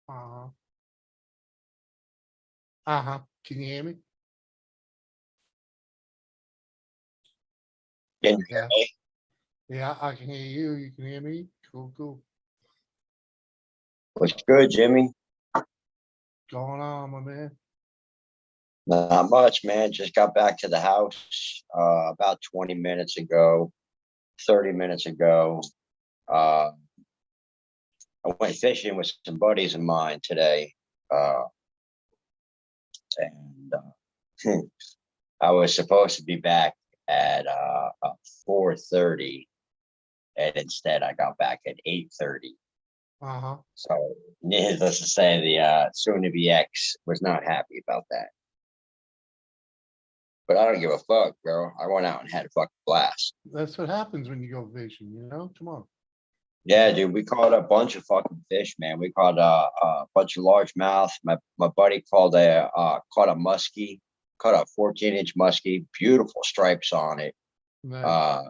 Uh-huh. Uh-huh. Can you hear me? Can you hear Yeah. me? Yeah, I can hear you. You can hear me? Cool, cool. What's good, Jimmy? Going on, my man? Not much, man. Just got back to the house about 20 minutes ago, 30 minutes ago. Uh, I went fishing with some buddies of mine today. Uh, and I was supposed to be back at 4:30, and instead I got back at 8:30. Uh-huh. So needless to say, the soon-to-be ex was not happy about that. But I don't give a fuck, bro. I went out and had a fucking blast. That's what happens when you go fishing, you know? Come on. Yeah, dude, we caught a bunch of fucking fish, man. We caught a bunch of largemouth. My buddy caught a muskie, caught a 14-inch muskie, beautiful stripes on it. Nice. Uh,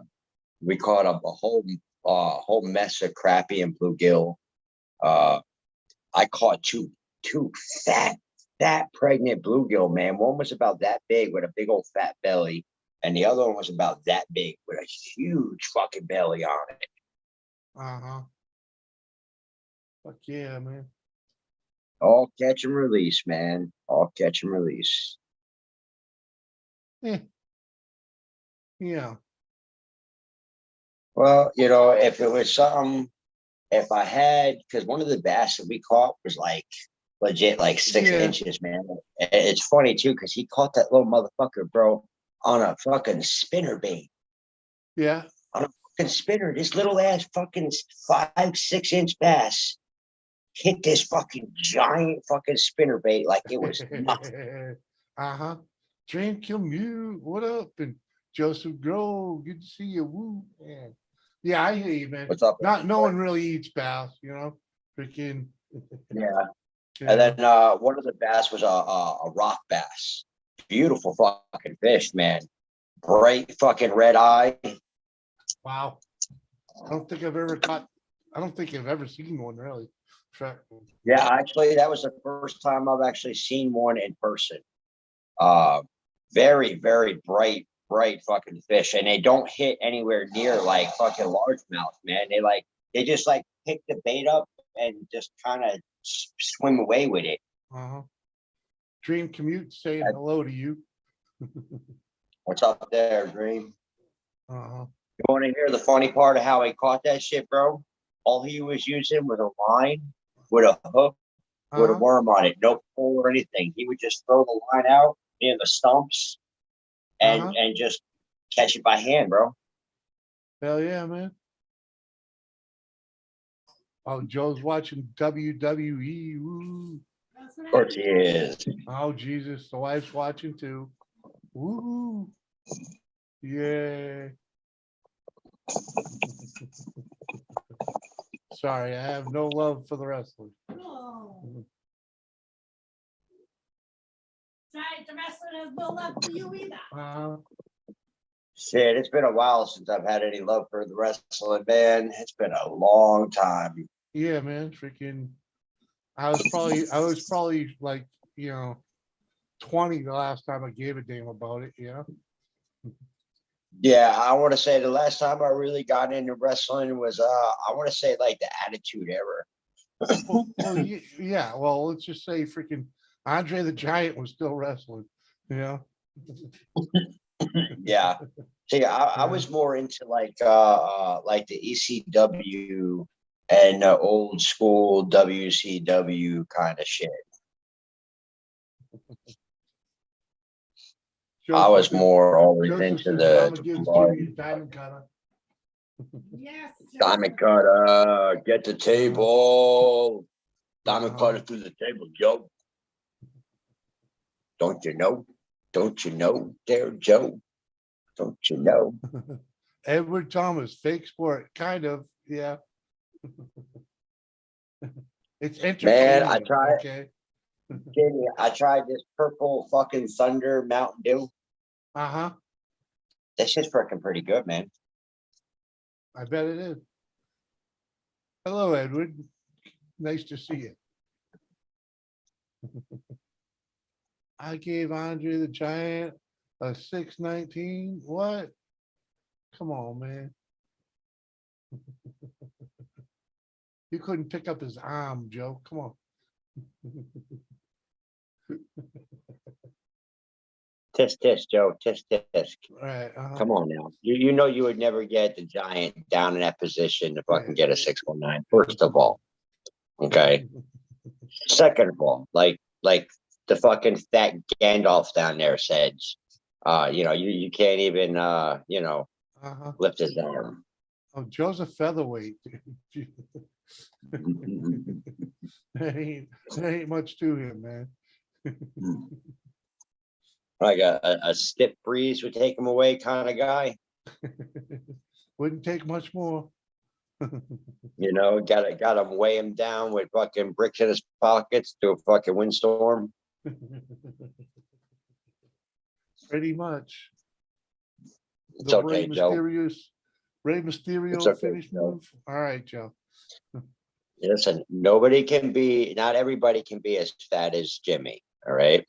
we caught a whole mess of crappie and bluegill. Uh, I caught two fat pregnant bluegill, man. One was about that big with a big old fat belly, and the other one was about that big with a huge fucking belly on it. Uh-huh. Fuck yeah, man. All catch and release, man. All catch and release. Eh, yeah. Well, if it was something, if I had, because one of the bass that we caught was like legit, like six Yeah. inches, man. It's funny too, because he caught that little motherfucker, bro, on a fucking spinner bait. Yeah. On a fucking spinner. This little ass fucking 5, 6 inch bass hit this fucking giant fucking spinner bait like it was nothing. Uh-huh. Dream Kill Mew, what up? And Joseph Grove, good to see you. Woo, man. Yeah, I hear you, man. What's up? Not no one really eats bass, you know. Freaking Yeah. And yeah. then one of the bass was a rock bass. Beautiful fucking fish, man. Bright fucking red eye. Wow. I don't think I've ever caught I don't think I've ever seen one really. Yeah, actually, that was the first time I've actually seen one in person. Uh, very, very bright fucking fish, and they don't hit anywhere near like fucking largemouth, man. They just like pick the bait up and just kind of swim away with it. Uh-huh. Dream Commute saying hello to you. What's up there, Dream? Uh-huh. You want to hear the funny part of how he caught that shit, bro? All he was using was a line with a hook with a Uh-huh. worm on it, no pole or anything. He would just throw the line out near the stumps and Uh-huh. just catch it by hand, bro. Hell yeah, man. Oh, Joe's watching WWE. Woo. Of course he is. Oh, Jesus. The wife's watching too. Woo. Yeah. Sorry, I have no love for the wrestlers. Oh. Right, the wrestler has no love for you either. Shit, it's been a while since I've had any love for the wrestling, man. It's been a long time. Yeah, man. Freaking I was probably like, 20 the last time I gave a damn about it, Yeah, I want to say the last time I really got into wrestling was I want to say like the Attitude Era. Well, yeah. Well, let's just say freaking Andre the Giant was still wrestling, you know. Yeah. See, I Yeah. was more into like the ECW and the old school WCW kind of shit. I was more always Joseph into says the Mama gives blood. Jimmy a diamond cutter. Yes. Diamond cutter, get the table. Diamond Uh-huh. cutter through the table, Joe. Don't you know? Don't you know, there, Joe? Don't you know? Edward Thomas, fake sport, kind of, yeah. It's Man, I entertaining, tried, okay. Jamie, I tried this purple fucking Thunder Mountain Dew. Uh-huh. That shit's freaking pretty good, man. I bet it is. Hello, Edward. Nice to see you. I gave Andre the Giant a 619. What? Come on, man. You couldn't pick up his arm, Joe. Come on. Tisk, Joe. Tisk. Right. Come on now. You know you would never get the Giant down in that position to fucking get a 619. First of all, okay. Second of all, like the fucking fat Gandalf down there said, you can't even Uh-huh. lift his arm. Oh, Joe's a featherweight. Dude. There ain't much to him, man. Like a stiff breeze would take him away kind of guy. Wouldn't take much more. Got him weigh him down with fucking bricks in his pockets to a fucking windstorm. Pretty much. It's The okay, Joe. Rey Mysterio It's okay, finish Joe. move. All right, Joe. Listen, not everybody can be as fat as Jimmy. All right.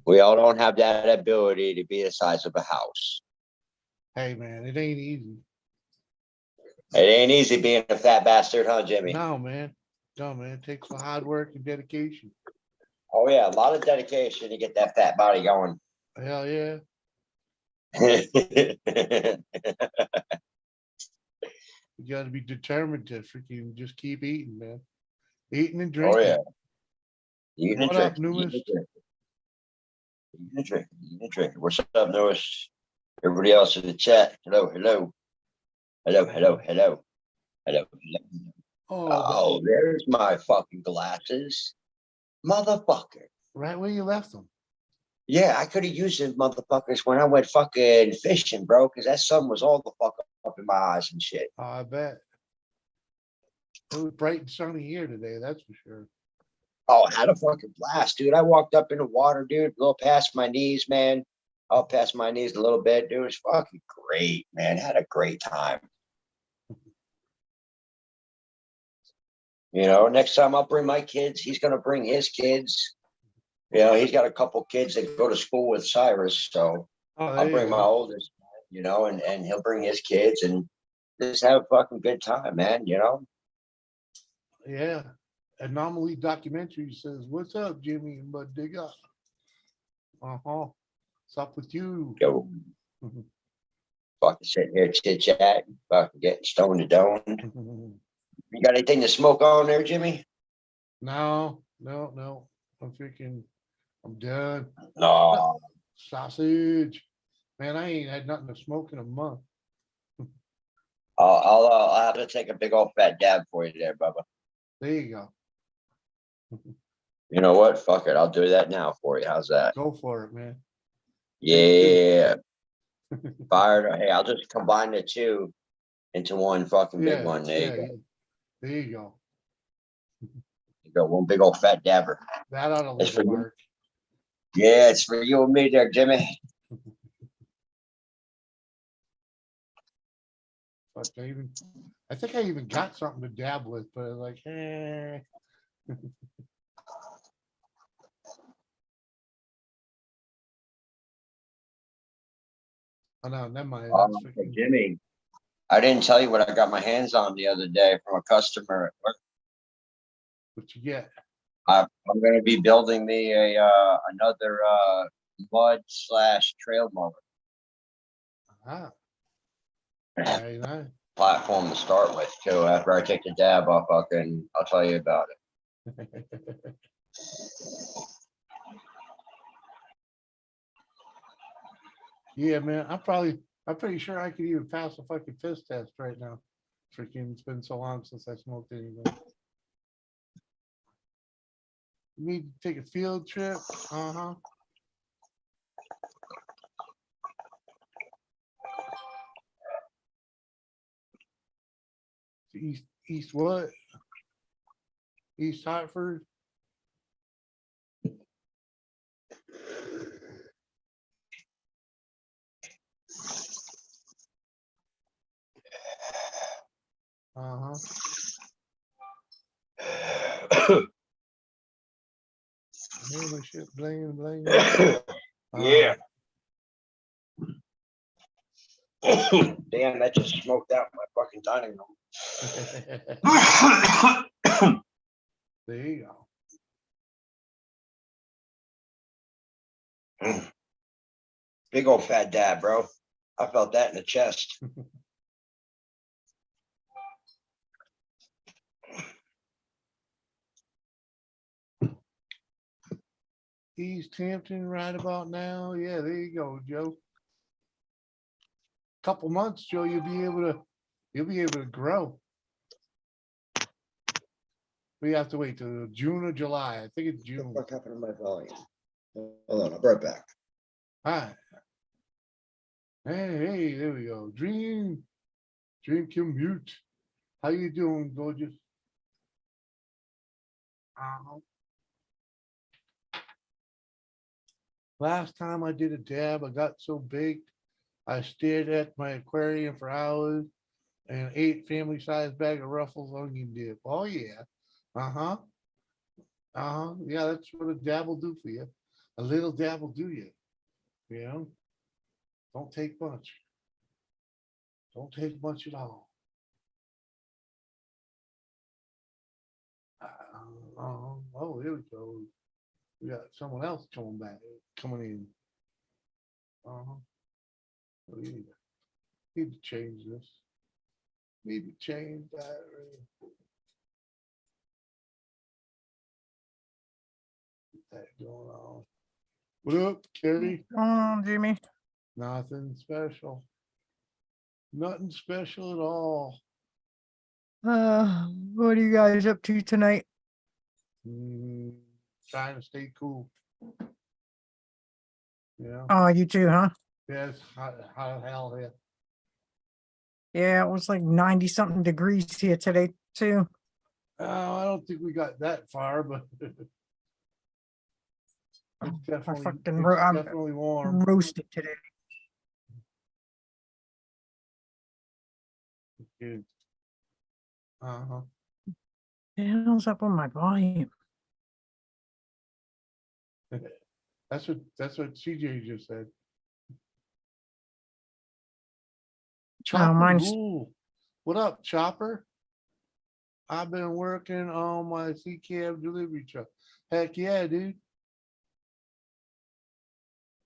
We all don't have that ability to be the size of a house. Hey, man, it ain't easy. It ain't easy being a fat bastard, huh, Jimmy? No, man. No, man. It takes some hard work and dedication. Oh yeah, a lot of dedication to get that fat body going. Hell yeah. You got to be determined to freaking just keep eating, man. Eating and Oh drinking. yeah. Eating and What up, drinking. newest? Eating and drinking. What's up, newest? Everybody else in the chat. Hello. Oh, Oh, there's my fucking glasses. Motherfucker. right where you left them. Yeah, I could have used them motherfuckers when I went fucking fishing, bro, because that sun was all the fuck up in my eyes and shit. Oh, I bet. It was bright and sunny here today, that's for sure. Oh, I had a fucking blast, dude. I walked up in the water, dude, a little past my knees, man. Up past my knees a little bit, dude. It was fucking great, man. Had a great time. Next time I'll bring my kids. He's gonna bring his kids. He's got a couple kids that go to school with Cyrus, so Oh, I'll there you bring my go. oldest, and he'll bring his kids and just have a fucking good time, man. Yeah. Anomaly documentary says, "What's up, Jimmy and Bud Digger?" Uh-huh. What's up with you? Go fucking sitting here chit chat, fucking getting stoned to dome. You got anything to smoke on there, Jimmy? No. I'm done. No. Sausage. Man, I ain't had nothing to smoke in a month. I'll have to take a big old fat dab for you there, Bubba. There you go. You know what? Fuck it. I'll do that now for you. How's that? Go for it, man. Yeah. Fired. Hey, I'll just combine the two into one fucking big Yeah, one. There you go. there you go. You go one big old fat dabber. That ought to It's leave for a you. mark. Yeah, it's for you and me there, Jimmy. Fuck, I think I even got something to dab with, but like, eh. Oh no, never mind. That's freaking, Jimmy, I didn't tell you what I got my hands on the other day from a customer at work. what you get. I'm going to be building me another mud/trail mower Ah, very nice. platform to start with too. After I take the dab off, I'll tell you about it. Yeah, man. I'm pretty sure I could even pass the fucking fist test right now. Freaking, it's been so long since I smoked anything. You need to take a field trip? Uh-huh. East what? East Hartford? Uh-huh. Hear my shit bling, bling. Yeah. Damn, that just smoked out my fucking dining room. There you go. Big old fat dab, bro. I felt that in the chest. East Hampton right about now. Yeah, there you go, Joe. Couple months, Joe, you'll be able to grow. We have to wait till June or July. I think it's June. What happened to my volume? Hold on, I'll be right back. Hi. Hey, there we go. Dream commute. How you doing, gorgeous? Last time I did a dab, I got so baked. I stared at my aquarium for hours and ate family-sized bag of Ruffles onion dip. Oh yeah. Uh-huh. Yeah, that's what a dab will do for you. A little dab will do you. You know? Don't take much. Don't take much at all. Oh, here we go. We got someone else coming in. We need to change this. Need to change that. That going on. What up, Kerry? Jimmy. Nothing special. Nothing special at all. What are you guys up to tonight? Trying to stay cool. Yeah. Oh, you too, huh? Yeah, it's hot as hell here. Yeah, it was like 90 something degrees here today too. I don't think we got that far, but it's I'm definitely warm. roasted today. Good. Uh-huh. The hell's up with my volume? That's what CJ just said. Chopper mine's- rule. What up, Chopper? I've been working on my C-cab delivery truck. Heck yeah, dude.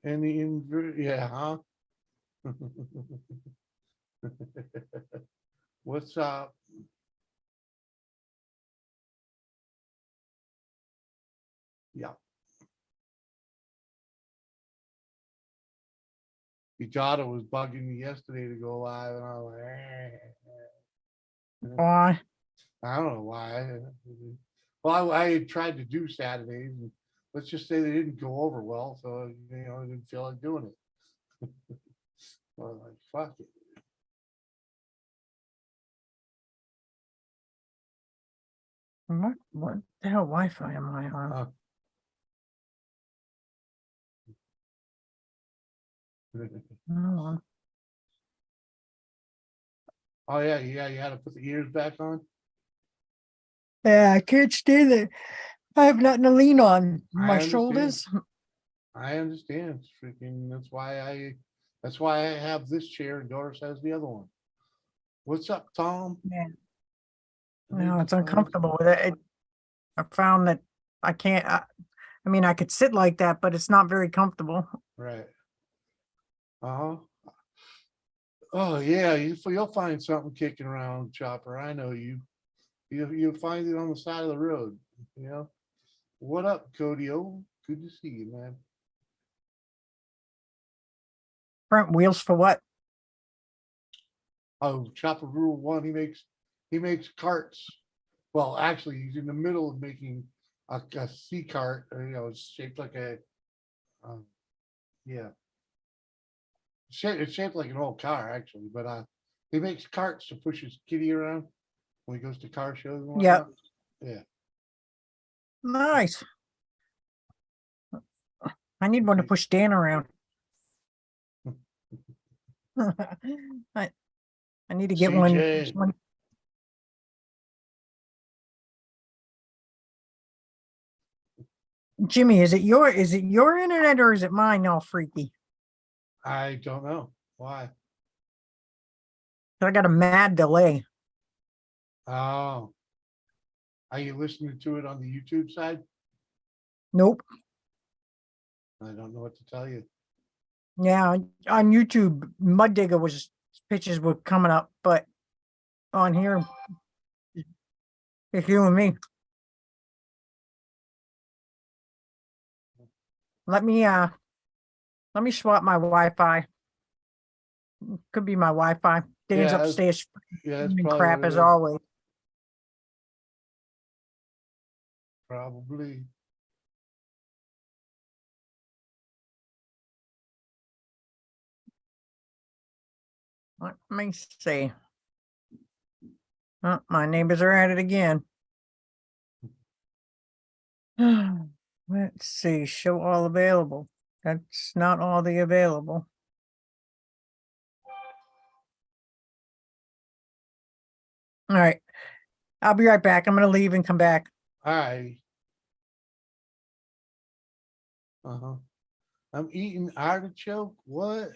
And the invert, yeah, huh? What's up? Yeah. Your daughter was bugging me yesterday to go live, and I was like, Why? I don't know why. Well, I had tried to do Saturdays, and let's just say they didn't go over well, so I didn't feel like doing it. I was like, fuck it. What the hell Wi-Fi am I on? No. Oh yeah, you had to put the ears back on. Yeah, I can't stand it. I have nothing to lean on. I My understand. shoulders. I understand. It's freaking. That's why I have this chair and Doris has the other one. What's up, Tom? Yeah. No, it's uncomfortable with it. I found that I can't. I mean, I could sit like that, but it's not very comfortable. Right. Uh-huh. Oh yeah, you'll find something kicking around, Chopper. I know you. You'll find it on the side of the road. You know. What up, Cody? Oh, good to see you, man. Front wheels for what? Oh, Chopper Rule 1. He makes carts. Well, actually, he's in the middle of making a C cart. It's shaped like a. Yeah. It's shaped like an old car, actually, but he makes carts to push his kitty around when he goes to car shows and Yep. whatnot. Yeah. Nice. I need one to push Dan around. I need to get CJ. one. Jimmy, is it your internet or is it mine all freaky? I don't know why. I got a mad delay. Oh, are you listening to it on the YouTube side? Nope. I don't know what to tell you. Yeah, on YouTube, Mud Digger pictures were coming up, but on here, it's you and me. Let me swap my Wi-Fi. Could be my Wi-Fi. Dan's Yeah, that's- upstairs Yeah, that's screaming probably crap what it as is. always. Probably. Let me see. Oh, my neighbors are at it again. Let's see, show all available. That's not all the available. All right. I'll be right back. I'm gonna leave and come back. Hi. Uh-huh. I'm eating artichoke. What?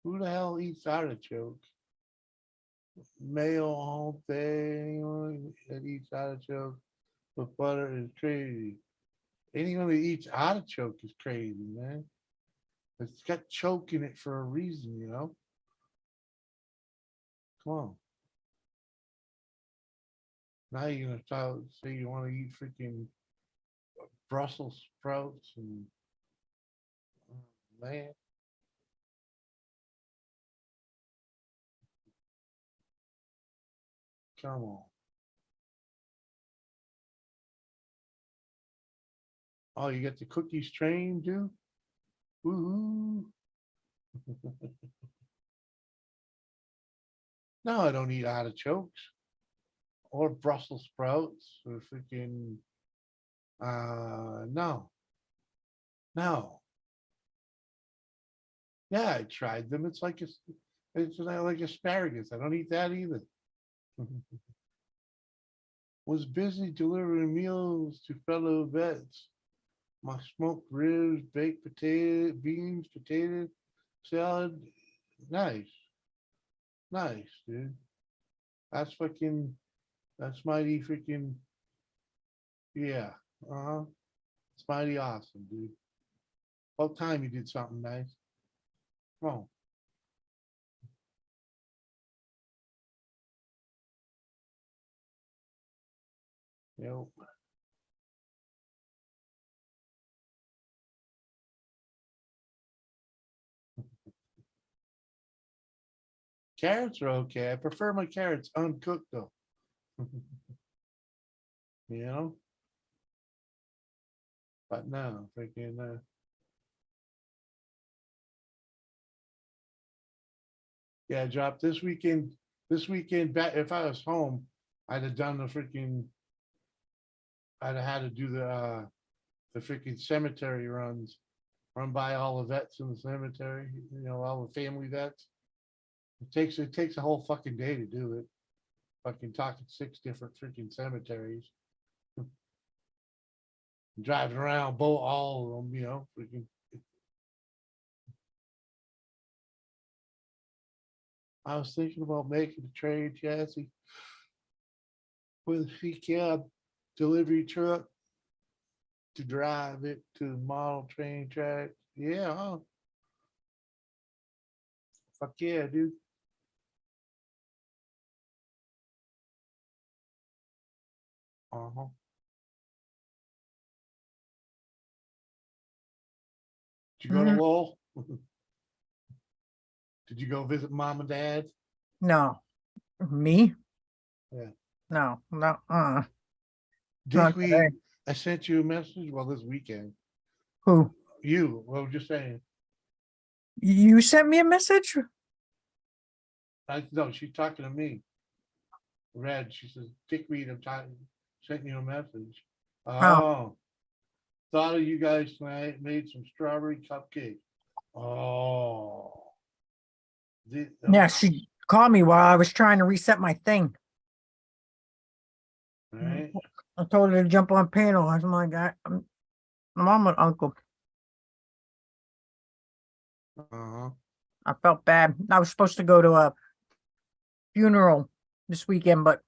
Who the hell eats artichoke? Male all day. Anyone that eats artichoke with butter is crazy. Anyone that eats artichoke is crazy, man. It's got choke in it for a reason, you know? Come on. Now you're gonna say you want to eat freaking Brussels sprouts and man. Come on. Oh, you got the cookies train too? Woo-hoo. No, I don't eat artichokes or Brussels sprouts or freaking no. No. Yeah, I tried them. It's like asparagus. I don't eat that either. Was busy delivering meals to fellow vets. My smoked ribs, baked potato, beans, potatoes, salad. Nice. Nice, dude. That's fucking, that's mighty freaking, yeah. Uh-huh. It's mighty awesome, dude. About time you did something nice. Come on. Yep. Carrots are okay. I prefer my carrots uncooked though. You know? But no, freaking yeah, drop this weekend. This weekend, back if I was home, I'd have done the freaking. I'd have had to do the freaking cemetery runs, run by all the vets in the cemetery. You know, all the family vets. It takes a whole fucking day to do it. Fucking talking 6 different freaking cemeteries. Driving around, both all of them. You know, freaking. I was thinking about making a trade chassis with a C cab delivery truck to drive it to the model train track. Yeah, huh? Fuck yeah, dude. Uh-huh. Did you go to Mhm. Lowell? Did you go visit mom and dad? No. Me? Yeah. No, no, not Digby, today. I sent you a message. Well, this weekend. Who? You, well, just saying. You sent me a message? No, she's talking to me. Red, she says, Digby, I'm talking, sent you a message. Oh, Oh, thought of you guys tonight, made some strawberry cupcake. Oh. yeah, Okay. she called me while I was trying to reset my thing. All right. I told her to jump on panel. I'm like, My mom and uncle. Uh-huh. I felt bad. I was supposed to go to a funeral this weekend, but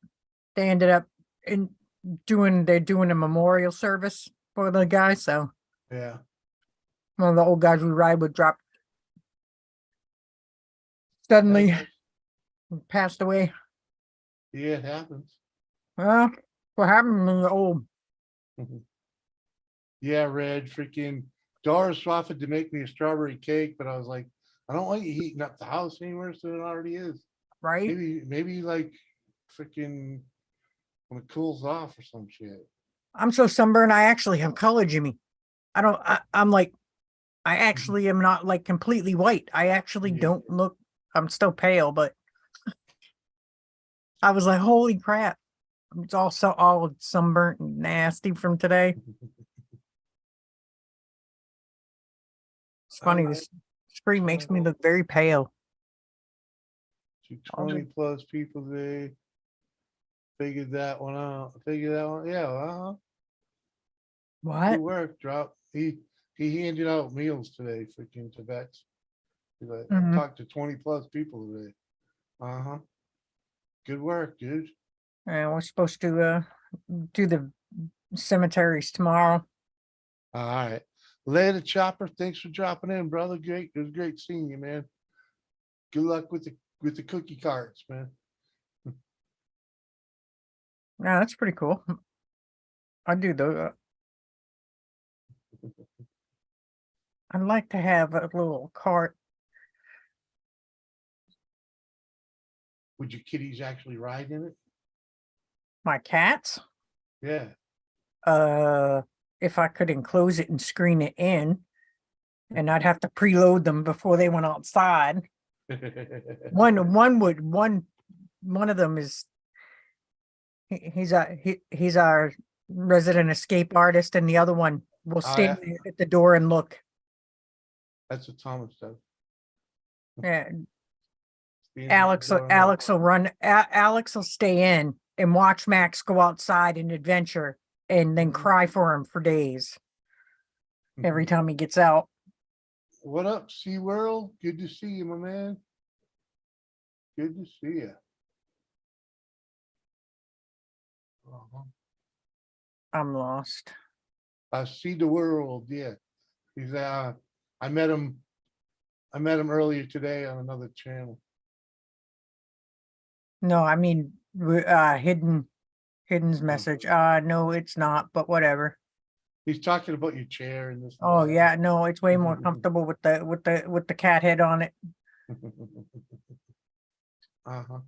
they ended up they're doing a memorial service for the guy. So Yeah. one of the old guys we ride with dropped suddenly passed away. Yeah, it happens. Well, what happened when you're old? Yeah, Red, freaking Doris offered to make me a strawberry cake, but I was like, I don't want you heating up the house any worse than it already is. Right? Maybe like freaking when it cools off or some shit. I'm so sunburned. I actually have college in me. I'm like, I actually am not like completely white. I actually Yeah. don't look, I'm still pale, but I was like, holy crap. It's also all sunburnt and nasty from today. It's funny. This screen makes me look very pale. To 20 plus people today. Figured that one out. Figured that one. Yeah, good What? work, drop. He handed out meals today, freaking Tibets. He's like, Mhm. talked to 20 plus people today. Uh-huh. Good work, dude. And we're supposed to do the cemeteries tomorrow. All right. Later, Chopper. Thanks for dropping in, brother. Great. It was great seeing you, man. Good luck with the cookie carts, man. Yeah, that's pretty cool. I do though. I'd like to have a little cart. Would your kitties actually ride in it? My cats. Yeah. If I could enclose it and screen it in, and I'd have to preload them before they went outside. One of them is he's our resident escape artist, and the other one will stand yeah. at the door and look. That's what Thomas does. Yeah, Stands at the door and looks. Alex will run. Alex will stay in and watch Max go outside and adventure, and then cry for him for days every time he gets out. What up, SeaWorld? Good to see you, my man. Good to see you. I'm lost. See the world. Yeah. He's I met him earlier today on another channel. No, I mean hidden's message. No, it's not, but whatever. He's talking about your chair and this. And Oh that. yeah, no, it's way more comfortable with the cat head on it. Uh-huh.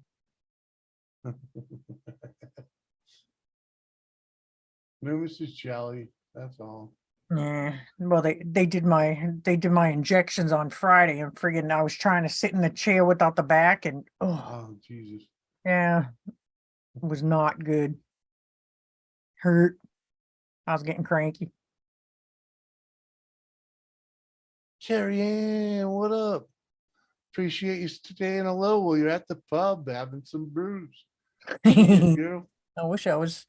No, Mrs. Jelly. That's all. Yeah. Well, they did my injections on Friday, and friggin' I was trying to sit in the chair without the back, and Oh, Jesus. yeah, it was not good. Hurt. I was getting cranky. Carrie Ann, what up? Appreciate you staying hello while you're at the pub having some brews. I Girl. wish I was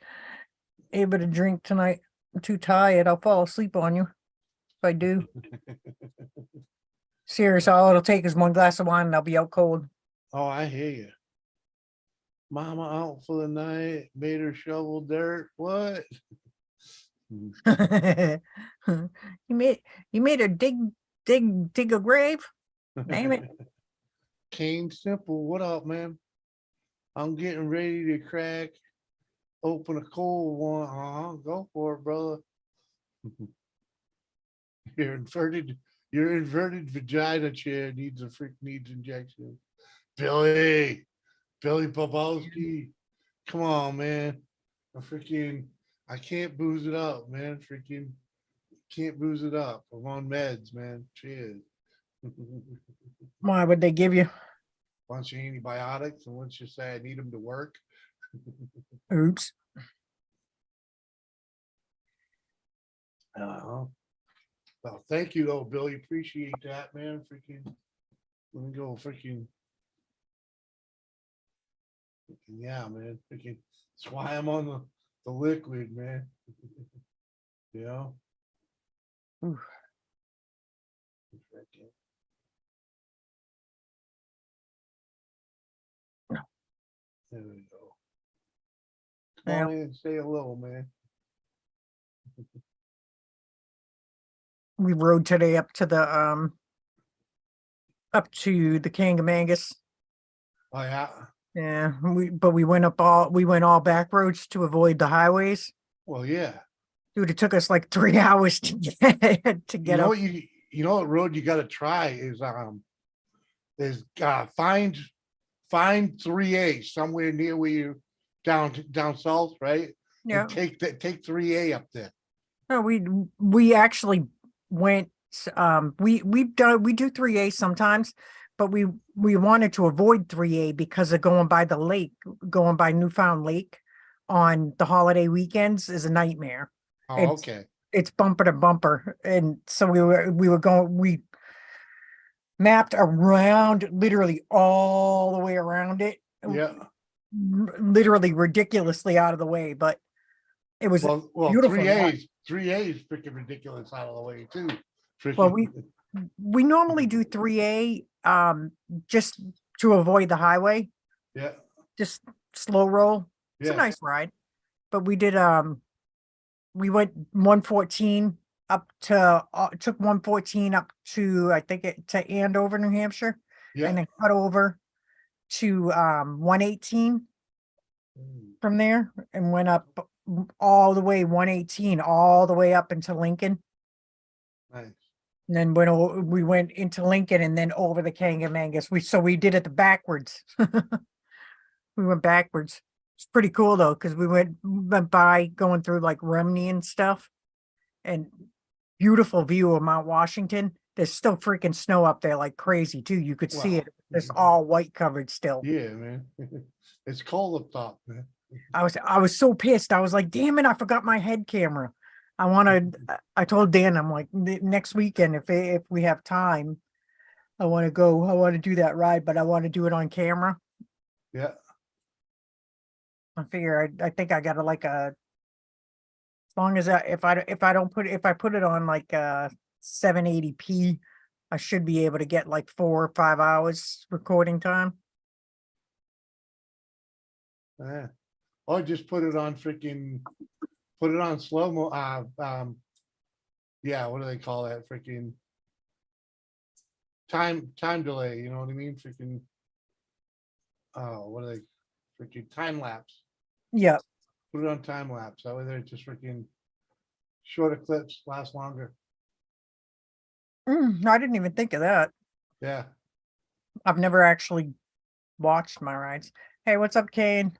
able to drink tonight. I'm too tired. I'll fall asleep on you if I do. Serious, all it'll take is one glass of wine and I'll be out cold. Oh, I hear you. Mama out for the night, made her shovel dirt. What? you made her dig a grave. Damn it. Kane Simple, what up, man? I'm getting ready to crack open a cold one. Go for it, brother. Your inverted vagina chair needs injection. Billy Bobowski. Come on, man. I can't booze it up, man. Freaking can't booze it up. I'm on meds, man. Cheers. Why would they give you? Bunch of antibiotics, and once you say I need them to work. Oops. Well, thank you though, Billy. Appreciate that, man. Freaking let me go yeah, man. Freaking that's why I'm on the liquid, man. You know? Ooh. There we go. Come Yeah. on in and say hello, man. We rode today up to the Kangamangas. Oh, yeah. Yeah, but we went all back roads to avoid the highways. Well, yeah. Dude, it took us like 3 hours to get to You get know up. what you know what road you gotta try is find 3A somewhere near where you down south, right? Yeah. And take 3A up there. No, we actually went we do 3A sometimes, but we wanted to avoid 3A because of going by the lake, going by Newfound Lake on the holiday weekends is a nightmare. Oh, It's okay. it's bumper to bumper. And so we mapped around literally all the way around it. Yeah. Literally ridiculously out of the way, but it was Well, beautiful. 3A is freaking ridiculous out of the way too. Well, Freaking, we normally do 3A just to avoid the highway, yeah, just slow roll. It's a yeah, nice ride. But we went 114 up to took 114 up to I think to Andover, New Hampshire, yeah. and then cut over to 118 from there and went up all the way 118 all the way up into Lincoln. Nice. And then we went into Lincoln and then over the Kangamangas. We did it the backwards. We went backwards. It's pretty cool though, because we went by going through like Romney and stuff, and beautiful view of Mount Washington. There's still freaking snow up there like crazy too. You could see Wow. it. It's all white covered still. Yeah, man. It's cold up top, man. I was so pissed. I was like, damn it, I forgot my head camera. I told Dan, I'm like, next weekend, if we have time, I want to do that ride, but I want to do it on camera. Yeah. I figure I think I got to like as long as if I put it on like 780p, I should be able to get like 4 or 5 hours recording time. Yeah. Or just put it on slow mo. Yeah, what do they call that? Freaking time delay. You know what I mean? Freaking. Oh, what are they? Freaking time lapse. Yeah. Put it on time lapse. That way they're just freaking shorter clips last longer. I didn't even think of that. Yeah. I've never actually watched my rides. Hey, what's up, Kane?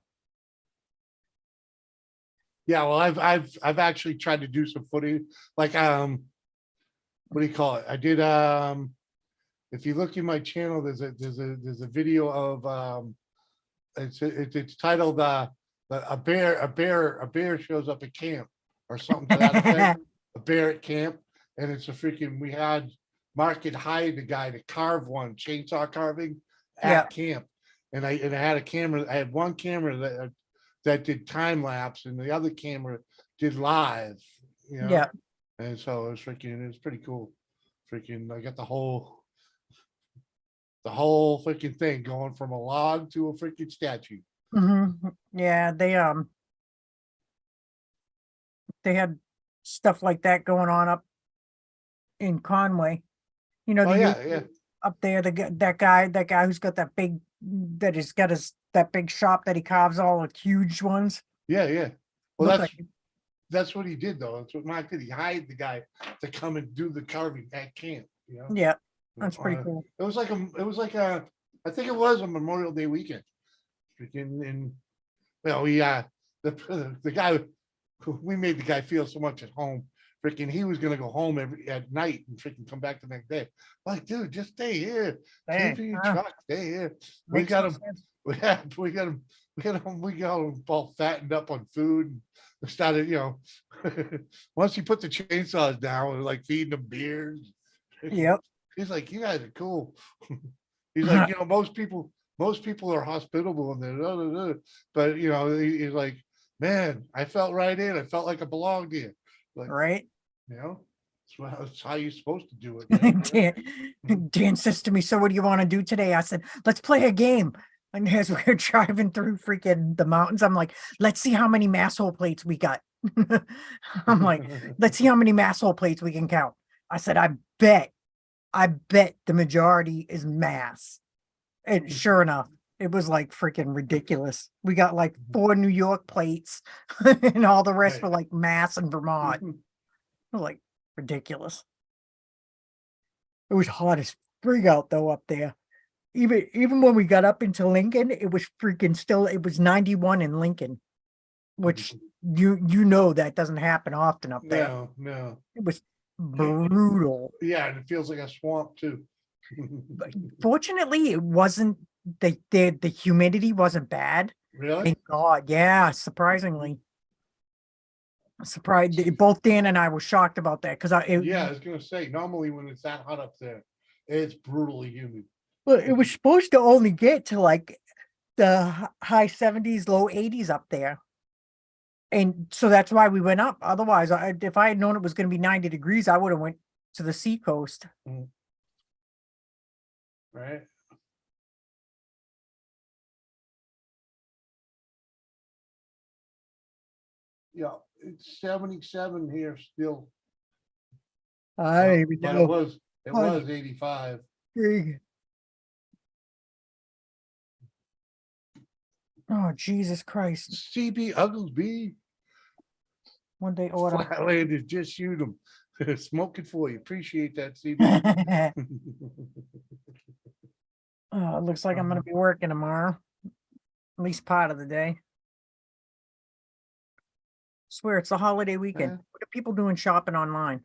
Yeah, well, I've actually tried to do some footage, like what do you call it? I did if you look in my channel, there's a video of it's titled a bear shows up at camp or something to that effect. A bear at camp, and it's a freaking we had Mark had hired the guy to carve one chainsaw carving at Yeah. camp, and I had a camera. I had one camera that did time lapse, and the other camera did live. You know? Yeah. And so it was pretty cool. Freaking, I got the whole freaking thing going from a log to a freaking statue. Yeah, they had stuff like that going on up in Conway. You know, Oh yeah. up there, that guy who's got that big that big shop that he carves all the huge ones. Yeah. Well, Look like that's what he did though. That's what Mark did. He hired the guy to come and do the carving at camp. You know. Yeah, that's pretty cool. It was like a I think it was a Memorial Day weekend. Freaking and the guy we made the guy feel so much at home. Freaking, he was gonna go home at night and freaking come back the next day. Like, dude, just stay here. Keep in your truck. Stay here. We got him. We got him all fattened up on food. And started, once he put the chainsaws down, we were like feeding them beers. Yep. He's like, you guys are cool. He's like, most people are hospitable and they're, but he's like, man, I felt right in. I felt like I belonged here. Like, Right. it's That's how you're supposed to do it. Man. Dan says to me, "So what do you want to do today?" I said, "Let's play a game." And as we're driving through freaking the mountains, I'm like, "Let's see how many masshole plates we got." I'm like, "Let's see how many masshole plates we can count." I said, I bet the majority is mass." And sure enough, it was like freaking ridiculous. We got like 4 New York plates and all the rest were Right. like Mass and Vermont. It was like ridiculous. It was hot as frig out though up there. Even when we got up into Lincoln, it was freaking still, it was 91 in Lincoln, which you know that doesn't happen often up there. No. It was brutal. Yeah, and it feels like a swamp too. But fortunately, it wasn't the humidity wasn't bad. Really? Thank God. Yeah, surprisingly. Surprised. Both Dan and I were shocked about that because Yeah, I was gonna say, normally when it's that hot up there, it's brutally humid. well, it was supposed to only get to like the high 70s, low 80s up there. And so that's why we went up. Otherwise, if I had known it was going to be 90 degrees, I would have went to the seacoast. Right? Yeah, it's 77 here still. I But it was Fun. 85. Oh, Jesus Christ. CB Ugglesby. One day order. Flatlanders, just shoot them. Smoking for you. Appreciate that, CB. Oh, it looks like I'm going to be working tomorrow. At least part of the day. Swear it's a holiday weekend. Yeah. What are people doing shopping online?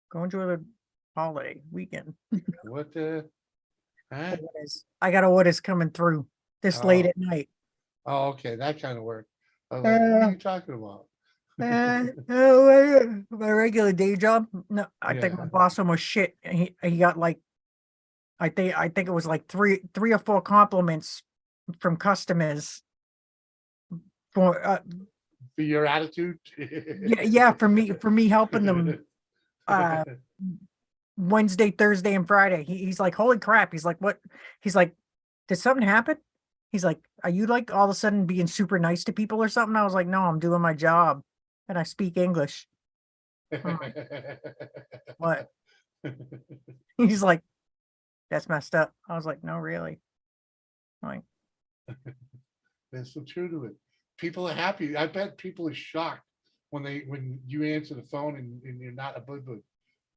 Go enjoy the holiday weekend. What the? Huh? I got orders coming through this late Oh. at night. Oh, okay. That kind of work. I was like, what are you talking about? My regular day job. No, I think my Yeah. boss almost shit. And he got like, I think it was like three or four compliments from customers for For your attitude? yeah, for me helping them Wednesday, Thursday, and Friday. He's like, holy crap. He's like, what? He's like, did something happen? He's like, are you like all of a sudden being super nice to people or something? I was like, no, I'm doing my job and I speak English. What? He's like, that's messed up. I was like, no, really. I'm like, There's some truth to it. People are happy. I bet people are shocked when you answer the phone and you're not a bud.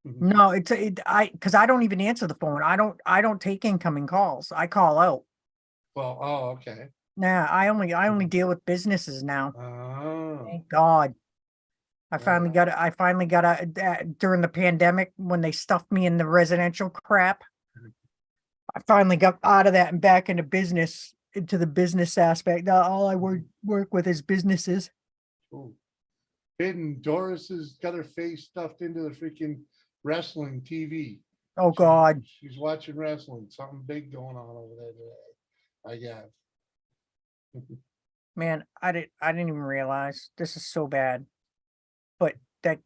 no, because I don't even answer the phone. I don't take incoming calls. I call out. Well, oh, okay. Nah, I only deal with businesses now. Oh, Thank God. I finally yeah. got a during the pandemic when they stuffed me in the residential crap. I finally got out of that and back into business, into the business aspect. Now all I work with is businesses. Cool. Hidden Doris has got her face stuffed into the freaking wrestling TV. Oh God. She's watching wrestling. Something big going on over there today, I guess. Man, I didn't even realize this is so bad. But that,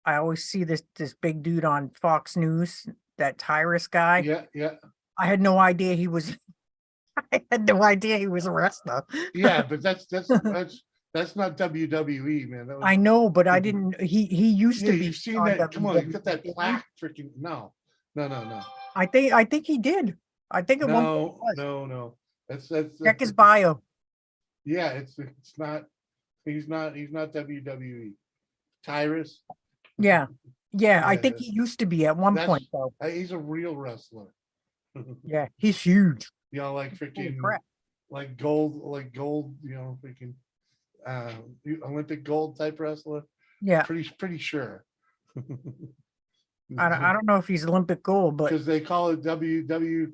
I always see this big dude on Fox News, that Tyrus guy. Yeah. I had no idea he was I had no idea he was a wrestler. Yeah, but that's not WWE, man. That was, I know, but I didn't he used yeah, to be you've seen on that. Come on, you got that WWE. plaque freaking no. I think he did. I think at one point he was. No. That's Check his bio. yeah, it's not he's not WWE. Tyrus. Yeah. Yeah, I Yeah, think he used to be at one point though. he's a real wrestler. Yeah, he's huge. You know, like Holy freaking crap. like gold, you know, freaking Olympic gold type wrestler. Yeah. Pretty sure. I don't know if he's Olympic gold, but Because they call it WN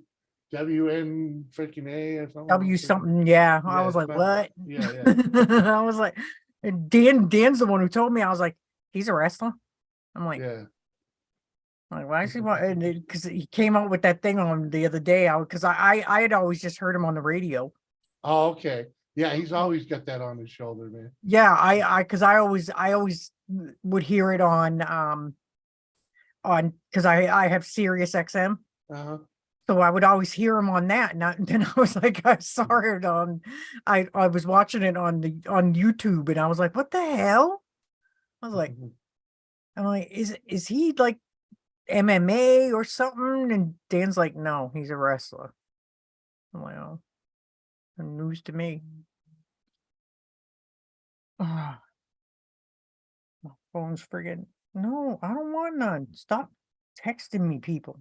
freaking A or something. W something. Yeah. I Yeah, was like, it's not- what? Yeah. I was like, and Dan's the one who told me. I was like, he's a wrestler. I'm like, Yeah. why is he? Because he came out with that thing on the other day. Because I had always just heard him on the radio. Oh, okay. Yeah, he's always got that on his shoulder, man. Yeah, cause I always would hear it cause I have Sirius XM. Uh-huh. So I would always hear him on that. And then I was like, I saw it on, I was watching it on YouTube and I was like, what the hell? I was like, I'm like, is he like MMA or something? And Dan's like, no, he's a wrestler. I'm like, oh, news to me. Ah, my phone's friggin'. No, I don't want none. Stop texting me, people.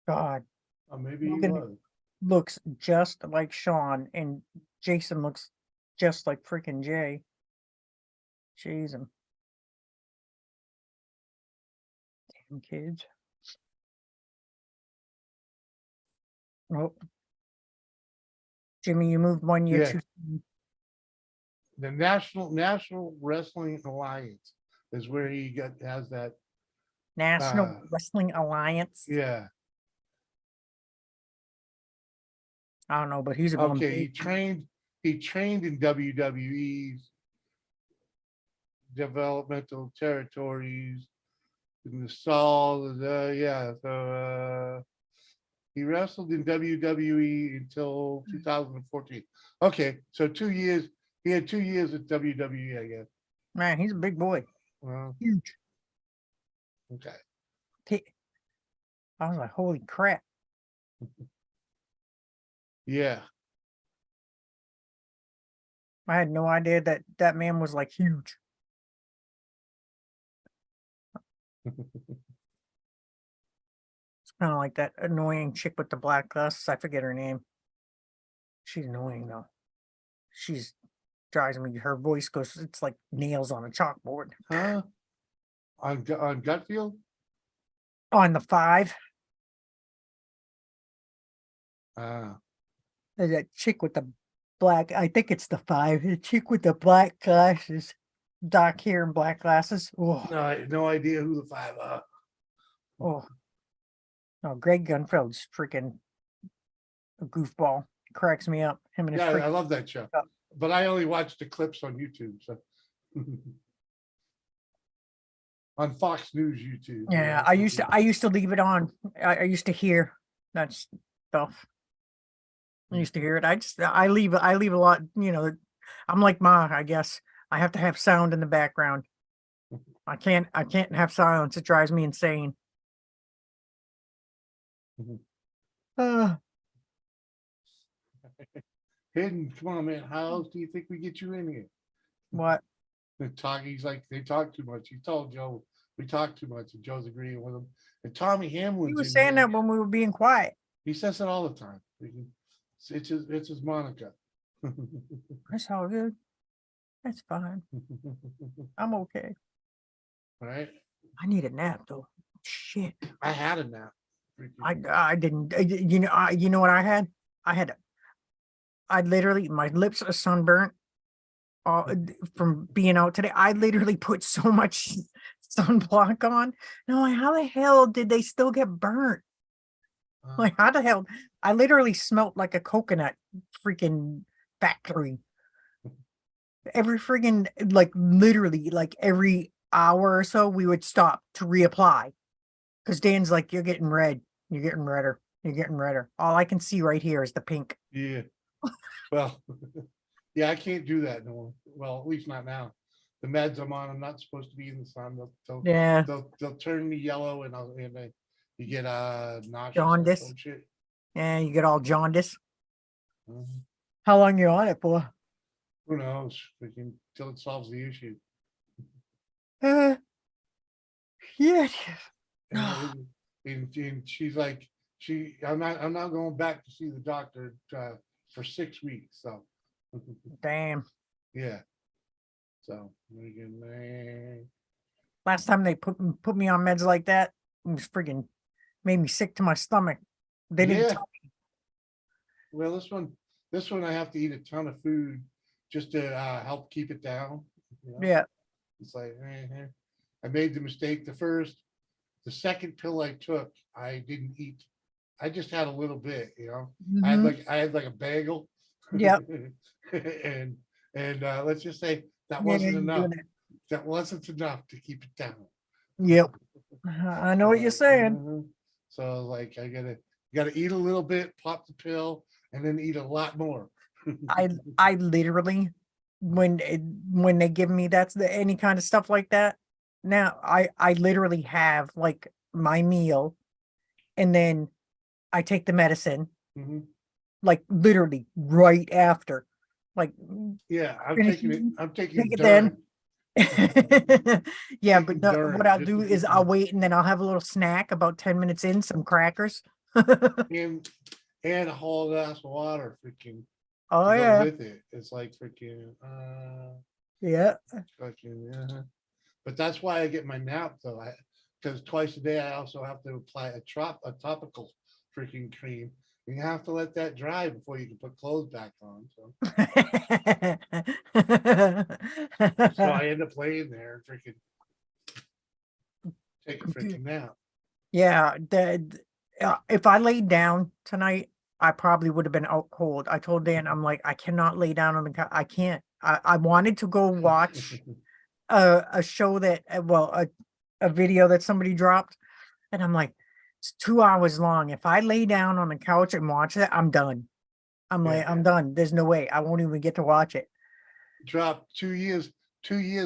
God, Oh, maybe he Logan was. looks just like Sean, and Jason looks just like freaking Jay. Jeez, damn kids. Oh, Jimmy, you moved 1 year Yeah. too soon. The National Wrestling Alliance is where he has that. National Wrestling Alliance. Yeah. I don't know, but he's a going Okay. big. He trained in WWE's developmental territories in the Saul. Yeah. So he wrestled in WWE until 2014. Okay, so 2 years. He had 2 years at WWE, I guess. Man, he's a big boy. Well, Huge. okay. I was like, holy crap. Yeah. I had no idea that man was like huge. It's kind of like that annoying chick with the black glasses. I forget her name. She's annoying though. She's drives me. Her voice goes, it's like nails on a chalkboard. Huh? On Gutfield? On the 5, Ah. there's that chick with the black, I think it's the 5, the chick with the black glasses, dark hair and black glasses. Oh, No, I had no idea who the 5 are. oh. No, Greg Gunfeld's freaking a goofball. Cracks me up. Him and his Yeah, I freaking love that show. up. But I only watched the clips on YouTube. So on Fox News YouTube. Yeah, I used to leave it on. I used to hear that stuff. I used to hear it. I leave a lot, I'm like Ma, I guess. I have to have sound in the background. I can't have silence. It drives me insane. Uh, Hidden, come on, man. How else do you think we get you in here? what? He's like, they talk too much. He told Joe we talk too much, and Joe's agreeing with him. And Tommy Hamlin's He was in saying here. that when we were being quiet. He says it all the time. It's his Monica. That's all good. That's fine. I'm okay. Right? I need a nap though. Shit. I had a nap. I didn't. You know what I had? I literally, my lips are sunburnt. From being out today, I literally put so much sunblock on. No, like, how the hell did they still get burnt? Like, how the hell? I literally smelt like a coconut freaking factory. Every friggin', like, literally, like every hour or so, we would stop to reapply. Because Dan's like, you're getting red. You're getting redder. You're getting redder. All I can see right here is the pink. Yeah. Well, yeah, I can't do that no more. Well, at least not now. The meds I'm on, I'm not supposed to be in the sun. Yeah. They'll turn me yellow, and you get nauseous. Jaundice. Shit. Yeah, you get all jaundice. Mhm. How long you on it for? Who knows? Till it solves the issue. Yeah. And she's like, I'm not going back to see the doctor for 6 weeks. So Damn. yeah. So man. Last time they put me on meds like that, it was friggin' made me sick to my stomach. They didn't Yeah. tell Well, this one I have to eat a ton of food just to help keep it down. me. Yeah. It's like I made the mistake the the second pill I took, I didn't eat. I just had a little bit, I had Mhm. like a bagel. Yep. And let's just say that Yeah, wasn't you're enough. doing it. That wasn't enough to keep it down. Yep. I know what you're saying. So like gotta eat a little bit, pop the pill, and then eat a lot more. I literally, when they give me any kind of stuff like that, now I literally have like my meal, and then I take the medicine, Mhm. like literally right after, like Yeah, finish, I'm taking take it then. during. Yeah, but Taking no, what during I'll just do to is keep I'll wait and then I'll have a little snack about 10 minutes in, some crackers. and and a whole glass of water freaking Oh to go yeah, with it. It's like freaking yeah. but that's why I get my nap though. Because twice a day I also have to apply a topical freaking cream. And you have to let that dry before you can put clothes back on. So I end up laying there and freaking take a freaking nap. Yeah, if I laid down tonight, I probably would have been out cold. I told Dan, I'm like, I cannot lay down on the couch. I can't. I wanted to go watch a show that, a video that somebody dropped, and I'm like, it's 2 hours long. If I lay down on the couch and watch it, I'm done. I'm like, Yeah. I'm done. There's no way. I won't even get to watch it. Drop 2 years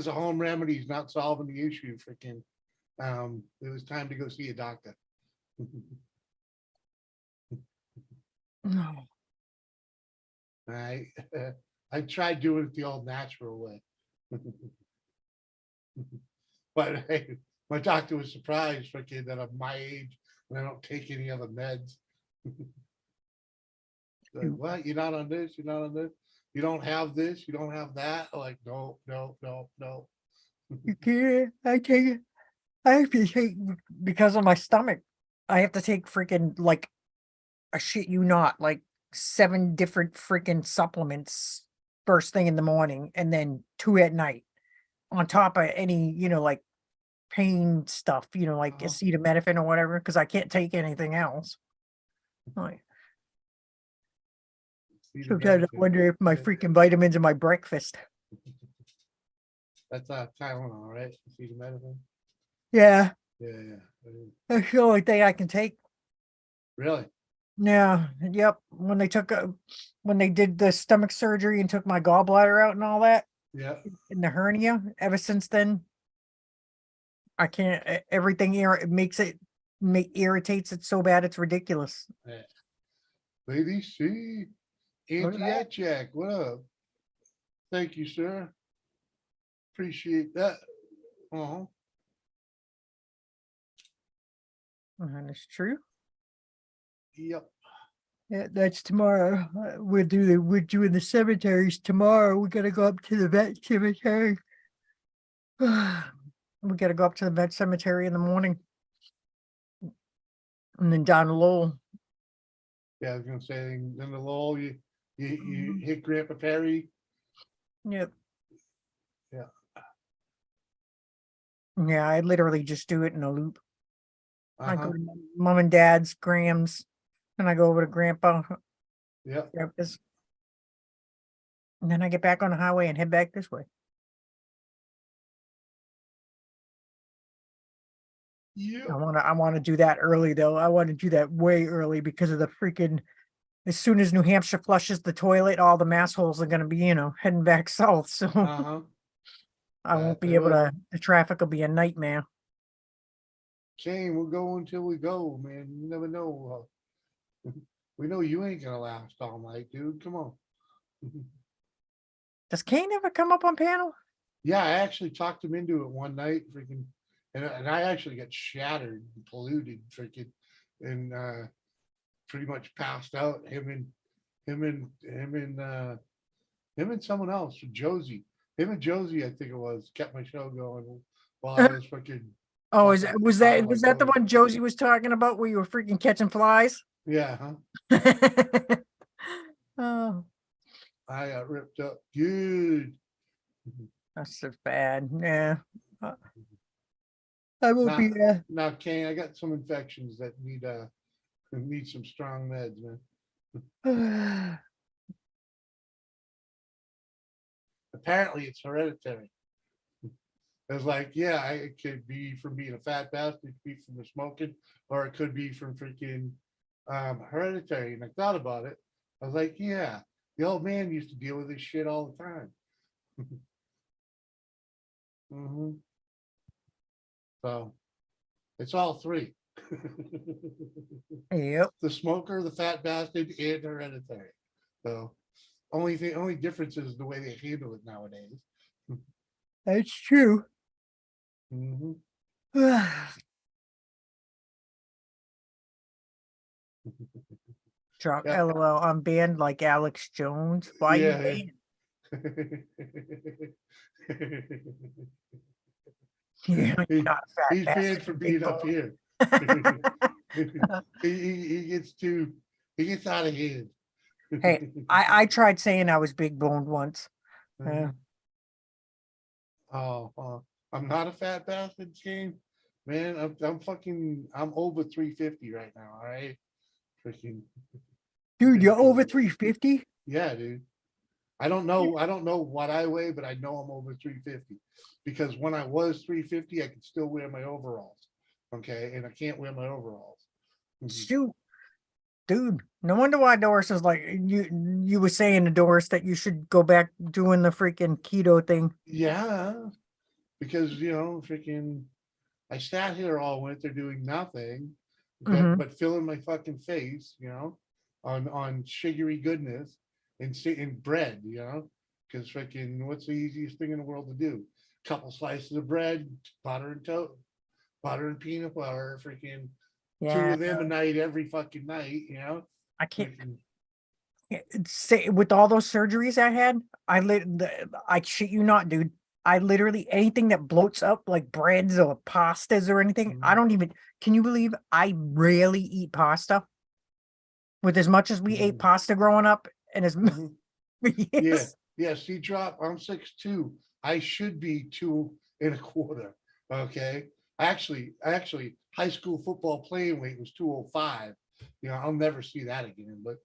of home remedies not solving the issue. Freaking it was time to go see a doctor. No. I I tried doing it the old natural way. But hey, my doctor was surprised freaking that I'm my age and I don't take any other meds. Like, what? You're not on this, you're not on this, you don't have this, you don't have that. Like, no, no, no, no. You can't. I have to take, because of my stomach. I have to take freaking, like, I shit you not, like 7 different freaking supplements first thing in the morning and then 2 at night, on top of any, like pain stuff, like Uh-huh. acetaminophen or whatever, because I can't take anything else. Like, See the sometimes I benefit. wonder if my Yeah, freaking vitamins are my breakfast. that's Tylenol, right? See the medicine. Yeah, Yeah, yeah. that's the only thing I can take. Really? Yeah, yep. When they did the stomach surgery and took my gallbladder out and all that, Yeah. in the hernia, ever since then, I can't, everything it makes it, irritates it so bad, it's ridiculous. Yeah. Lady C, Look at that. Anti-Jack, what up? Thank you, sir. Appreciate that. Oh, And it's true. yep. Yeah, that's tomorrow. We're doing the cemeteries tomorrow. We gotta go up to the vet cemetery. We gotta go up to the vet cemetery in the morning, and then down to Lowell. Yeah, I was gonna say, then the Lowell, you hit Grandpa Perry. Yep. Yeah. Yeah, I literally just do it in a loop. I go Uh-huh. to mom and dad's, Graham's, and I go over to Yep. grandpa's, and then I get back on the highway and head back this way. Yep. I wanna do that early though. I want to do that way early because of the freaking, as soon as New Hampshire flushes the toilet, all the mass holes are gonna be, heading back south. So Uh-huh. I won't That be they able will. to, the traffic will be a nightmare. Shane, we'll go until we go, man. You never know. We know you ain't gonna last all night, dude. Come on. Does Kane ever come up on panel? Yeah, I actually talked him into it one night, freaking, and I actually got shattered, and polluted, freaking, and pretty much passed out. Him and someone else, Josie. Him and Josie, I think it was, kept my show going while I was freaking Oh, fucking out of my was that the clothes. one Josie was talking about where you were freaking catching flies? Yeah, huh? Oh, I got ripped up, dude. that's so bad. Yeah. Uh, I will Now, be now, Kane, I got some infections that need some strong meds, man. Apparently it's hereditary. It's like, yeah, it could be from being a fat bastard, it could be from the smoking, or it could be from freaking hereditary. And I thought about it. I was like, yeah, the old man used to deal with this shit all the time. Mhm. So it's all three. yep. The smoker, the fat bastard, and hereditary. So only difference is the way they handle it nowadays. That's true. Mhm. Drunk Yeah, LOL. I'm banned like Alex Jones. Why you yeah. banned? Yeah, you're not a fat He's banned bastard. for You big being up bone. here. He gets out of hand. Hey, I tried saying I was big boned once. Oh, I'm not a fat bastard, Shane. Man, I'm over 350 right now. All right, freaking Dude, you're over 350? yeah, dude. I don't know what I weigh, but I know I'm over 350 because when I was 350, I could still wear my overalls. Okay, and I can't wear my overalls. Shoot. Dude, no wonder why Doris is like you were saying to Doris that you should go back doing the freaking keto thing. Yeah, because freaking, I sat here all winter doing nothing, Mm-hmm. but filling my fucking face, on sugary goodness and bread, because freaking, what's the easiest thing in the world to do? Couple slices of bread, butter and butter and peanut butter, freaking two Yeah, of them a night every fucking night, I can't freaking, say with all those surgeries I had, I shit you not, dude. I literally anything that bloats up like breads or pastas or anything, I Mhm. don't even can you believe I rarely eat pasta? With as much as we ate Mhm. pasta growing up and as Mhm. Yeah, yes. yeah. See, drop. I'm 6'2". I should be 2 1/4. Okay. Actually, high school football playing weight was 205. I'll never see that again. But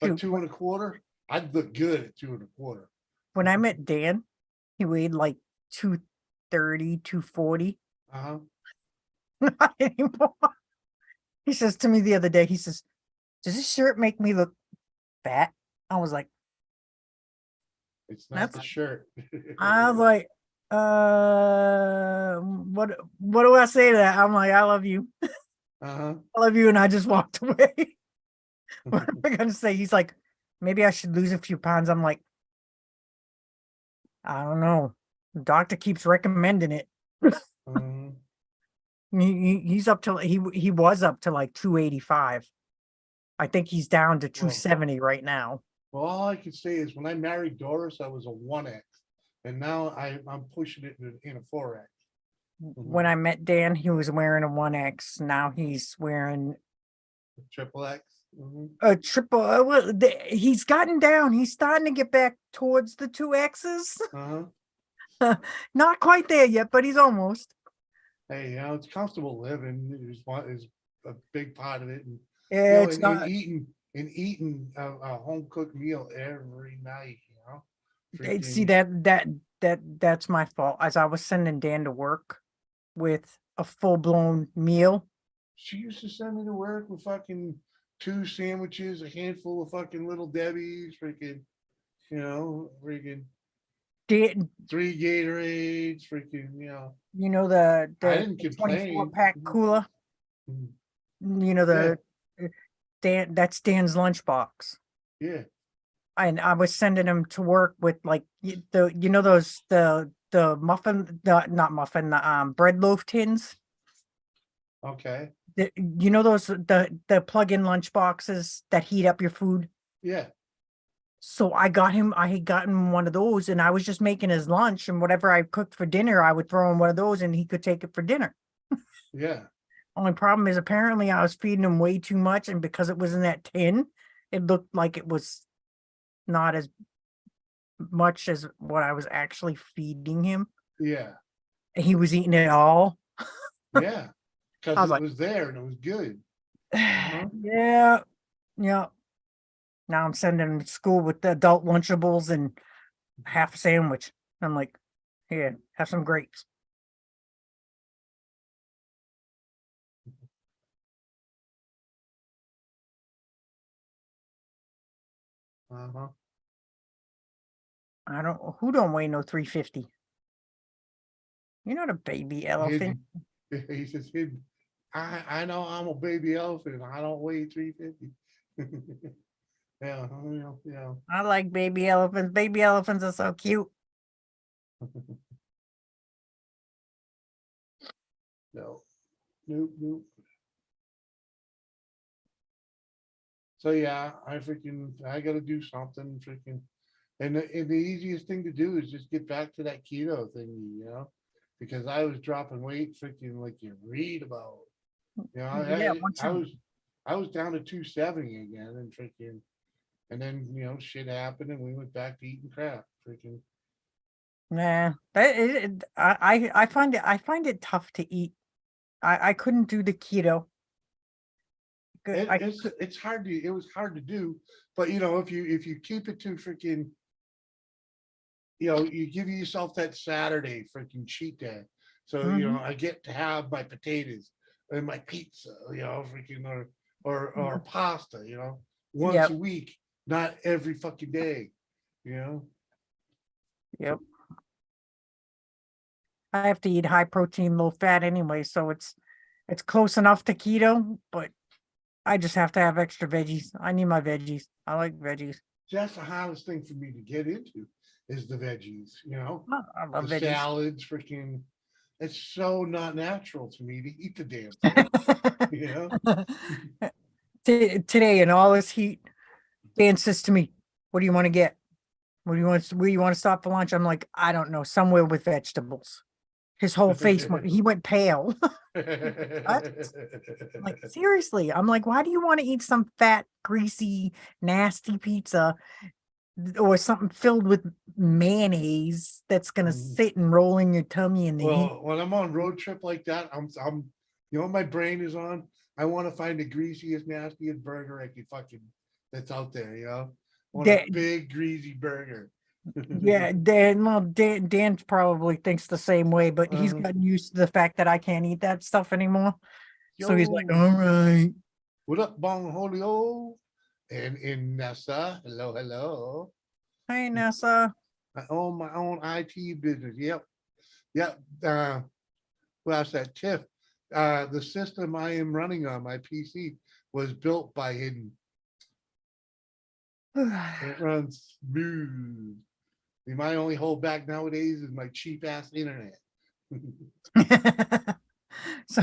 but Shoot, 2 1/4, I'd look good at 2 1/4. when I met Dan, he weighed like 230, 240. Uh-huh. Not anymore. He says to me the other day, he says, does this shirt make me look fat? I was like, It's not that's the shirt. I was like, what do I say to that? I'm like, I love you. Uh-huh. I love you. And I just walked away. What am I gonna say? He's like, maybe I should lose a few pounds. I'm like, I don't know. The doctor keeps recommending it. Mhm. He's up to he was up to like 285. I think he's down to Well, 270 right now. all I can say is when I married Doris, I was a 1X, and now I'm pushing it in a 4X. When I met Dan, he was wearing a 1X. Now he's wearing Triple X. Mhm. a triple. He's gotten down. He's starting to get back towards the 2X's. Uh-huh. Not quite there yet, but he's almost. Hey, it's comfortable living is a big part of it, and Yeah, it's and not. eating a home cooked meal every night. See Freaking. that's my fault. As I was sending Dan to work with a full blown meal. She used to send me to work with fucking 2 sandwiches, a handful of fucking little Debbie's, freaking Dan, 3 Gatorades, freaking, I the didn't 24 complain. pack cooler. Mhm. Yeah, The Dan that's Dan's lunchbox. yeah, And I was sending him to work with like those the muffin the not muffin the bread loaf tins. okay, Those the plug-in lunch boxes that heat up your food. yeah, So I had gotten one of those and I was just making his lunch and whatever I cooked for dinner, I would throw in one of those and he could take it for dinner. yeah, Only problem is apparently I was feeding him way too much and because it was in that tin, it looked like it was not as much as what I was actually feeding him. yeah. and he was eating it all. Yeah, I because was it like, was there and it was good. Uh-huh. yeah, yeah. Now I'm sending him to school with the adult Lunchables and half a sandwich. I'm like, here, have some grapes. Uh-huh. Who don't weigh no 350? You're not a baby elephant. He says, I know I'm a baby elephant. I don't weigh 350. Yeah, yeah. I like baby elephants. Baby elephants are so cute. No, nope, nope. So yeah, I gotta do something freaking, and the easiest thing to do is just get back to that keto thing, because I was dropping weight freaking like you read about. Yeah, once you I was down to 270 again and freaking, and then shit happened and we went back to eating crap. Freaking. nah, I find it tough to eat. I couldn't do the keto. It's hard to it was hard to do, but if you keep it to freaking, you give yourself that Saturday freaking cheat day. So, Mhm. I get to have my potatoes and my pizza, freaking or pasta, once Yep, a week, not every fucking day, you know. yep. I have to eat high protein, low fat anyway, so it's close enough to keto, but I just have to have extra veggies. I need my veggies. I like veggies. That's the hardest thing for me to get into is the veggies, I love the veggies. salads, freaking. It's so not natural to me to eat the damn thing, you know. Today in all this heat, Dan says to me, "What do you want to get? Where you want to stop for lunch?" I'm like, I don't know, somewhere with vegetables. His whole face he went pale. What? I'm like, seriously. I'm like, why do you want to eat some fat, greasy, nasty pizza or something filled with mayonnaise that's gonna sit and roll in your tummy in the heat? Well, when I'm on road trip like that, my brain is on. I want to find the greasiest, nastiest burger I can fucking that's out there. I want a Dan, big greasy burger. yeah, Dan probably thinks the same way, but he's Uh, gotten used to the fact that I can't eat that stuff anymore. So he's like, yo, all right. what up, Bong Holio? And in NASA, hello, hello. Hey, Nessa. I own my own IT business. Yep, yep. Well, that TIFF. The system I am running on my PC was built by Hidden. It runs smooth. My only holdback nowadays is my cheap ass internet. So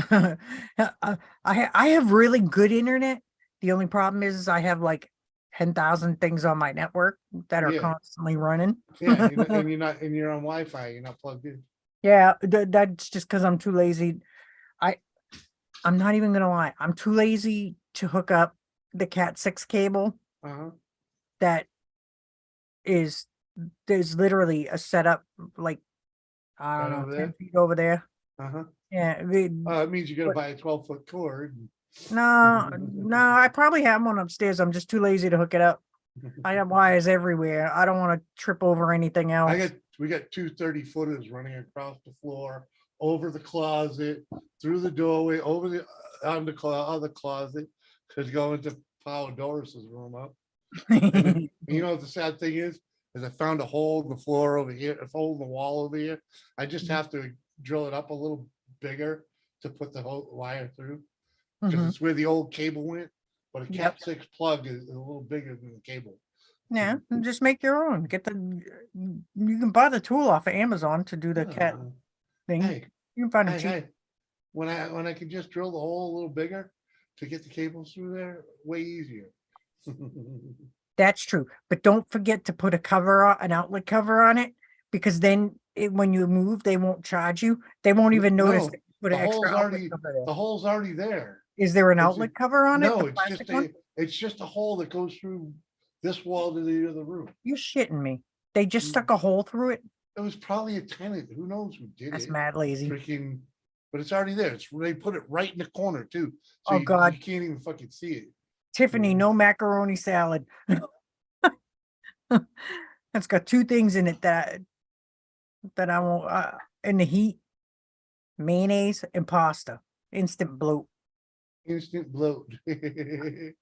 I have really good internet. The only problem is I have like 10,000 things on my network that are Yeah, constantly running. yeah, and you're on Wi-Fi. You're not plugged in. Yeah, that's just because I'm too lazy. I I'm not even gonna lie. I'm too lazy to hook up the Cat 6 cable Uh-huh. that is there's literally a setup like I don't Right know, over 10 there. feet over there. Uh-huh. Yeah, It means you got to but buy a 12-foot cord. no, I probably have one upstairs. I'm just too lazy to hook it up. I have wires everywhere. I don't want to trip over anything else. We got two 30-footers running across the floor, over the closet, through the doorway, over the on the other closet, to go into Paul Doris's room up. And then, what the sad thing is I found a hole in the floor over here, a hole in the wall over here. I just have to drill it up a little bigger to put the whole wire through, because Mhm. it's where the old cable went. But a Yep. Cat 6 plug is a little bigger than the cable. Yeah, and just make your own. You can buy the tool off of Amazon to do the cat Uh, thing. hey, You can find it hey, cheap. hey. When I can just drill the hole a little bigger to get the cables through there, way easier. That's true. But don't forget to put an outlet cover on it, because then when you move, they won't charge you. They won't even notice No, that you put an extra outlet cover there. the hole's already there. Is there an It's outlet cover on it? no, The plastic one? it's just a hole that goes through this wall to the other room. You're shitting me. They just stuck a hole through it. It was probably a tenant. Who knows who did That's it? mad lazy. Freaking, but it's already there. They put it right in the corner too. So Oh, you God. can't even fucking see it. Tiffany, Yeah. no macaroni salad. It's got two things in it that I won't, in the heat, mayonnaise and pasta, instant bloat. Instant bloat. I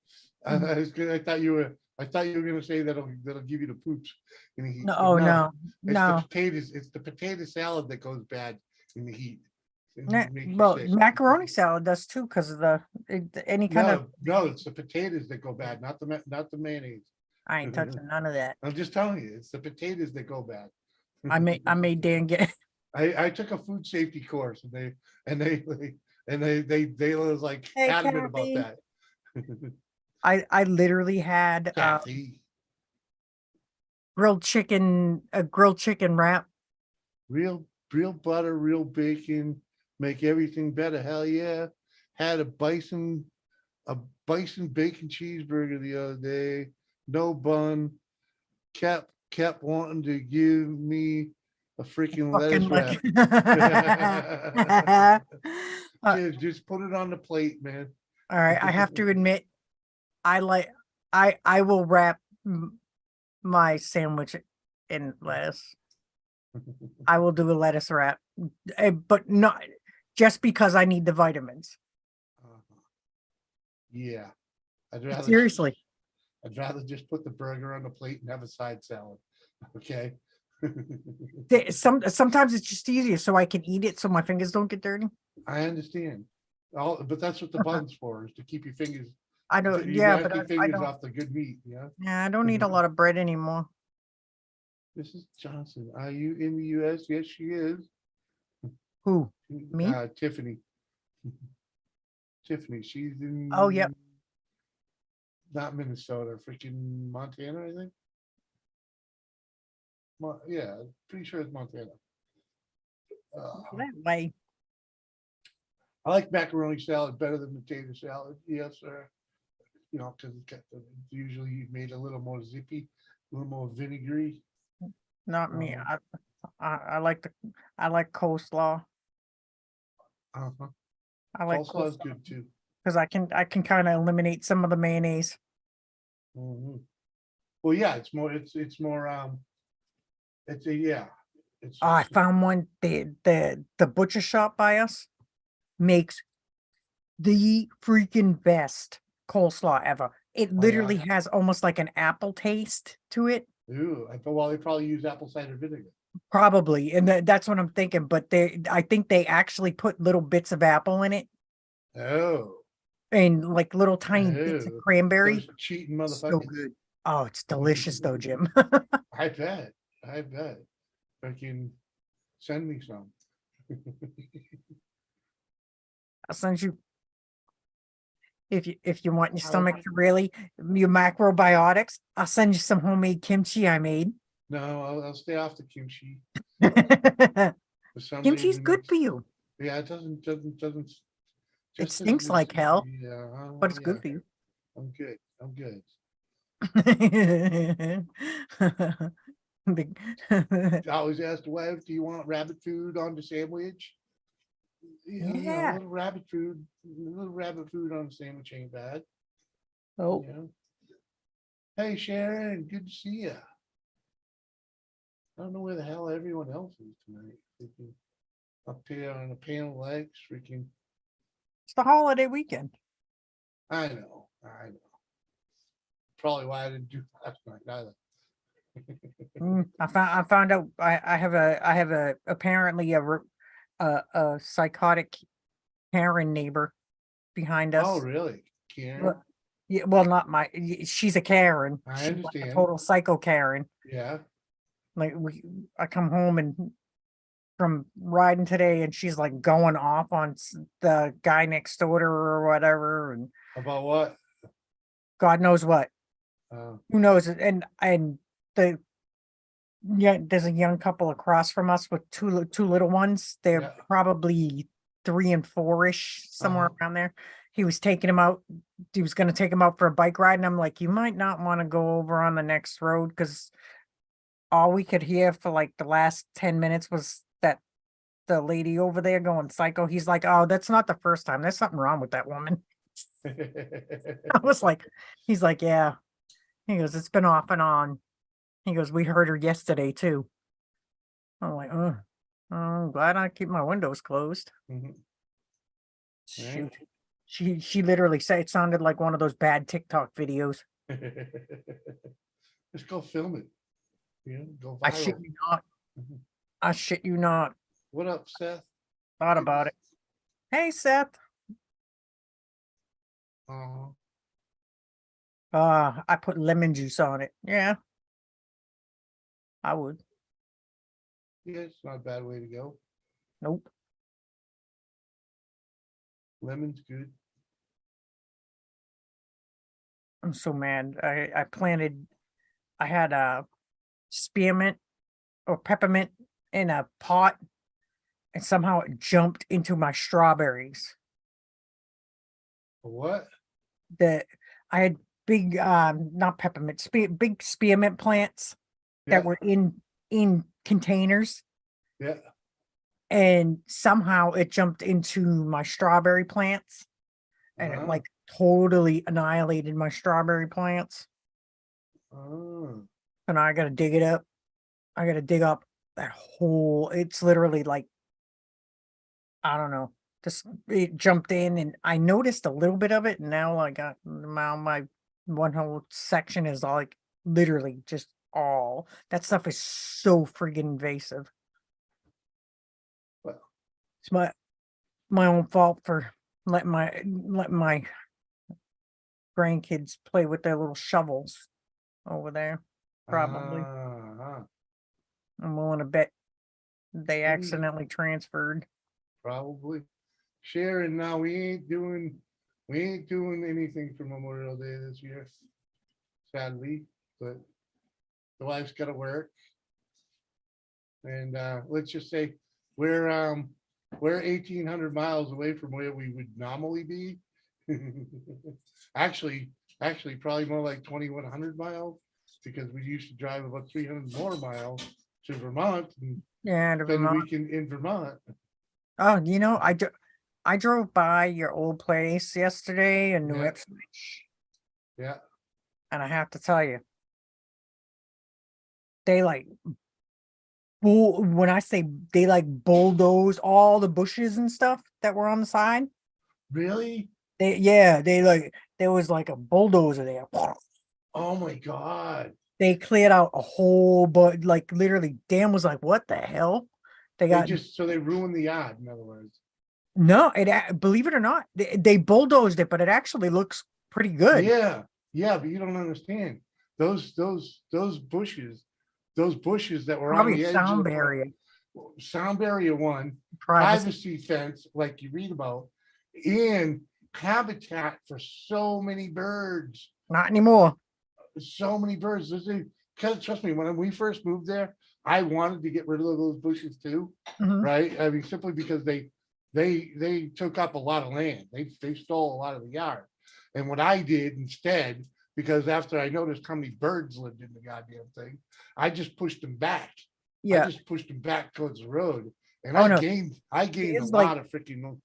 thought you were gonna say that'll give you the poops in the heat. No, but oh, no, It's the no. potatoes, it's the potato salad that goes bad in the heat. It make you Well, sick. macaroni salad does too, because of any kind of, No, it's the potatoes that go bad, not the mayonnaise. I ain't touching none of that. I'm just telling you, it's the potatoes that go bad. I made Dan get, I took a food safety course and they was like Hey, adamant about Kathy. that. I literally had Kathy, a grilled chicken wrap. real butter, real bacon, make everything better. Hell yeah. Had a bison bacon cheeseburger the other day, no bun. Kept wanting to give me a freaking lettuce Fucking wrap. Uh, Just put it on the plate, man. All right, I have to admit, I will wrap my sandwich in lettuce. I will do a lettuce wrap, but not just because I need the vitamins. Yeah. I'd rather Seriously, I'd rather just put the burger on the plate and have a side salad. Okay. sometimes it's just easier so I can eat it so my fingers don't get dirty. I understand. But that's what the bun's for, is to keep your fingers, I don't, your yeah, but nasty I fingers don't, off the good meat, yeah? yeah, I don't eat a lot of bread anymore. This is Johnson. Are you in the US? Yes, she is. Who? Me? Tiffany. Tiffany, she's in. Oh, yep. Not Minnesota, freaking Montana, I think. Yeah, pretty sure it's Montana. That way. I like macaroni salad better than potato salad. Yes, sir. You know, because it's usually made a little more zippy, a little more vinegary. Not me. Uh-huh. I like coleslaw. Uh-huh. I like Coleslaw is coleslaw good too. because I can kind of eliminate some of the mayonnaise. Mhm. Well, yeah, it's more, yeah. It's Oh, I found one. The butcher shop by us makes the freaking best coleslaw ever. It yeah? literally has almost like an apple taste to it. Ooh, well, they probably use apple cider vinegar. Probably, and that's what I'm thinking. But I think they actually put little bits of apple in it Oh, and like little tiny bits of oh, cranberry. those cheating So motherfuckers. good. Oh, it's delicious though, Jim. I bet. I bet. Fucking send me some. I'll send you if you want your stomach to really your macrobiotics. I'll send you some homemade kimchi I made. No, I'll stay off the kimchi. For some Kimchi's reason, good for you. yeah, it doesn't It just stinks like hell, yeah, but it's yeah, good for you. I'm good. I'm good. The- I always ask the wife, do you want rabbit food on the sandwich? Yeah, you know, a Yeah. little rabbit food, on the sandwich ain't bad. Oh, You know? Hey Sharon, good to see you. I don't know where the hell everyone else is tonight. Freaking up here on the panel legs, freaking. it's the holiday weekend. I know. Probably why I didn't do last night either. I found out I have a apparently a psychotic Karen neighbor behind Oh, us. really? Karen? Well, yeah, well, not she's a Karen. I She's like a understand. total psycho Karen. Yeah. Like I come home and from riding today and she's like going off on the guy next door to her or whatever, and About what? God knows what. Uh, Who knows? And the yeah, there's a young couple across from us with two little ones. They're Yeah. probably 3 and 4-ish, somewhere Uh-huh. around there. He was taking him out. He was going to take him out for a bike ride, and I'm like, you might not want to go over on the next road because all we could hear for like the last 10 minutes was that the lady over there going psycho. He's like, oh, that's not the first time. There's something wrong with that woman. I was like, he's like, yeah. He goes, it's been off and on. He goes, we heard her yesterday too. I'm like, oh, I'm glad I keep my windows closed. Mhm. Shoot. She literally said it sounded like one of those bad TikTok videos. Just go film it. You know, go I shit viral. you not. Mhm. I shit you not. What up, Seth? Thought about it. Hey, Seth. Uh, I put lemon juice on it. Yeah, I would. yeah, it's not a bad way to go. Nope. Lemon's good. I'm so mad. I had a spearmint or peppermint in a pot, and somehow it jumped into my strawberries. What? That I had big, not peppermint, big spearmint plants Yeah, that were in containers, yeah. and somehow it jumped into my strawberry plants, and it Uh-huh. like totally annihilated my strawberry plants. Oh. And I gotta dig it up. I gotta dig up that whole. It's literally like, I don't know. Just it jumped in, and I noticed a little bit of it. And now I got now my one whole section is like literally just all that stuff is so friggin' invasive. Well, It's my own fault for letting my grandkids play with their little shovels over there. Probably. uh-huh. I'm willing to bet they Mm. accidentally transferred. Probably. Sharon, now we ain't doing anything for Memorial Day this year, sadly, but the wife's gotta work. And let's just say we're 1,800 miles away from where we would normally be. Actually, probably more like 2,100 miles, because we used to drive about 300 more miles to Vermont and Yeah, to spend the Vermont. weekend in Vermont. Oh, I drove by your old place yesterday in New Yeah. Ipswich, Yeah, and I have to tell you, they like when I say they like bulldoze all the bushes and stuff that were on the side. really? They like there was like a bulldozer there. Oh my God. They cleared out a whole, but like literally, Dan was like, "What the hell?" They They got just, so they ruined the yard, in other words. no. Believe it or not, they bulldozed it, but it actually looks pretty good. Yeah, yeah, but you don't understand. Those bushes that were on Probably a the edge of sound the barrier. sound barrier one, Privacy. privacy fence, like you read about, and habitat for so many birds. Not anymore. So many birds. Cause trust me, when we first moved there, I wanted to get rid of those bushes too, Mhm. right? I mean, simply because they took up a lot of land. They stole a lot of the yard. And what I did instead, because after I noticed how many birds lived in the goddamn thing, I just pushed them back. I Yeah. just pushed them back towards the road, and Oh, I no. gained a It's like- lot of freaking.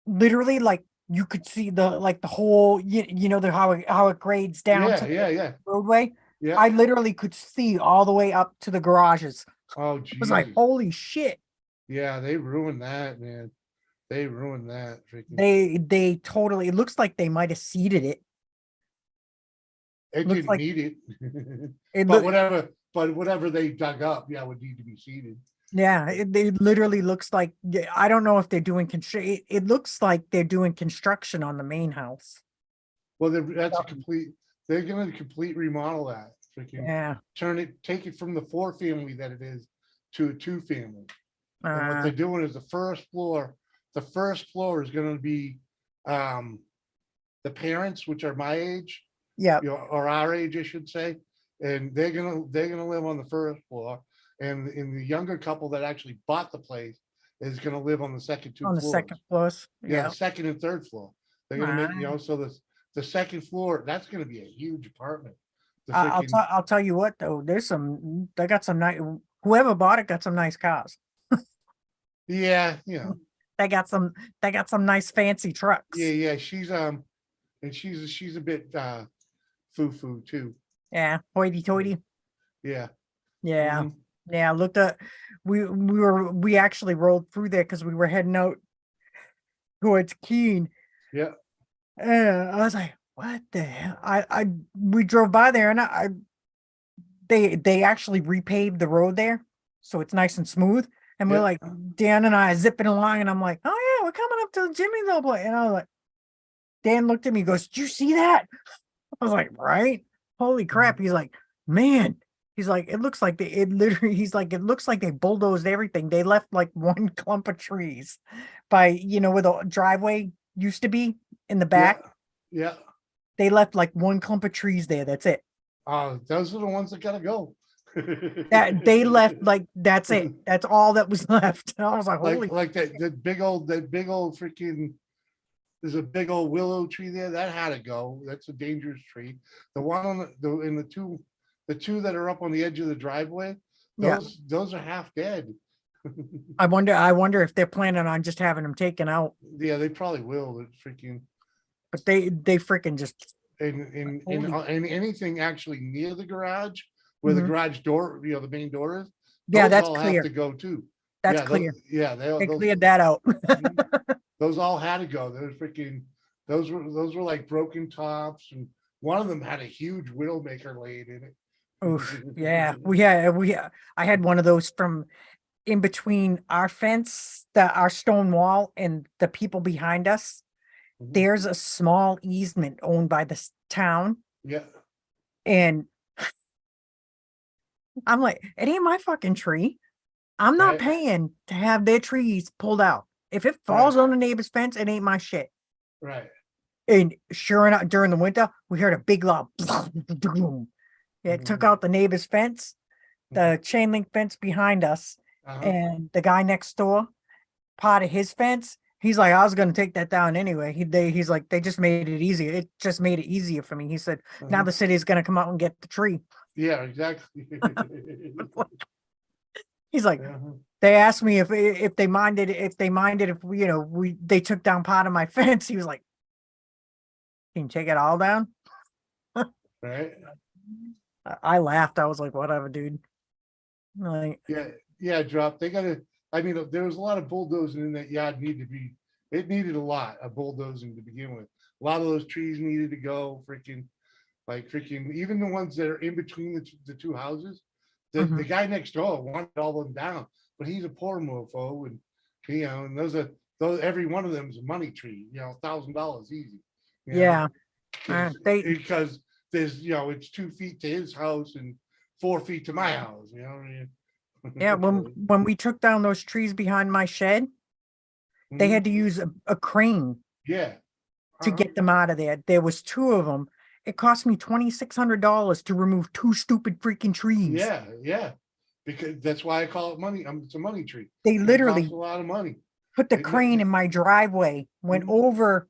Literally, like you could see the whole you know how it grades down to the Yeah. roadway. Yeah. I literally could see all the way up to the garages. Oh, It was like, Jesus. holy shit. Yeah, they ruined that, man. They ruined that. Freaking. They totally, it looks like they might have seeded it. It looks didn't like- need it. It But look, whatever they dug up, yeah, would need to be seeded. yeah, it literally looks like, I don't know if they're doing it looks like they're doing construction on the main house. Well, they're gonna complete remodel that. Freaking Yeah. take it from the 4-family that it is to a 2-family. And what Uh, they're doing is the first floor is gonna be the parents, which are my age, yeah, or our age, I should say. And they're gonna live on the first floor. And in the younger couple that actually bought the place is gonna live on the second 2 on the floors. second floors. Yeah, Yeah. the second and third floor. They're gonna make, so the second floor, that's gonna be a huge apartment. The freaking, I'll tell you what though, they got some nice, whoever bought it got some nice cars. yeah, you know, They got some, nice fancy trucks. yeah, and she's a bit foo too. Yeah, hoity toity. Yeah. Yeah. Mhm. Yeah, looked at, we actually rolled through there because we were heading out towards Keene. Yeah, And I was like, what the hell? We drove by there and they actually repaved the road there. So it's nice and smooth. And we're Yeah. like, Dan and I are zipping along and I'm like, oh yeah, we're coming up to the Jimmyville place. And I was like, Dan looked at me, goes, did you see that? I was like, right? Holy crap. He's like, man. He's like, it looks like it literally, he's like, it looks like they bulldozed everything. They left like one clump of trees by, where the driveway used to be in the back. Yeah. They left like one clump of trees there. That's it. Those are the ones that gotta go. That they left like that's it. That's all that was left. And I was like, holy Like that big old freaking, there's a big old willow tree there that had to go. That's a dangerous tree. The one on the two that are up on the edge of the driveway, yeah. those are half dead. I wonder if they're planning on just having them taken out. Yeah, they probably will. It's freaking, But they freaking just and anything actually near the garage where the Mhm. garage door, the main door is. Yeah, those that's all clear. have to go too. That's Yeah, clear. Yeah, They those, cleared that out. those all had to go. Those freaking, those were like broken tops, and one of them had a huge widowmaker laid in it. Oof. Yeah. I had one of those from in between our fence, our stone wall and the people behind us. Mhm. There's a small easement owned by the town. Yeah, And I'm like, it ain't my fucking tree. I'm not Right. paying to have their trees pulled out. If it falls on the neighbor's fence, it ain't my shit. right. And sure enough, during the winter, we heard a big loud boom. It took Mhm. out the neighbor's fence, the chain link fence behind us, Uh-huh. and the guy next door, part of his fence. He's like, I was gonna take that down anyway. He's like, they just made it easier. It just made it easier for me. He said, now Uh-huh. the city's gonna come out and get the tree. Yeah, exactly. He's like, Uh-huh. they asked me if they minded if they took down part of my fence. He was like, can you take it all down? Right. I laughed. I was like, whatever, dude. Like, Yeah, drop. They gotta, I mean, there was a lot of bulldozing in that yard it needed a lot of bulldozing to begin with. A lot of those trees needed to go, freaking, even the ones that are in between the two houses. The Mhm. guy next door wanted all of them down, but he's a poor mofo, and and those every one of them is a money tree, $1,000 easy. you know, yeah, they because there's, it's 2 feet to his house and 4 feet to my house, yeah. When we took down those trees behind my shed, they Mhm. had to use a crane Yeah. to Uh-huh. get them out of there. There was two of them. It cost me $2,600 to remove two stupid freaking trees. Yeah. Because that's why I call it money. It's a money tree. They It literally costs a lot of money. put the It- crane in my driveway, went Mhm. over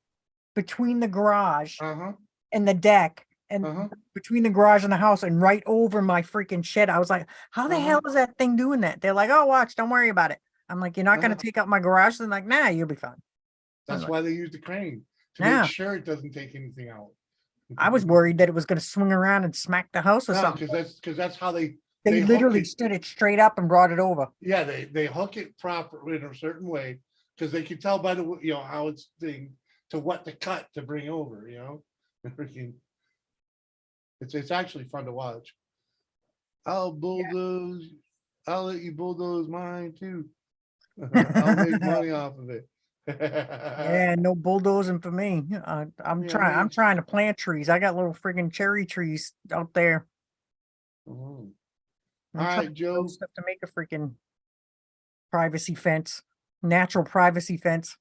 between the garage Uh-huh. and the deck, and Uh-huh. between the garage and the house, and right over my freaking shed. I was like, how the hell is that thing doing that? They're like, oh, watch, don't worry about it. I'm like, you're not going to Uh-huh. take out my garage? They're like, nah, you'll be fine. That's like, why they use the crane to Yeah. make sure it doesn't take anything out. I was worried that it was going to swing around and smack the house or No, something. because that's how They hook literally it. stood it straight up and brought it over. Yeah, they hook it proper in a certain way because they can tell by the how it's thing to what to cut to bring over. Freaking, it's actually fun to watch. I'll bulldoze. I'll let you bulldoze mine too. I'll make money off of it. Yeah, no bulldozing for me. I'm Yeah, trying. I'm man. trying to plant trees. I got little friggin' cherry trees out there. Mhm. I'm All trying right, to Joe. build stuff to make a freaking privacy fence, natural privacy fence.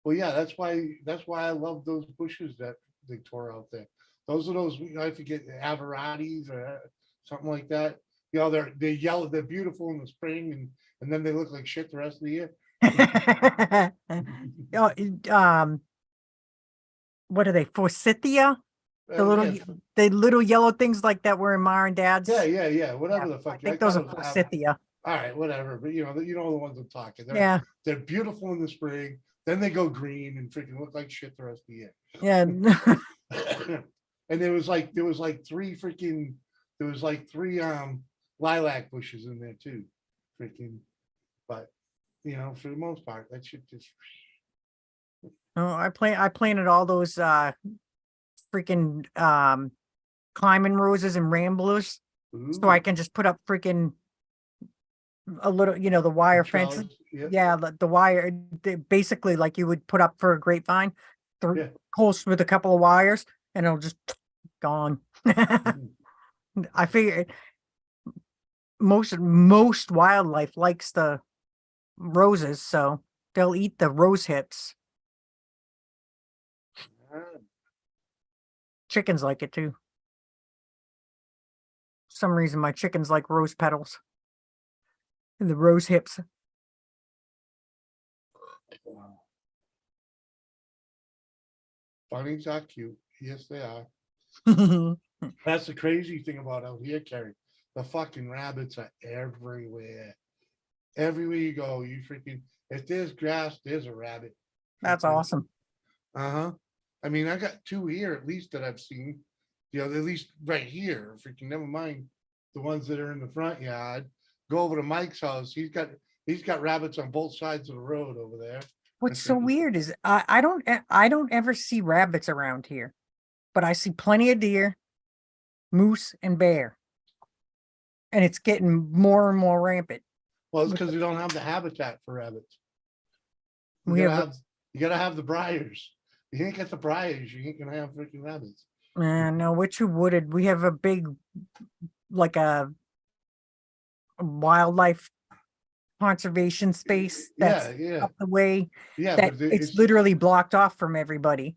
Well, yeah, that's why I love those bushes that they tore out there. Those are those, I forget, Averatis or something like that. They're yellow, they're beautiful in the spring, and then they look like shit the rest of the year. Oh, what are they? Forsythia? The little, yeah, the little yellow things like that were in Ma and Dad's. yeah, whatever the I fuck. think thought those it are was forsythia. all right, whatever. But you know the ones I'm talking. Yeah, They're beautiful in the spring. Then they go green and freaking look like shit the rest of the year. yeah. And there was like three lilac bushes in there too. Freaking, but for the most part, that shit just Oh, I planted all those freaking climbing roses and ramblers, so I ooh, can just put up freaking a little, the wire fence. trellis, yeah, Yeah, the wire, basically like you would put up for a grapevine, yeah. post with a couple of wires, and it'll just gone. Mhm. I figure most wildlife likes the roses, so they'll eat the rose hips. Ah, Chickens like it too. For some reason my chickens like rose petals and the rose hips. wow. Bunnies are cute. Yes, they are. That's the crazy thing about out here, Carrie. The fucking rabbits are everywhere. Everywhere you go, you freaking if there's grass, there's a rabbit. That's awesome. Uh-huh. I mean, I got two here at least that I've seen. At least right here. Freaking never mind the ones that are in the front yard. Go over to Mike's house. He's got rabbits on both sides of the road over there. What's so weird is I don't ever see rabbits around here, but I see plenty of deer, moose, and bear. And it's getting more and more rampant. Well, it's because we don't have the habitat for rabbits. You We gotta have have you gotta have the briars. You ain't got the briars, you ain't gonna have freaking rabbits. no, Witcher Wooded. We have a big, like a wildlife conservation space that's Yeah, yeah, up the way yeah, that but it's it's literally blocked off from everybody.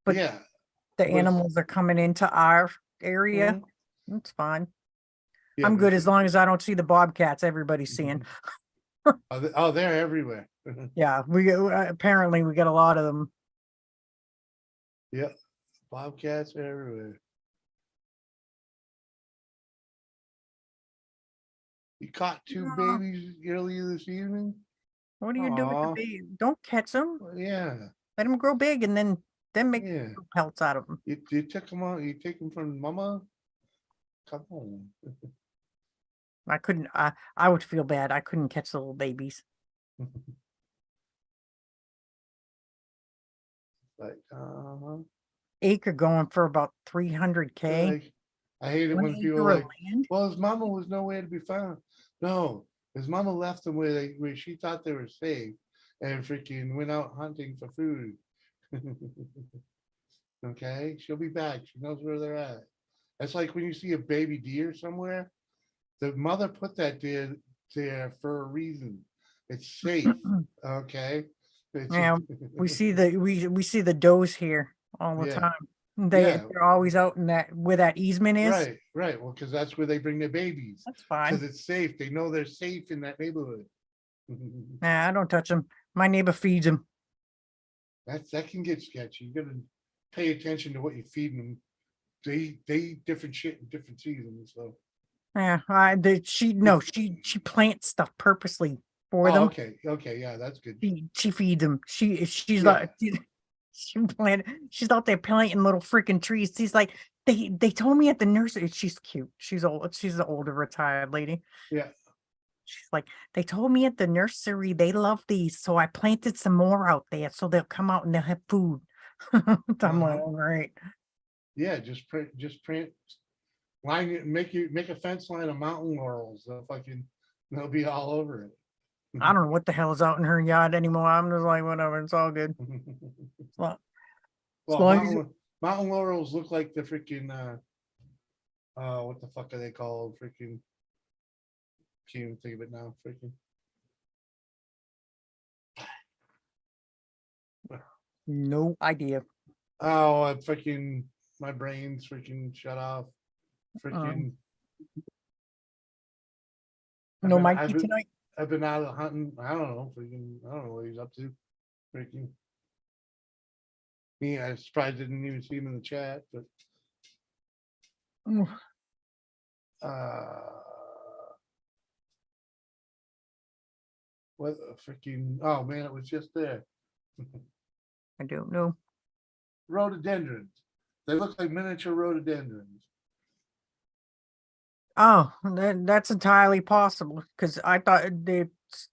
But yeah, the but it's, animals are coming into our area. mhm, It's fine. yeah, I'm but good as long as I don't see the bobcats everybody's seeing. they're everywhere. Yeah, apparently we got a lot of them. Yeah, bobcats are everywhere. You caught two Aw, babies earlier this evening. what do you do with the Oh, baby? Don't catch them. yeah, Let them grow big and then make yeah. pelts out of them. You took them out. You take them from mama. Come on. I couldn't. I would feel bad. I couldn't catch the little babies. Like, Acre going for about 300K. like, I hate it 1 when people acre are of like, land. well, his mama was nowhere to be found. No, his mama left them where she thought they were safe and freaking went out hunting for food. Okay, she'll be back. She knows where they're at. That's like when you see a baby deer somewhere, the mother put that deer there for a reason. It's safe. Okay. It's Yeah, we see the does here all the yeah, time. They yeah, they're always out in that where that easement is. right. Well, because that's where they bring their babies. That's Because fine. it's safe. They know they're safe in that neighborhood. Nah, I don't touch them. My neighbor feeds them. That can get sketchy. You gotta pay attention to what you're feeding them. They eat different shit in different seasons. So Yeah, she plants stuff purposely for oh, them. okay, yeah, that's good. She feeds them. She's Yeah. like she's out there planting little freaking trees. She's like they told me at the nursery. She's cute. She's old. She's the older retired lady. Yeah. She's like, they told me at the nursery they love these, so I planted some more out there so they'll come out and they'll have food. I'm like, Uh-huh. all right. Yeah, just print line it, make a fence line of mountain laurels. They'll be all over it. I don't know what the hell is out in her yard anymore. I'm just like, whatever, it's all good. Well, as Well, long as mountain laurels look like the freaking what the fuck are they called? Freaking can't even think of it now. Freaking no idea. oh, I freaking my brain's freaking shut off. Freaking I've No been Mikey tonight. I've been out of hunting. I don't know. Freaking I don't know what he's up to. Freaking me, I surprised I didn't even see him in the chat, but Mm, uh. What a freaking, oh man, it was just there. I don't know. Rhododendrons. They look like miniature rhododendrons. Oh, that's entirely possible, because I thought it's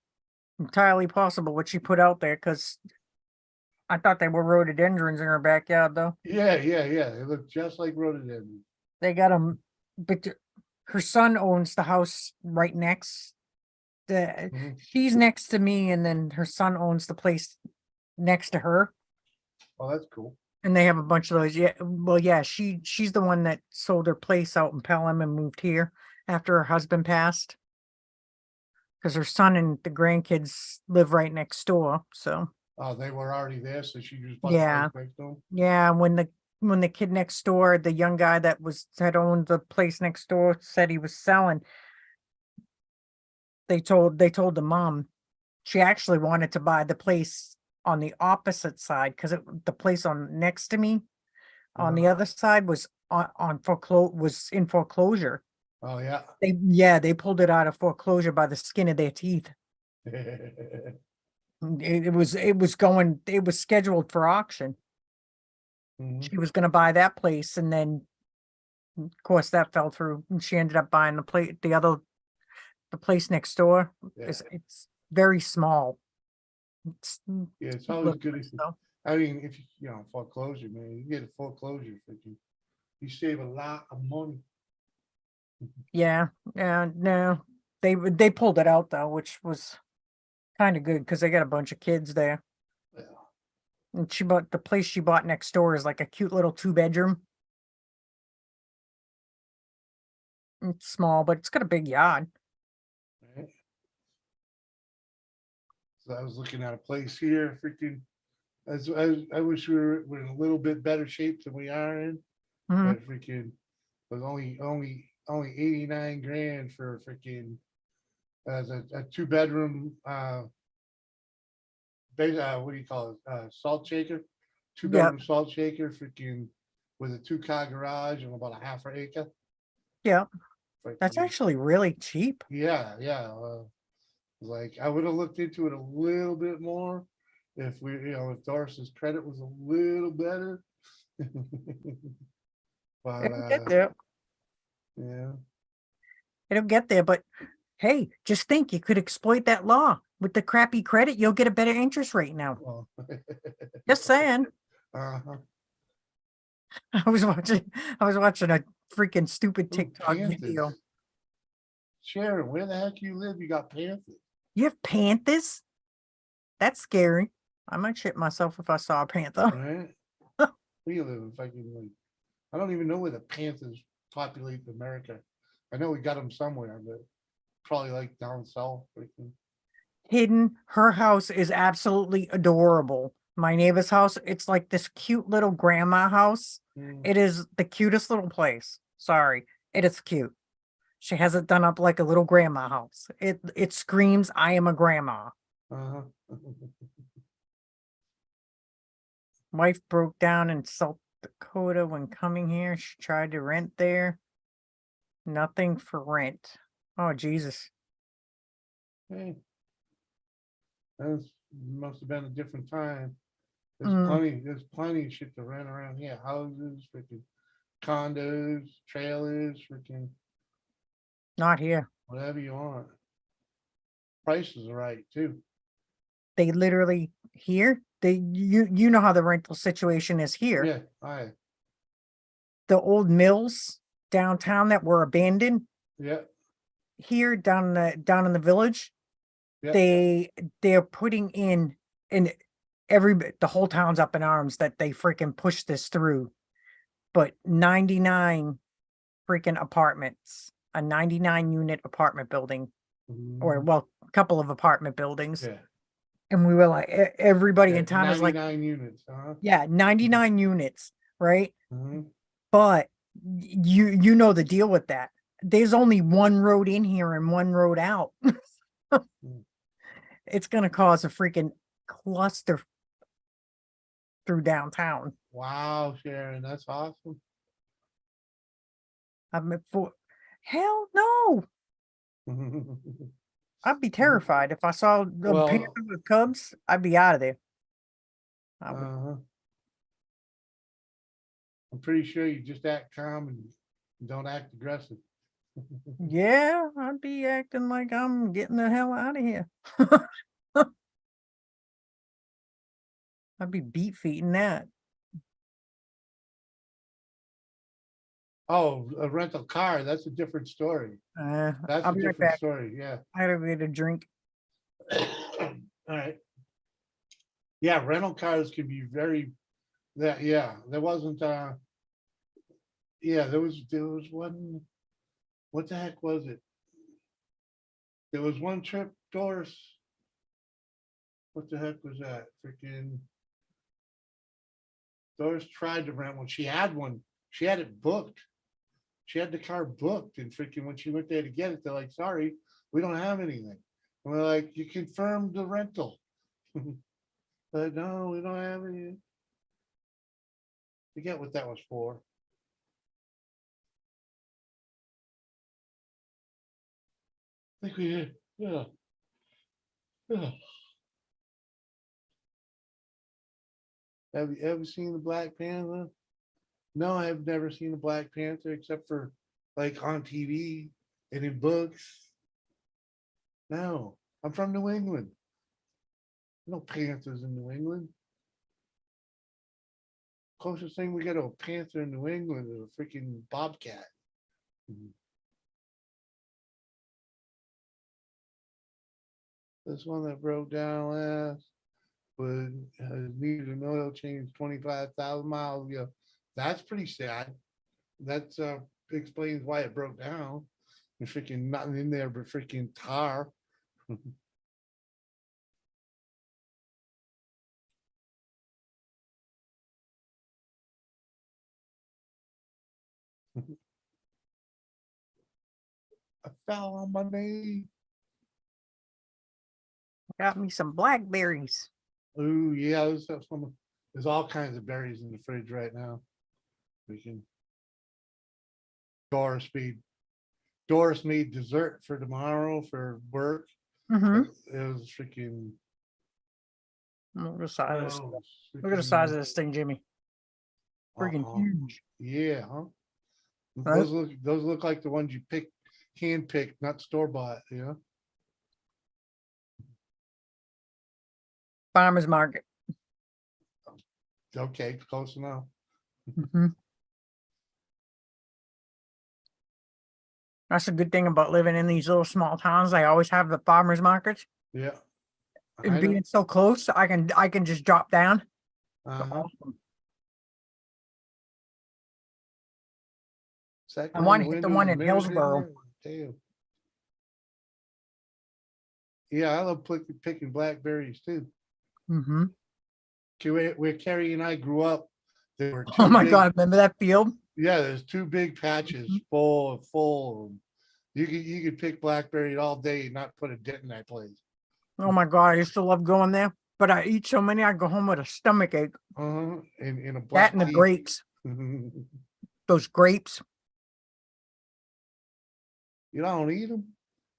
entirely possible what she put out there, because I thought they were rhododendrons in her backyard, though. Yeah, yeah, yeah. They look just like rhododendrons. They got them, but her son owns the house right next. Mhm. She's next to me, and then her son owns the place next to her, Oh, that's cool. and they have a bunch of those. Yeah, well, yeah, she's the one that sold her place out in Pelham and moved here after her husband passed, because her son and the grandkids live right next door. So Oh, they were already there, so she just bought the yeah, place next to them. yeah. When the kid next door, the young guy that had owned the place next door, said he was selling, they told the mom she actually wanted to buy the place on the opposite side, because the place on next to me on the other side was was in foreclosure. Oh, yeah. They pulled it out of foreclosure by the skin of their teeth. It was scheduled for auction. Mhm. She was gonna buy that place, and then of course that fell through, and she ended up buying the place next door. Yeah. It's very small. It's Yeah, it's cute always little good place, if, though. I mean, if you know, foreclosure, man, you get a foreclosure, freaking, you save a lot of money. Yeah, yeah, no, they pulled it out though, which was kind of good, because they got a bunch of kids there. Yeah. And the place she bought next door is like a cute little 2-bedroom. It's small, but it's got a big yard. Right. So I was looking at a place here, freaking, I wish we're in a little bit better shape than we are in, Mhm. but freaking was only 89 grand for freaking as a 2 bedroom what do you call it, salt shaker, two Yep, bedroom salt shaker, freaking with a 2-car garage and about a half an acre. yep. That's Freaking, actually really cheap. yeah, yeah. Like I would have looked into it a little bit more if if Doris's credit was a little better. But It'll get there. yeah. It'll get there, but hey, just think, you could exploit that law. With the crappy credit, you'll get a better interest rate now. Well, Just saying. uh-huh. I was watching a freaking stupid Ooh, TikTok video. Panthers. Sharon, where the heck you live? You got Panthers. You have panthers? That's scary. I might shit myself if I saw a panther. Right? We live in fucking like, I don't even know where the Panthers populate America. I know we got them somewhere, but probably like down south. Freaking. Hidden. Her house is absolutely adorable. My neighbor's house, it's like this cute little grandma house. Mm, It is the cutest little place. Sorry, it is cute. She has it done up like a little grandma house. It screams, I am a grandma. uh-huh. Wife broke down in South Dakota when coming here. She tried to rent there. Nothing for rent. Oh, Jesus. Hey, that must have been a different time. Mm, There's plenty of shit to rent around here. Houses, freaking condos, trailers, freaking not here. whatever you want. Prices are right too. They literally here. You know how the rental situation is here. Yeah, I The old mills downtown that were abandoned yeah, here down in the village, yeah. they're putting in, and the whole town's up in arms that they freaking pushed this through. But 99 freaking apartments, a 99 unit apartment building, or Mhm. well, a couple of apartment buildings. Yeah. And we were like, everybody Yeah, in town is like, 99 units, huh? yeah, 99 units, right? Mhm. But you know the deal with that. There's only one road in here and one road out. Mm. It's gonna cause a freaking cluster through downtown. Wow, Sharon, that's awesome. I'm at four. Hell no. I'd be terrified if I saw the Well, panther with cubs. I'd be out of there. I would. uh-huh. I'm pretty sure you just act calm and don't act aggressive. Yeah, I'd be acting like I'm getting the hell out of here. I'd be beat feeding that. Oh, a rental car, that's a different story. That's I'll a be right different back. story, yeah. I gotta get a drink. All right. Yeah, rental cars can be very, that, yeah, there wasn't, yeah, there was one, what the heck was it? There was one trip, Doris. What the heck was that? Freaking Doris tried to rent one. She had one. She had it booked. She had the car booked, and freaking when she went there to get it, they're like, sorry, we don't have anything. And we're like, you confirmed the rental. But no, we don't have any. Forget what that was for. I think we did. Yeah. Yeah. Have you ever seen the Black Panther? No, I have never seen the Black Panther except for like on TV and in books. No, I'm from New England. No Panthers in New England. Closest thing we got to a panther in New England is a freaking bobcat. This one that broke down last was needed an oil change 25,000 miles ago. That's pretty sad. That explains why it broke down. There's freaking nothing in there but freaking tar. I fell on my knee. Got me some blackberries. Oh yeah, there's all kinds of berries in the fridge right now. We can. Doris made dessert for tomorrow for work. Mm-hmm. It was freaking. Look at the size of this. Oh, Look at the size of this thing, Jimmy. Freaking uh-uh. huge. Yeah, huh? Right? Those look like the ones you hand picked, not store bought, yeah. Farmer's market. Okay, close enough. Mm-hmm. That's a good thing about living in these little small towns. They always have the farmers markets. Yeah. And I know. being so close, I can just drop down. Uh-huh. I want to hit the one in Hillsborough. Damn. Yeah, I love picking blackberries too. Mm-hmm. Where Carrie and I grew up, there were Oh two my big, God, remember that field? yeah, there's two big patches full of them. You could pick blackberries all day and not put a dent in that place. Oh my God, I used to love going there. But I eat so many, I go home with a stomach ache. In a That black and the tea. grapes. You Those grapes. don't eat them?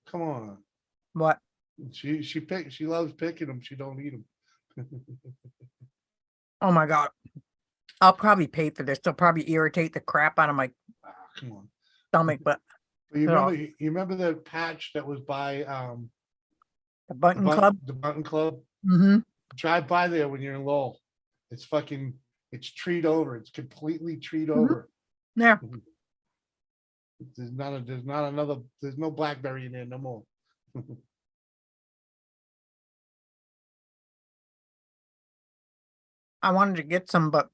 Come on. What? She loves picking them. She don't eat them. Oh my God. I'll probably pay for this. They'll probably irritate the crap out of my Come on. stomach, but You they're remember you remember the patch that was by the button club. the button club? Mm-hmm. Drive by there when you're in Lowell. It's treed over. It's completely treed over. Yeah. There's no blackberry in there no more. I wanted to get some, but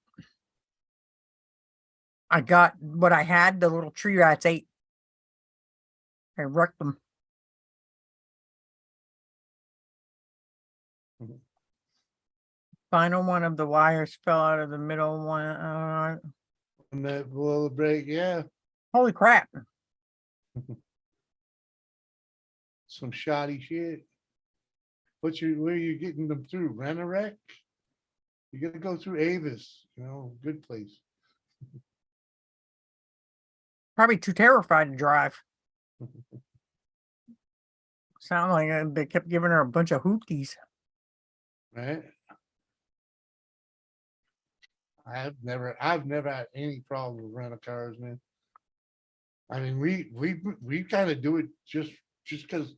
I got what I had. The little tree rats ate. I wrecked them. Mhm. Final one of the wires fell out of the middle one. And that little break, yeah. Holy crap. Some shoddy shit. Where are you getting them through? Rent-A-Wreck? You gotta go through Avis, good place. Probably too terrified to drive. Sound like they kept giving her a bunch of hoopties. Right? I've never had any problem with rental cars, man. I mean, we kind of do it just because,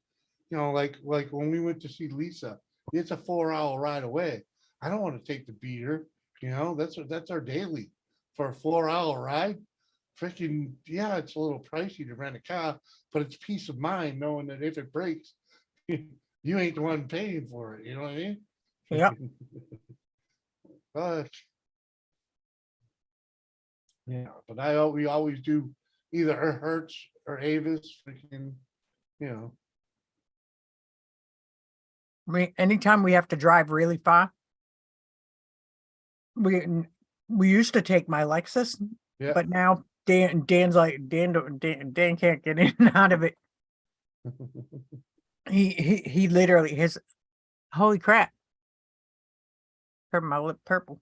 like when we went to see Lisa, it's a 4-hour ride away. I don't want to take the beater, that's our daily for a 4-hour ride. Freaking yeah, it's a little pricey to rent a car, but it's peace of mind knowing that if it breaks, you ain't the one paying for it. You know what I mean? Yep. But yeah, but we always do either Hertz or Avis. Freaking, you know, Anytime we have to drive really far, we used to take my Lexus, yeah. but now Dan's like Dan can't get in and out of it. He literally his holy crap. Turned my lip purple.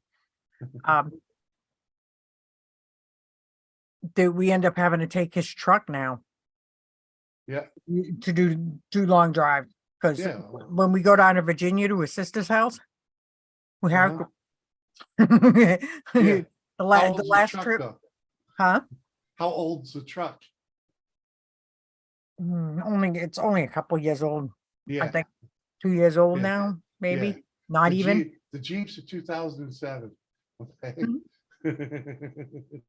We end up having to take his truck now Yeah, to do long drive because yeah. when we go down to Virginia to his sister's house, we have Uh-huh. the Yeah. How the old's last truck, trip, though? huh? How old's the truck? It's only a couple years old. I Yeah, think 2 years old Yeah. now, maybe yeah. not even. The Jeep's a 2007. Okay. Mhm.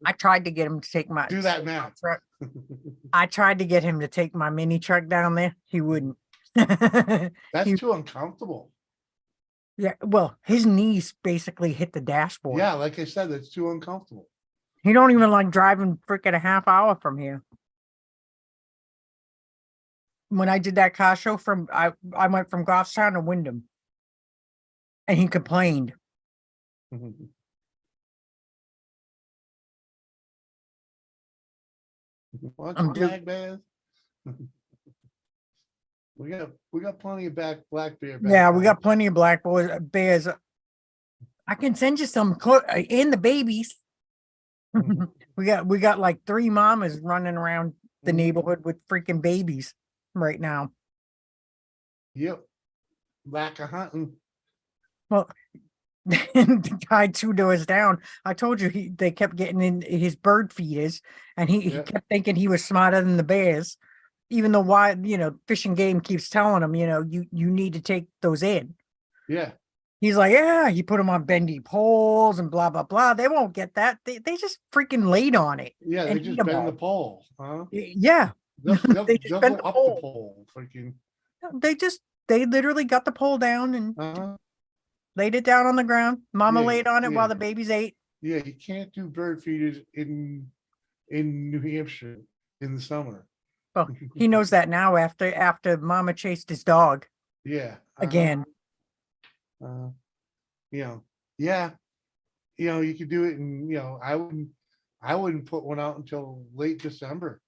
I tried to get him to take my Do that now. truck. I tried to get him to take my mini truck down there. He wouldn't. That's He- too uncomfortable. yeah, well, his knees basically hit the dashboard. Yeah, like I said, that's too uncomfortable. He don't even like driving freaking a half hour from here. When I did that car show I went from Goffstown to Wyndham, and he complained. Want I'm your due- black bears? We got plenty of black bear. Yeah, we got plenty of black bears. I can send you some and the babies. we got like 3 mamas running around the Mhm. neighborhood with freaking babies right now. Yep. Lack of hunting. Well, the guy 2 doors down, I told you they kept getting in his bird feeders, and he Yeah. kept thinking he was smarter than the bears, even though Fish and Game keeps telling him, you need to take those in. Yeah. He's like, yeah, you put them on bendy poles and blah blah blah. They won't get that. They just freaking laid on it. Yeah, they and just eat 'em bend the all. pole, huh? Yeah, they just They'll bent go the up pole. the pole. Freaking. They literally got the pole down and Uh-huh. laid it down on the ground. Mama Yeah, laid on it yeah. while the babies ate. Yeah, you can't do bird feeders in New Hampshire in the summer. Well, he knows that now after Mama chased his dog Yeah. again. Uh, yeah, you could do it, and I wouldn't put one out until late December.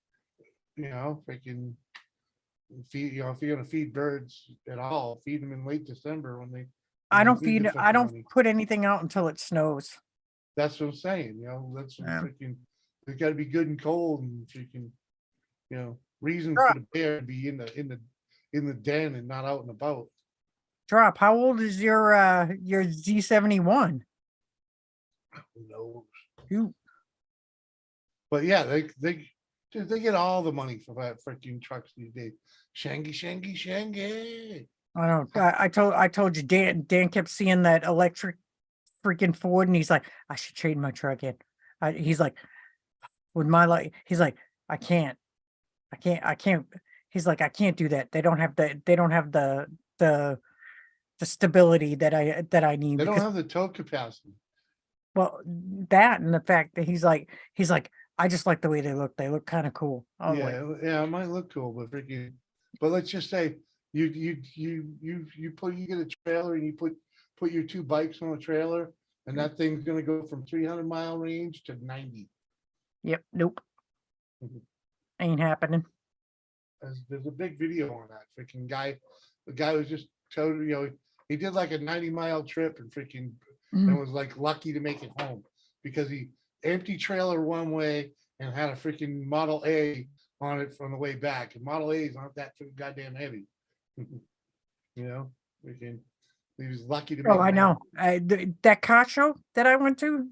Freaking feed. If you're gonna feed birds at all, feed them in late December when they. I when don't they need the I freaking don't honey. put anything out until it snows. That's what I'm saying. That's Yeah. freaking. It's got to be good and cold, and freaking. Reason Right. for the bear to be in the den and not out and about. Drop. How old is your Z71? Who knows? You But yeah, they get all the money for that freaking trucks these days. Shangy, shangy, shangy. I don't. I told you, Dan kept seeing that electric freaking Ford, and he's like, I should trade my truck in. He's like, with my life, he's like, I can't. He's like, I can't do that. They don't have the stability that I need They don't because, have the tow capacity. well, that and the fact that he's like, I just like the way they look. They look kind of cool. I was like, Yeah, it might look cool, but freaking. But let's just say you get a trailer and you put your 2 bikes on a trailer, and that thing's gonna go from 300-mile range to 90. yep, nope, Mhm. ain't happening. There's a big video on that freaking guy. The guy was just totally, he did like a 90-mile trip and freaking Mhm. and was like lucky to make it home because he empty trailer one way and had a freaking Model A on it from the way back. And Model A's aren't that freaking goddamn heavy. You know, freaking, he was lucky to make. Oh, I it know. out. That car show that I went to,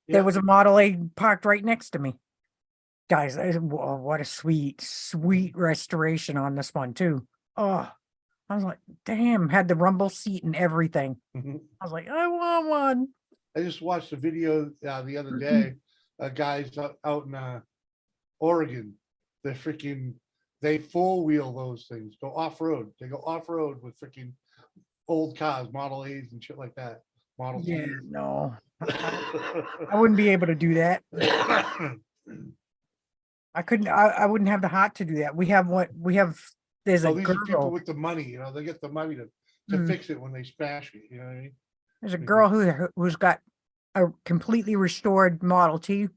there Yeah. was a Model A parked right next to me. Guys, what a sweet restoration on this one too. Oh, I was like, damn, had the rumble seat and everything. Mhm. I was like, I want one. I just watched a video the other day. Guys out in Oregon, they full wheel those things, go off road. They go off road with freaking old cars, Model A's and shit like that. Model Yeah, T's. no, I wouldn't be able to do that. I couldn't. I wouldn't have the heart to do that. We have what we have. There's a Well, these are people girl. with the money, you know, they get the money to Mm. fix it when they smash it, you know what I mean? There's a girl who's got a completely restored Model T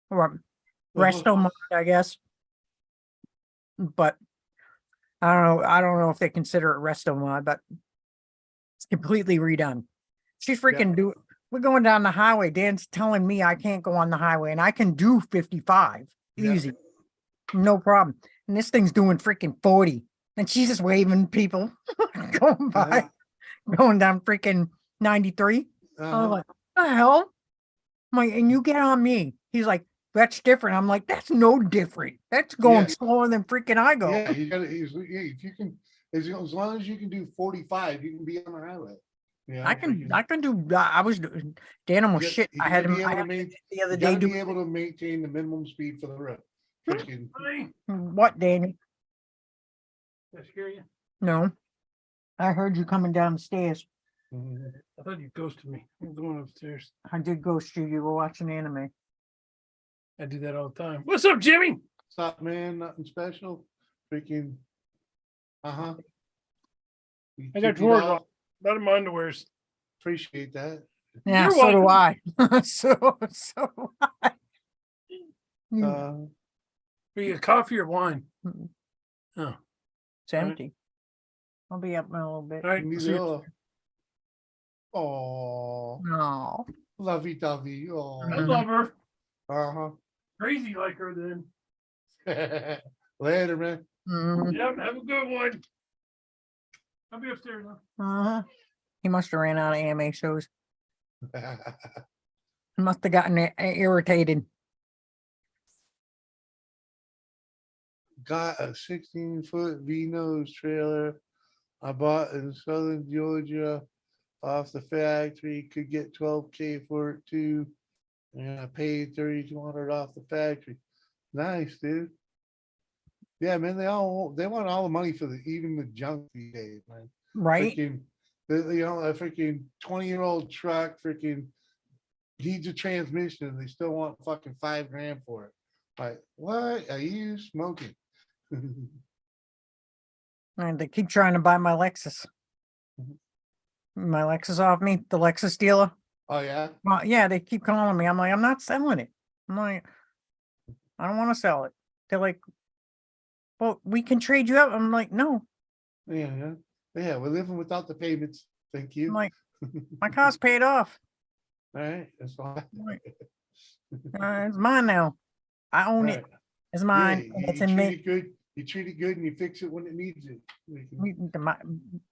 or a resto mod, I guess. But I don't know. I don't know if they consider it resto mod, but it's completely redone. She's freaking we're going down the highway. Dan's telling me I can't go on the highway, and I can do 55 Yeah. easy, no problem. And this thing's doing freaking 40, and she's just waving people going by, going down freaking 93. I was Uh-huh. like, what the hell? I'm like, and you get on me. He's like, that's different. I'm like, that's no different. That's going Yeah. slower than freaking I go. Yeah, you gotta, if you can, as long as you can do 45, you can be on the highway. You know, I can do. I was doing. Dan almost you shit. you I had gotta him. be I able to had him main- the other you day. gotta Do be able to maintain the minimum speed for the road. Freaking, what, Danny? Did I scare you? No, I heard you coming down the stairs. mhm. I thought you ghosted me. I'm going upstairs. I did ghost you. You were watching anime. I do that all the time. What's up, Jimmy? What's up, man? Nothing special. Freaking, uh-huh. You I got keep it drawers out. on. Not in my underwears. Appreciate that. Yeah, You're so do welcome. I. so do I. You- Uh, Are you a coffee or wine? Mm. Oh, it's empty. I'll be up in a little bit. all right. See you. Oh, No. lovey-dovey. I Oh, love her. uh-huh. Crazy like her then. Later, man. Mhm. Yep, have a good one. I'll be upstairs now. Uh-huh. He must have ran out of anime shows. He must have gotten irritated. Got a 16-foot V-nose trailer I bought in southern Georgia off the factory. Could get 12K for it too. And I paid 3,200 off the factory. Nice, dude. Yeah, man, they want all the money for even the junk these days, man. Right? Freaking, you know, a freaking 20-year-old truck freaking needs a transmission and they still want fucking $5,000 for it. Like, what are you smoking? And they keep trying to buy my Lexus. My Lexus off me, the Lexus dealer. Oh yeah. Well, yeah, they keep calling me. I'm like, I'm not selling it. I'm like, I don't want to sell it. They're like, well, we can trade you up. I'm like, no. Yeah. We're living without the payments. Thank I'm you. like, my car's paid off. All right. That's fine. Like, it's mine now. I own it. Right. It's Yeah, mine. and it's you in treat me. it good. You treat it good and you fix it when it needs it.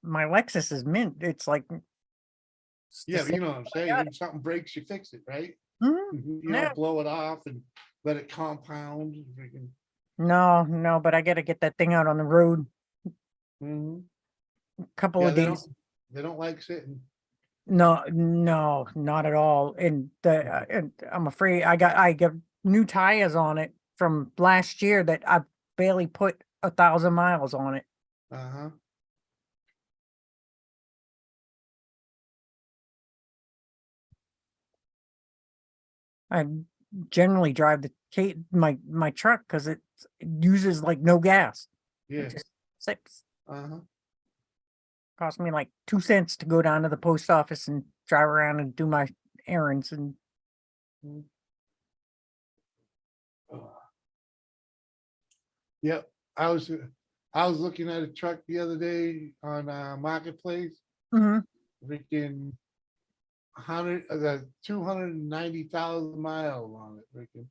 My Lexus is mint. It's like, it's the Yeah, but you same- know what I'm saying. When something breaks, you fix it, right? Mhm. You Yeah. don't blow it off and let it compound. Freaking, No, but I got to get that thing out on the road. mhm. Couple Yeah, of days. they don't like sitting. No, not at all. And and I'm afraid I got new tires on it from last year that I barely put 1,000 miles on it. Uh-huh. I generally drive my truck because it uses like no gas. Yeah. It just sips. Uh-huh. Cost me like 2 cents to go down to the post office and drive around and do my errands. And Yep. I was looking at a truck the other day on Marketplace. Mhm. Freaking 290,000 miles on it. Freaking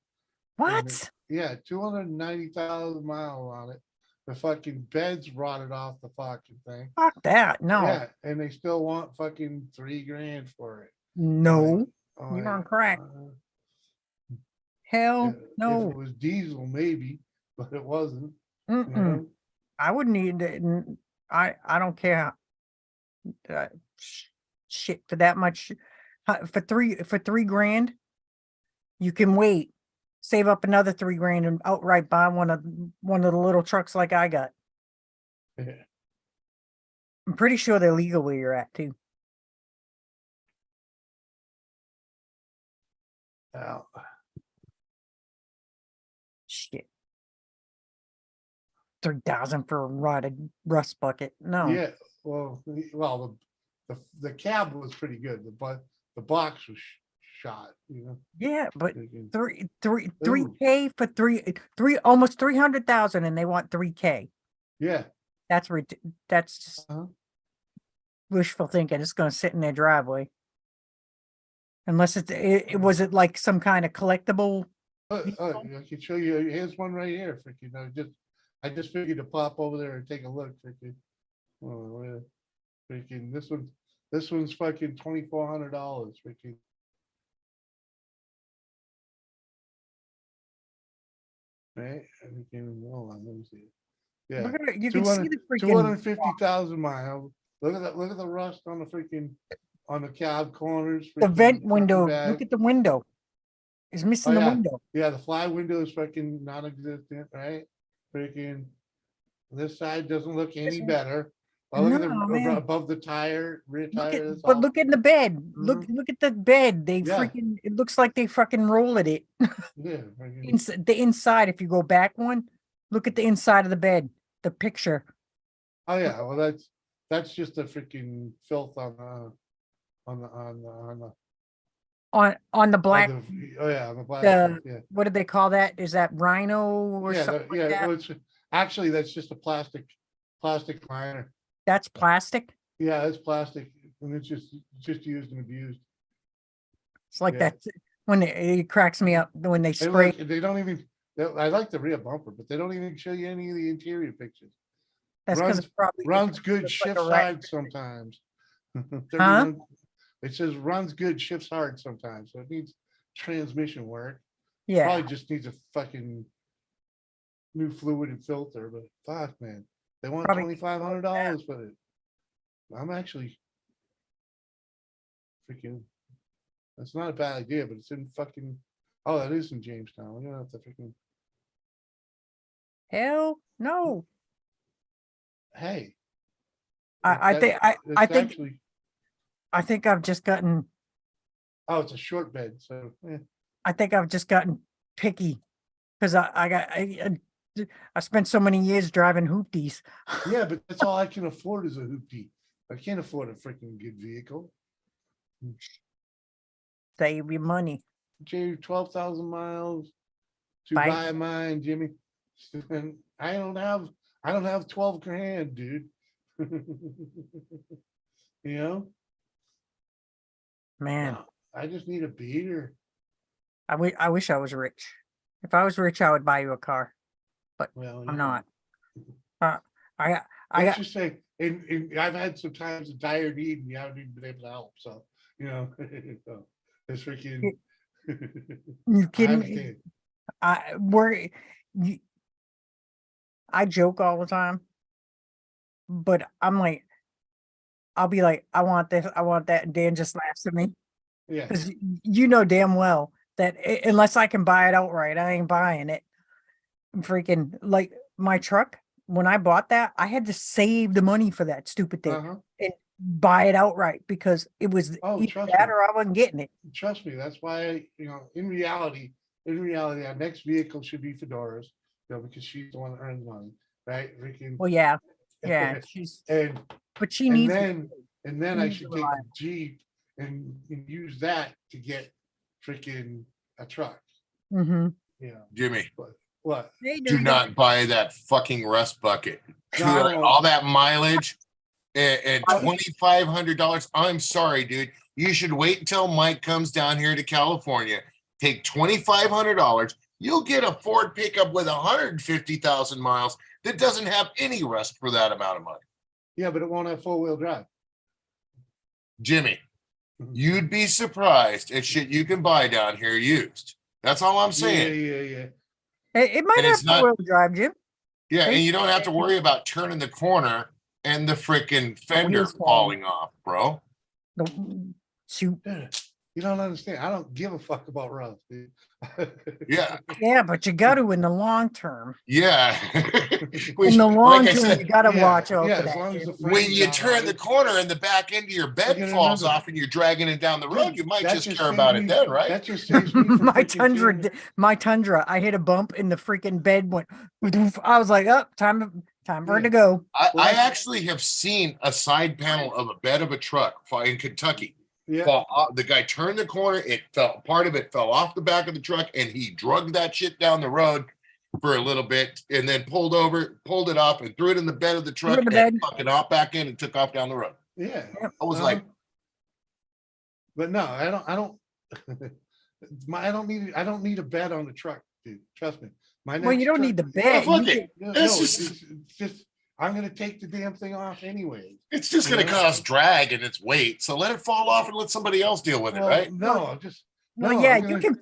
What? Yeah, 290,000 miles on it. The fucking beds rotted off the fucking thing. Fuck that. No, Yeah, and they still want fucking $3,000 for it. no, I'm you're like, on crack. if Hell if it no. was diesel, maybe, but it wasn't, you Mm-mm. know? I wouldn't need it. I don't care. Uh, shit for that much. For three grand, you can wait. Save up another 3 grand and outright buy one of the little trucks like I got. Yeah. I'm pretty sure they're legal where you're at too. Now, Shit. 3,000 for a rotted rust bucket. No. yeah, well, the cab was pretty good, but the box was shot, you know? Yeah, but Thinking, 3K for almost 300,000 and they want 3K. yeah. That's just Uh-huh. wishful thinking. It's gonna sit in their driveway. Unless it was it like some kind of collectible. I can show you, here's one right here, freaking, I just figured to pop over there and take a look, freaking. Oh, yeah. Freaking, this one's fucking $2,400, freaking. Right, hold on, let me see. Yeah, Look at it, you can see the freaking 250,000 miles. Look at the rust on the freaking, on the cab corners. the freaking vent front window. and Look back. at the window. It's Oh, missing the yeah. window. Yeah, the fly window is fucking non-existent, right? Freaking, this side doesn't look any This- better. Oh, look at No, the man. above the tire, rear Look tire. at, that's but all. look at the bed. Look at the bed. They Yeah. freaking. It looks like they fucking rolled it. Yeah, freaking- The inside. If you go back one, look at the inside of the bed. The picture oh yeah, well, that's just a freaking filth on the on the black. oh yeah, on the black. The Yeah, what do they call that? Is that rhino or yeah, something like yeah. that? Well, it's actually, that's just a plastic liner. That's plastic. Yeah, it's plastic, and it's just used and abused. It's like Yeah. that when it cracks me up when they Hey, spray. look, they don't even. I like the rear bumper, but they don't even show you any of the interior pictures. That's because runs- it probably Runs good, looks like a shifts rat. hard sometimes. 31. It says runs good, shifts hard sometimes, so it needs transmission work. Yeah, Probably just needs a fucking new fluid and filter, but fuck, man, they want Probably $2,500 for it. I'm actually freaking. That's not a bad idea, but it's in fucking. Oh, that is in Jamestown. We're gonna have to freaking. hell no. Hey. I think It's actually. I think I've just gotten. Oh, it's a short bed, so. I think I've just gotten picky because I spent so many years driving hoopties. Yeah, but that's all I can afford is a hoopty. I can't afford a freaking good vehicle. Save your money. Jay, 12,000 miles to Bye. buy mine, Jimmy. And I don't have 12 grand, dude. You know, Man, no, I just need a beater. I wish I was rich. If I was rich, I would buy you a car. Well, I'm yeah. not. I Let's got just say, and I've had some times of dire need and you haven't even been able to help. So, you know, so it's freaking. you I kidding me? understand. I joke all the time, but I'm like, I'll be like, I want this, I want that, and Dan just laughs at me Yeah. because you know damn well that unless I can buy it outright, I ain't buying it. Freaking like my truck. When I bought that, I had to save the money for that stupid thing Uh-huh. and buy it outright because it was Oh, either trust that me. or I wasn't getting it. Trust me, that's why, in reality, our next vehicle should be Fedora's, because she's the one that earns money, right? Freaking. Well, yeah, she's And, but she and needs then, I needs should a take the reliable. Jeep and use that to get freaking a truck, Mm-hmm. Jimmy, what? Hey, do not buy that fucking rust bucket. No, I won't. All that mileage and Oh. $2,500. I'm sorry, dude. You should wait until Mike comes down here to California. Take $2,500, You'll get a Ford pickup with 150,000 miles that doesn't have any rust for that amount of money. Yeah, but it won't have four-wheel drive. Jimmy, you'd be surprised at shit you can buy down here used. That's all I'm Yeah, saying. yeah. It might And have it's not- four-wheel drive, Jim. Yeah, and Hey. you don't have to worry about turning the corner and the freaking fender wheels falling. falling off, bro. Shoot. Dude, you don't understand. I don't give a fuck about rust, dude. Yeah, Yeah, but you got to in the long term. yeah. In the long Like I term, you said, got to Yeah, watch out yeah, for as that. long as Jim. the when frame's you not turn on the it. corner and the back end of your bed gotta falls remember- off and you're dragging it down the road, Dude, you might that just care saves about it me- then, right? That just saves me from my freaking Tundra, tearing- my Tundra. I hit a bump and the freaking bed went. I was like, "Up, time for it to Yeah. go." I Well, that's- actually have seen a side panel of a bed of a truck in Kentucky Yeah, fall off. The guy turned the corner, part of it fell off the back of the truck, and he drug that shit down the road for a little bit and then pulled it off and threw it in the bed of the truck in the and bed. fucking off back in and took off down the road. yeah. I was Uh-huh. like, But no, I don't. I don't need a bed on the truck, dude. Trust me. My Well, you next don't truck- need the bed. fuck You it. can- No, It's it's just I'm gonna take the damn thing off anyways. it's just going to Yeah. cause drag and its weight. So let it fall off and let somebody else deal with it, Well, right? no, I'm just Well, no, yeah, I'm you gonna- can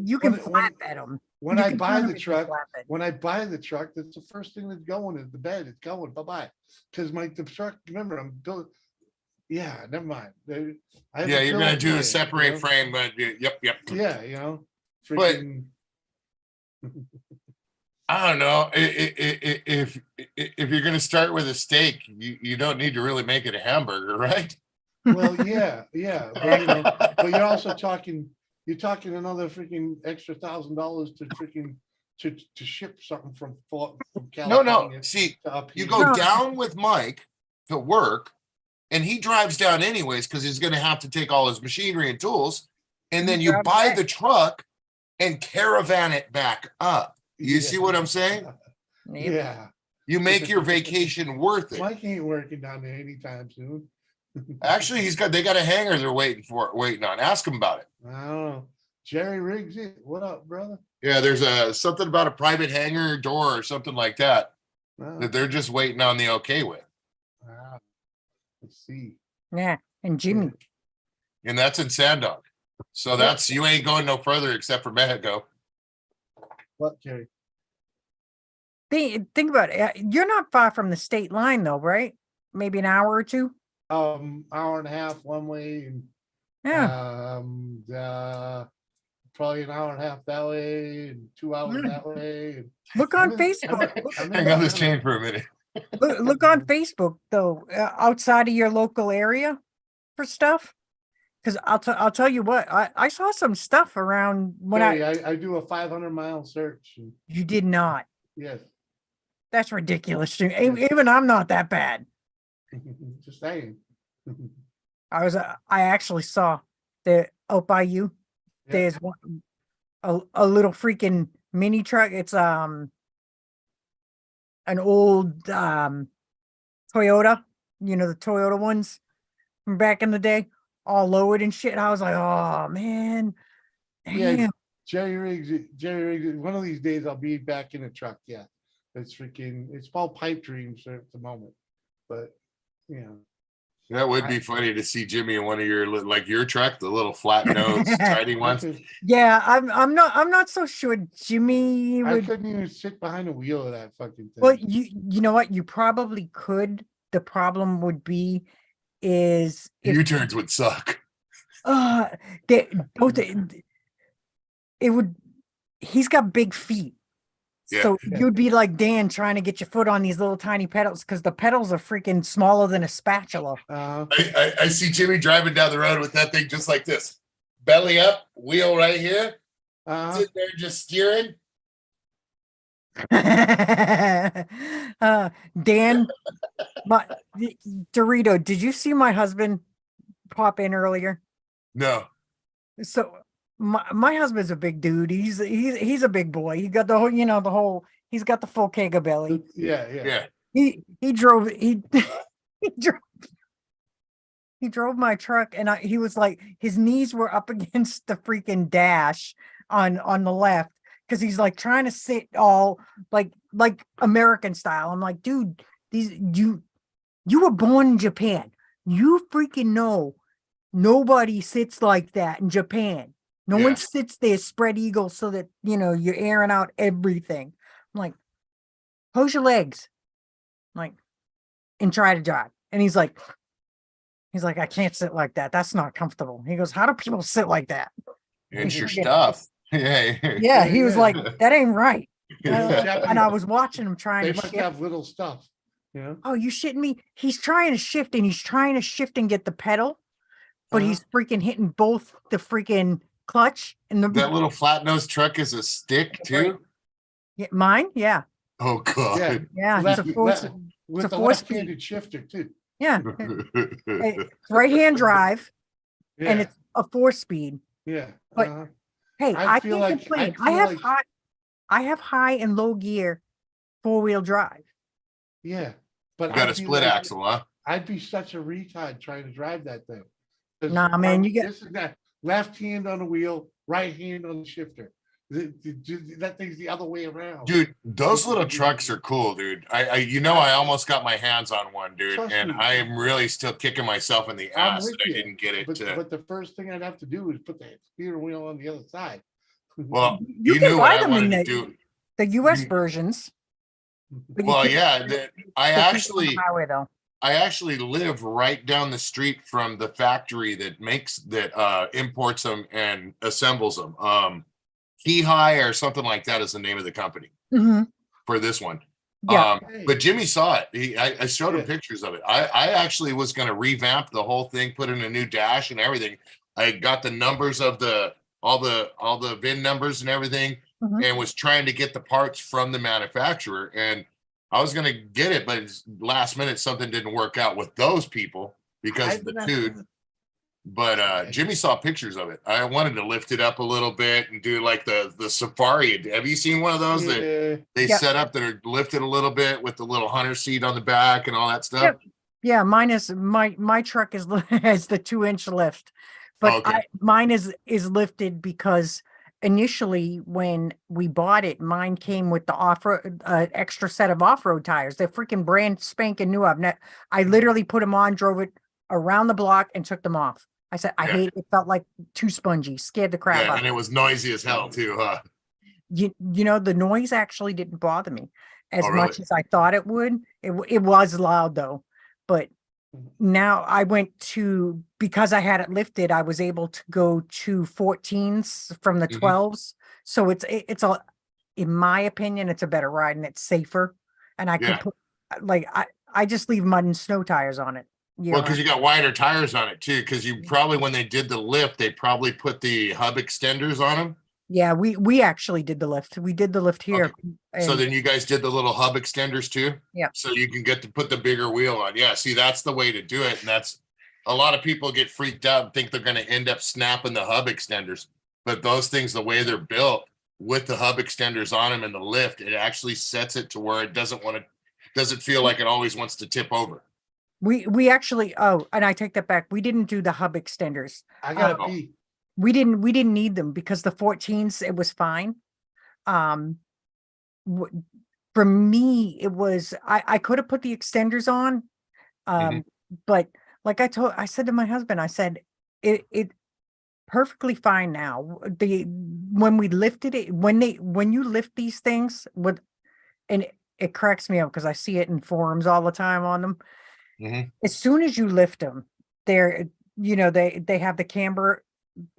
you can when- flatbed them. when You I can buy turn the 'em into truck. flatbed. When I buy the truck, that's the first thing that's going is the bed. It's going bye bye. Because the truck. Remember, I'm built. Yeah, never mind. I have Yeah, a you're going to built do a in, separate you know? frame, but yep. Yeah, you know, But- freaking. I don't know. If you're going to start with a steak, you don't need to really make it a hamburger, right? Well, yeah, but, you know, but you're also talking. You're talking another freaking extra $1,000 to freaking to ship something from No. California. See, to up you here. go No. down with Mike to work, and he drives down anyways because he's going to have to take all his machinery and tools, and then you drive buy back. the truck and caravan it back up. You see what I'm saying? Yep. Yeah, You make your vacation worth it. Mike ain't working down there anytime soon. Actually, they got a hangar they're waiting on. Ask him about it. I don't know. Jerry Riggs, what up, brother? Yeah, there's something about a private hangar door or something like that Oh, that they're just waiting on the okay with. wow. Let's see. Yeah, and Jimmy. And that's in Sandog. So that's, you ain't going no further except for Mexico. What, Jerry? Think about it. You're not far from the state line, though, right? Maybe an hour or two. Hour and a half one way, and Yeah. probably an hour and a half that way, and 2 hours Yeah. that way. And Look I'm on in- Facebook. I'm in Hang on this Atlanta. chain for a minute. Look on Facebook though, outside of your local area for stuff. Because I'll tell you what, I saw some stuff around when Jerry, I do a 500-mile search. And you did not. yes, That's ridiculous. Even I'm not that bad. just saying. I actually saw the out by you. Yeah. There's a little freaking mini truck. It's an old Toyota, the Toyota ones from back in the day, all lowered and shit. I was like, oh man. Yeah, Damn. Jerry Riggs. One of these days I'll be back in a truck. Yeah, it's called pipe dreams at the moment, but you know. That would be funny to see Jimmy in one of your truck, the little flat nose, tiny ones. Yeah, I'm not so sure Jimmy I would. couldn't even sit behind the wheel of that fucking thing. Well, you know what? You probably could. The problem would be is if U-turns would suck. they both it would. He's got big feet. Yeah. So you'd be like Dan trying to get your foot on these little tiny pedals because the pedals are freaking smaller than a spatula. I see Jimmy driving down the road with that thing just like this. Belly up, wheel right here. Sitting there just steering. Dan, Dorito, did you see my husband pop in earlier? No. So my husband's a big dude. He's a big boy. He got the whole, he's got the full keg of belly. Yeah. He drove he drove my truck and he was like his knees were up against the freaking dash on the left because he's like trying to sit all like American style. I'm like, dude, you were born in Japan. You freaking know nobody sits like that in Japan. No one Yes. sits there spread eagle so that you're airing out everything. I'm like, close your legs, like, and try to drive. And he's like, I can't sit like that. That's not comfortable. He goes, how do people sit like that? It's your Friggin- stuff. Yeah. Yeah, he was Yeah. like, that ain't right. Yeah. And I was watching him trying They to must shift. have little stuff, you know? Oh, you shitting me? He's trying to shift and get the pedal, but he's freaking hitting both the freaking clutch and the That little flat nose truck is a stick too. yeah, mine. Yeah. Oh god. Yeah. It's a Left- force. left- With a the four-speed. left-handed shifter too. Yeah. It's right-hand drive and Yeah, it's a 4-speed. yeah. but- uh-huh. Hey, I I feel can't like- complain. I feel like- I have high and low gear 4-wheel drive. Yeah. But You got a I'd be split like- axle, huh? I'd be such a retard trying to drive that thing. 'Cause Nah, man, you get- this is that left hand on the wheel, right hand on the shifter. That thing's the other way around. Dude, those little trucks are cool, dude. I almost got my hands on one, dude, Trust and me. I am really still kicking myself in the I'm ass with that I you, didn't get it But, to. but the first thing I'd have to do is put the steering wheel on the other side. Well, You you can knew buy what I them in wanted to the- do. The US You- versions. but you Well, can't- yeah, I they keep them on the actually highway though. I actually live right down the street from the factory that imports them and assembles them. Key High or something like that is the name of the company Mhm. for this one. Yeah. Hey, But Jimmy saw it. I showed him Yeah. pictures of it. I actually was going to revamp the whole thing, put in a new dash and everything. I got the numbers of all the VIN numbers and everything, Mhm. and was trying to get the parts from the manufacturer. And I was going to get it, but last minute something didn't work out with those people because of the dude. But Jimmy saw pictures of it. I wanted to lift it up a little bit and do like the safari. Have you seen one of those that yeah, they Yep. set up that are lifted a little bit with the little hunter seat on the back and all that stuff? Yep. Yeah, mine is my truck is has the 2-inch lift, but Okay. mine is lifted because initially when we bought it, mine came with the off-road extra set of off-road tires. They're freaking brand spanking new. I literally put them on, drove it around the block, and took them off. I said I Yeah. hate it. It felt like too spongy, scared the crap Yeah, out. and it was noisy as hell too, huh? The noise actually didn't bother me as Oh, really? much as I thought it would. It was loud though, but now I went to, because I had it lifted, I was able to go to 14s from the Mhm. 12s. So it's in my opinion, it's a better ride and it's safer. And I Yeah. could put I just leave mud and snow tires on it. Well, because you got wider tires on it too. Because you probably, when they did the lift, they probably put the hub extenders on them. Yeah, we actually did the lift. We did the lift here. So and- then you guys did the little hub extenders too? Yeah. So you can get to put the bigger wheel on. Yeah, see, that's the way to do it. And that's a lot of people get freaked out and think they're going to end up snapping the hub extenders. But those things, the way they're built with the hub extenders on them and the lift, it actually sets it to where it doesn't feel like it always wants to tip over. we actually, and I take that back. We didn't do the hub extenders. I gotta Oh. pee. We didn't need them because the 14s, it was fine. For me, it was, I could have put the extenders on. But like I said to my husband, I said, it perfectly fine now. When we lifted it, when you lift these things and it cracks me up because I see it in forums all the time on them. Mhm. As soon as you lift them, they have the camber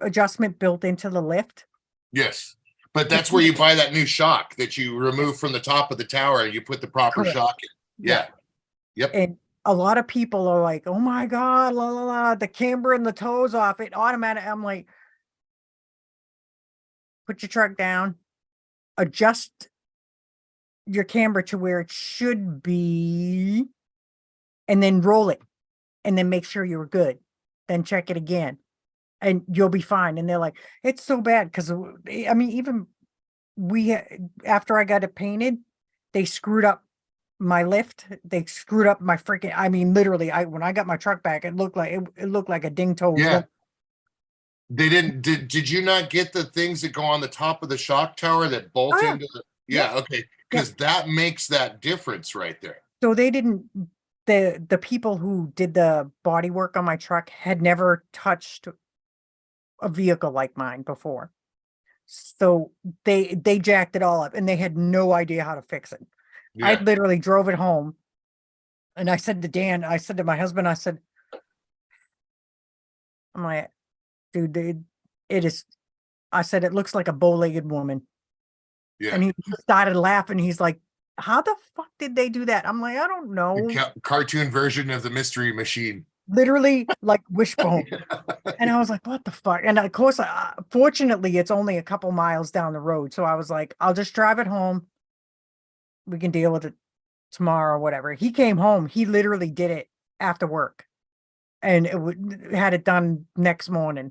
adjustment built into the lift. Yes. But that's where you buy that new shock that you remove from the top of the tower and you put the proper Correct. shock in. Yeah. Yep. And a lot of people are like, oh my God, la la la, the camber and the toes off it automatic. I'm like, put your truck down, adjust your camber to where it should be, and then roll it, and then make sure you're good. Then check it again, and you'll be fine. And they're like, it's so bad because I mean, even after I got it painted, they screwed up my lift. They screwed up my freaking. I mean, literally, when I got my truck back, it looked like a ding toe. Yeah. They didn't, did you not get the things that go on the top of the shock tower that bolt Oh, yeah. into the, yeah, okay, because that makes that difference right there. So they didn't, the people who did the body work on my truck had never touched a vehicle like mine before. So they jacked it all up and they had no idea how to fix it. I Yeah, literally drove it home and I said to Dan, I said to my husband, I said, I'm like, dude, it is, I said, it looks like a bow-legged woman. yeah. And he started laughing. He's like, how the fuck did they do that? I'm like, I don't The know. cartoon version of the Mystery Machine. Literally like wishbone. And I was like, what the fuck? And of course, fortunately, it's only a couple miles down the road. So I was like, I'll just drive it home. We can deal with it tomorrow or whatever. He came home. He literally did it after work and had it done next morning.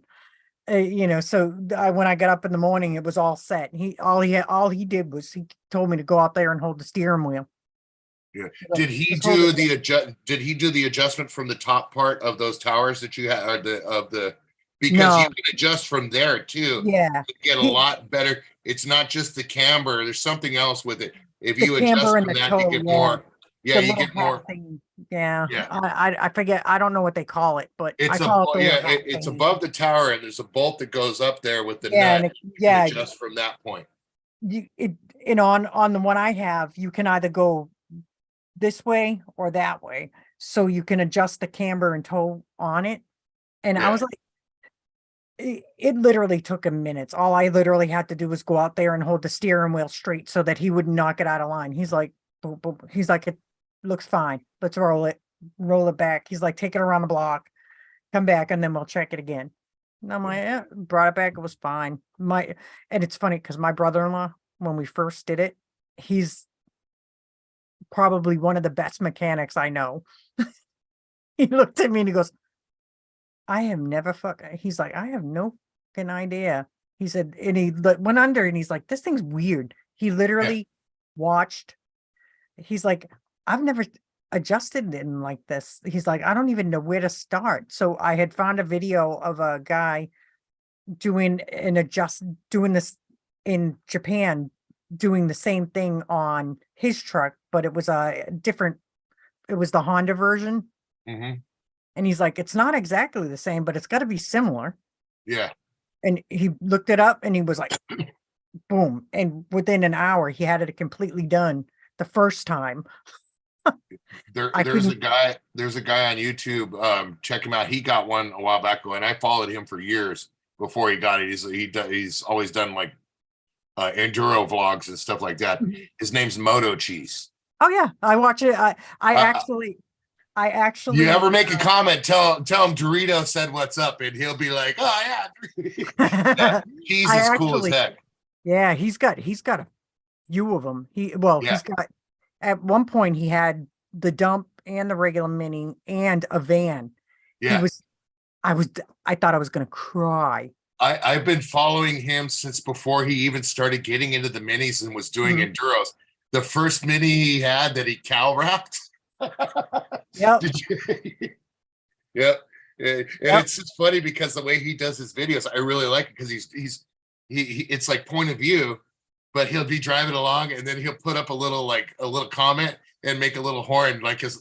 So when I got up in the morning, it was all set. All he did was he told me to go out there and hold the steering wheel. Yeah. So Did he just hold do it. did he do the adjustment from the top part of those towers that you had, because No, you can adjust from there too. yeah. You get a He- lot better. It's not just the camber, there's something else with it. If The you camber adjust and from the that, you toe, get yeah. more. Yeah, The you little get hat more. thing. Yeah. Yeah. I forget. I don't know what they call it, but I It's call it the little hat it's thing. above the tower and there's a bolt that goes up there with the Yeah, nut. and You can yeah, adjust from that point. on the one I have, you can either go this way or that way. So you can adjust the camber and toe on it. And I Yeah. was like, it literally took him minutes. All I literally had to do was go out there and hold the steering wheel straight so that he wouldn't knock it out of line. He's like, boop, boop. He's like, it looks fine. Let's roll it back. He's like, take it around the block, come back, and then we'll check it again. And I'm like, yeah, brought it back. It was fine. And it's funny because my brother-in-law, when we first did it, he's probably one of the best mechanics I know. He looked at me and he goes, I have never he's like, I have no fucking idea. He said, and he went under and he's like, this thing's weird. He literally watched. He's like, I've never adjusted it in like this. He's like, I don't even know where to start. So I had found a video of a guy doing this in Japan, doing the same thing on his truck, but it was it was the Honda version. Mhm. And he's like, it's not exactly the same, but it's got to be similar. Yeah. And he looked it up and he was like, boom. And within an hour, he had it completely done the first time. There's a guy on YouTube. Check him out. He got one a while back ago, and I followed him for years before he got it. He's always done like enduro vlogs and stuff like that. His name's Moto Cheese. Oh yeah, I watch it. I actually You ever make a comment, tell him Dorito said what's up, and he'll be like, oh yeah. Yeah, cheese is cool as heck. Yeah, he's got a few of them. He's got, at one point he had the dump and the regular mini and a van. Yeah. I thought I was gonna cry. I've been following him since before he even started getting into the minis and was doing enduros. The first mini he had that he cow wrapped. Yep. Yep. And it's just funny because the way he does his videos, I really like it because he it's like point of view, but he'll be driving along and then he'll put up a little comment and make a little horn like his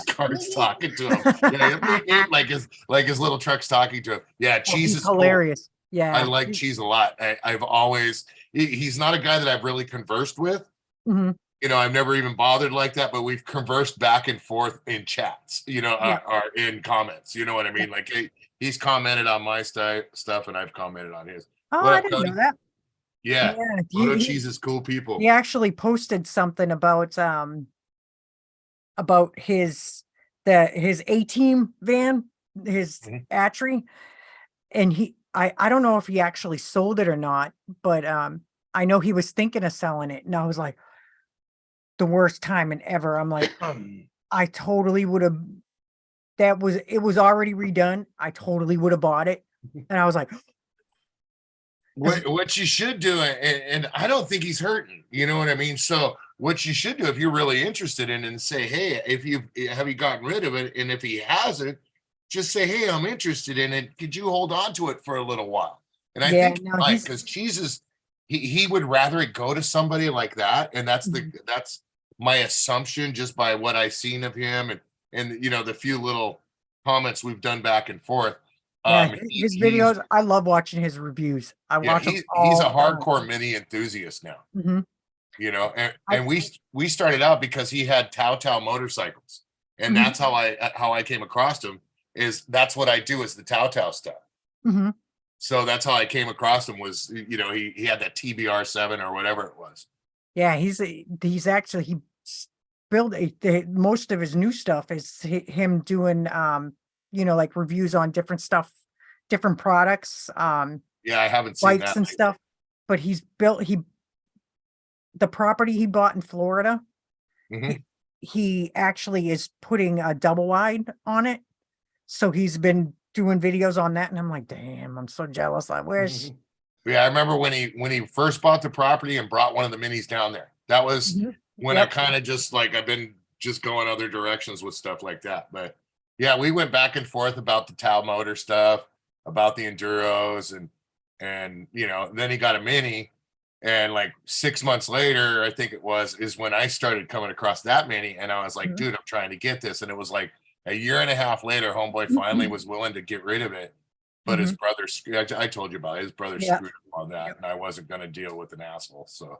car's talking to him. Yeah, like his little truck's talking to him. Yeah, Cheese is hilarious. Cool. Yeah, I like Cheese a lot. I've always he's not a guy that I've really conversed with. Mm-hmm. I've never even bothered like that, but we've conversed back and forth in chats, or in comments. You know what I mean? Like he's commented on my stuff and I've commented on his. Oh, What I up, didn't Cody? know that. Yeah. Moto Cheese is cool people. He actually posted something about his A-Team van, his Atri, and I don't know if he actually sold it or not, but I know he was thinking of selling it, and I was like, the worst timing ever. I'm like, I totally would have. It was already redone. I totally would have bought it, and I was like, what you should do, and I don't think he's hurting. You know what I mean? So what you should do if you're really interested in, and say, hey, have you gotten rid of it? And if he hasn't, just say, hey, I'm interested in it. Could you hold on to it for a little while? And I Yeah, think no, like he's because Cheese is he would rather it go to somebody like that. And that's that's my assumption just by what I've seen of him and you know the few little comments we've done back and forth. yeah, his He's videos. I love watching his reviews. I yeah, watch them he's all a the time. hardcore mini enthusiast now, Mhm. you know, I- and we started out because he had Tao motorcycles, and Mhm. that's how I came across him. Is that's what I do is the Tao stuff. Mhm. So that's how I came across him was, you know, he had that TBR7 or whatever it was. Yeah, he's actually built most of his new stuff is him doing you know, like reviews on different stuff, different products, Yeah, I haven't seen bikes that and lately. stuff. But the property he bought in Florida, Mhm. he actually is putting a double wide on it. So he's been doing videos on that, and I'm like, damn, I'm so jealous. I wish. Yeah, I remember when he first bought the property and brought one of the minis down there. That was Mhm. when I Yep. kind of just like I've been just going other directions with stuff like that. But yeah, we went back and forth about the Tao motor stuff, about the enduros, and you know, then he got a mini, and like 6 months later, I think it was, is when I started coming across that mini, and I was like, Mhm. dude, I'm trying to get this, and it was like a year and a half later, homeboy finally was willing to get rid of it. But his Mhm. brother, I told you about it, his brother Yeah. screwed him on that, and I wasn't going to deal with an asshole. So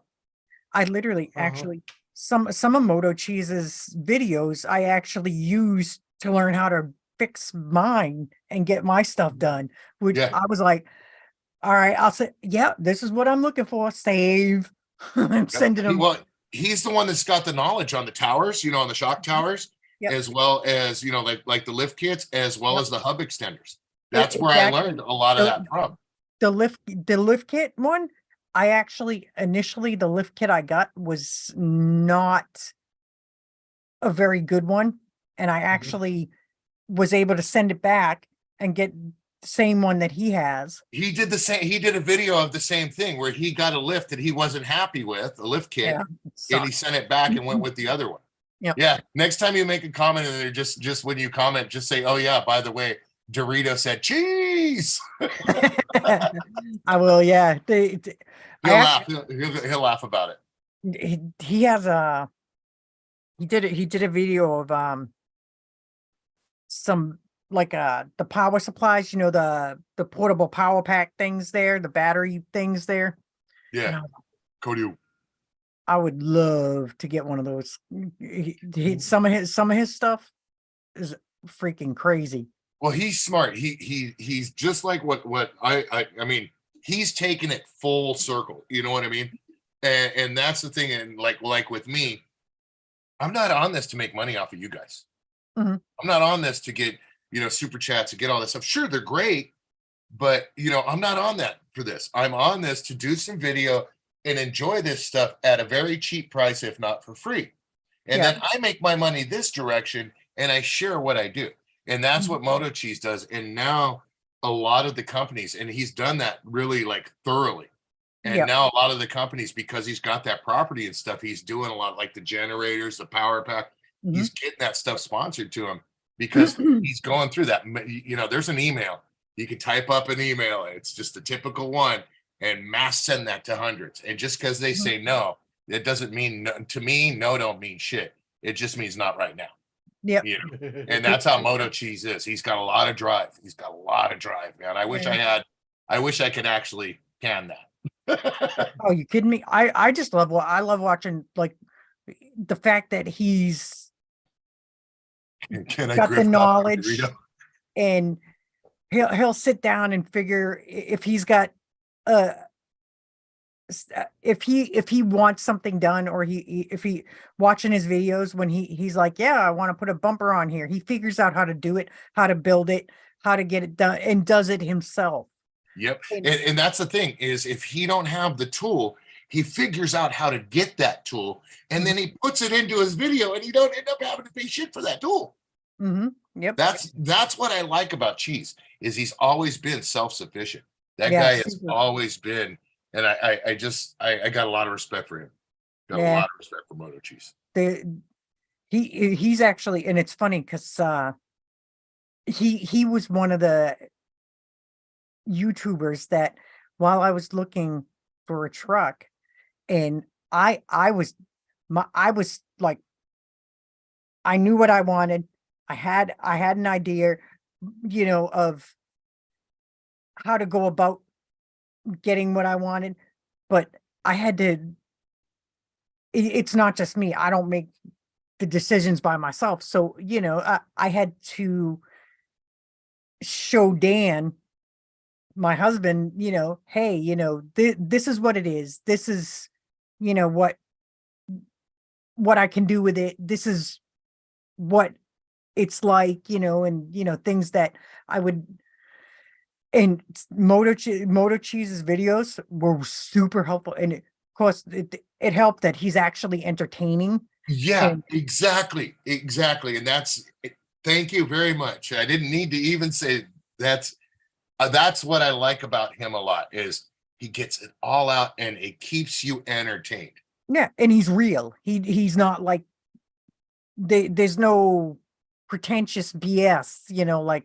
I literally Uh-huh. actually some of Moto Cheese's videos I actually use to learn how to fix mine and get my stuff done. Which yeah, I was like, all right, I'll say, yeah, this is what I'm looking for. Save. I'm sending them. well, he's the one that's got the knowledge on the towers, you know, on the shock towers, Yep. as well as you know, like the lift kits, as well Yep. as the hub extenders. That's where I Exactly. learned a lot of The, that from. the lift kit one, I actually initially the lift kit I got was not a very good one. And I actually was able to send it back and get the same one that he has. He did the same. He did a video of the same thing where he got a lift that he wasn't happy with, a lift kit, Yeah, and he sent it back and went with the other one. Yep. Yeah. Next time you make a comment in there, just when you comment, just say, "Oh yeah, by the way, Dorito said cheese." I will. Yeah, He'll I laugh. actually He'll laugh about it. he has a he did a video of some like the power supplies, you know, the portable power pack things there, the battery things there. And Yeah, Cody. I would love to get one of those. Some of his stuff is freaking crazy. Well, he's smart. He's just like what I mean. He's taken it full circle. You know what I mean? And that's the thing. And like with me, I'm not on this to make money off of you guys. Mhm. I'm not on this to get, you know, super chats, to get all this stuff. Sure, they're great, but you know, I'm not on that for this. I'm on this to do some video and enjoy this stuff at a very cheap price, if not for free. And Yeah. then I make my money this direction and I share what I do. And that's Mhm. what Moto Cheese does. And now a lot of the companies, and he's done that really like thoroughly. And Yeah. now a lot of the companies, because he's got that property and stuff, he's doing a lot like the generators, the power pack. He's getting that stuff sponsored to him because he's going through that. You know, there's an email. You can type up an email. It's just a typical one and mass send that to hundreds. And just because they say no, it doesn't mean no, to me, no don't mean shit. It just means not right now. Yep. You know, and that's how Moto Cheese is. He's got a lot of drive. He's got a lot of drive, man. I wish I wish I could actually can that. Oh, you kidding me? I just love what I love watching, like the fact that he's Can I got the grip off a knowledge Dorito? and he'll sit down and figure if he's got uh if he wants something done, or if he watching his videos when he's like, yeah, I want to put a bumper on here, he figures out how to do it, how to build it, how to get it done, and does it himself. Yep. And- And that's the thing is if he don't have the tool, he figures out how to get that tool and then he puts it into his video and you don't end up having to pay shit for that tool. Yep. That's what I like about Cheese is he's always been self-sufficient. That Yeah, guy has super. always been, and I got a lot of respect for him. Got a Yeah. lot of respect for Moto Cheese. He's actually, and it's funny because he was one of the YouTubers that while I was looking for a truck, and I was like, I knew what I wanted. I had an idea, of how to go about getting what I wanted, but I had to, it's not just me. I don't make the decisions by myself. So, I had to show Dan, my husband, hey, this is what it is. This is, what I can do with it. This is what it's like, and, things that I would, and Moto Cheese's videos were super helpful. And of course it helped that he's actually entertaining. Yeah, And exactly. And thank you very much. I didn't need to even say that's what I like about him a lot is he gets it all out and it keeps you entertained. yeah, and he's real. He's not like, there's no pretentious BS, like,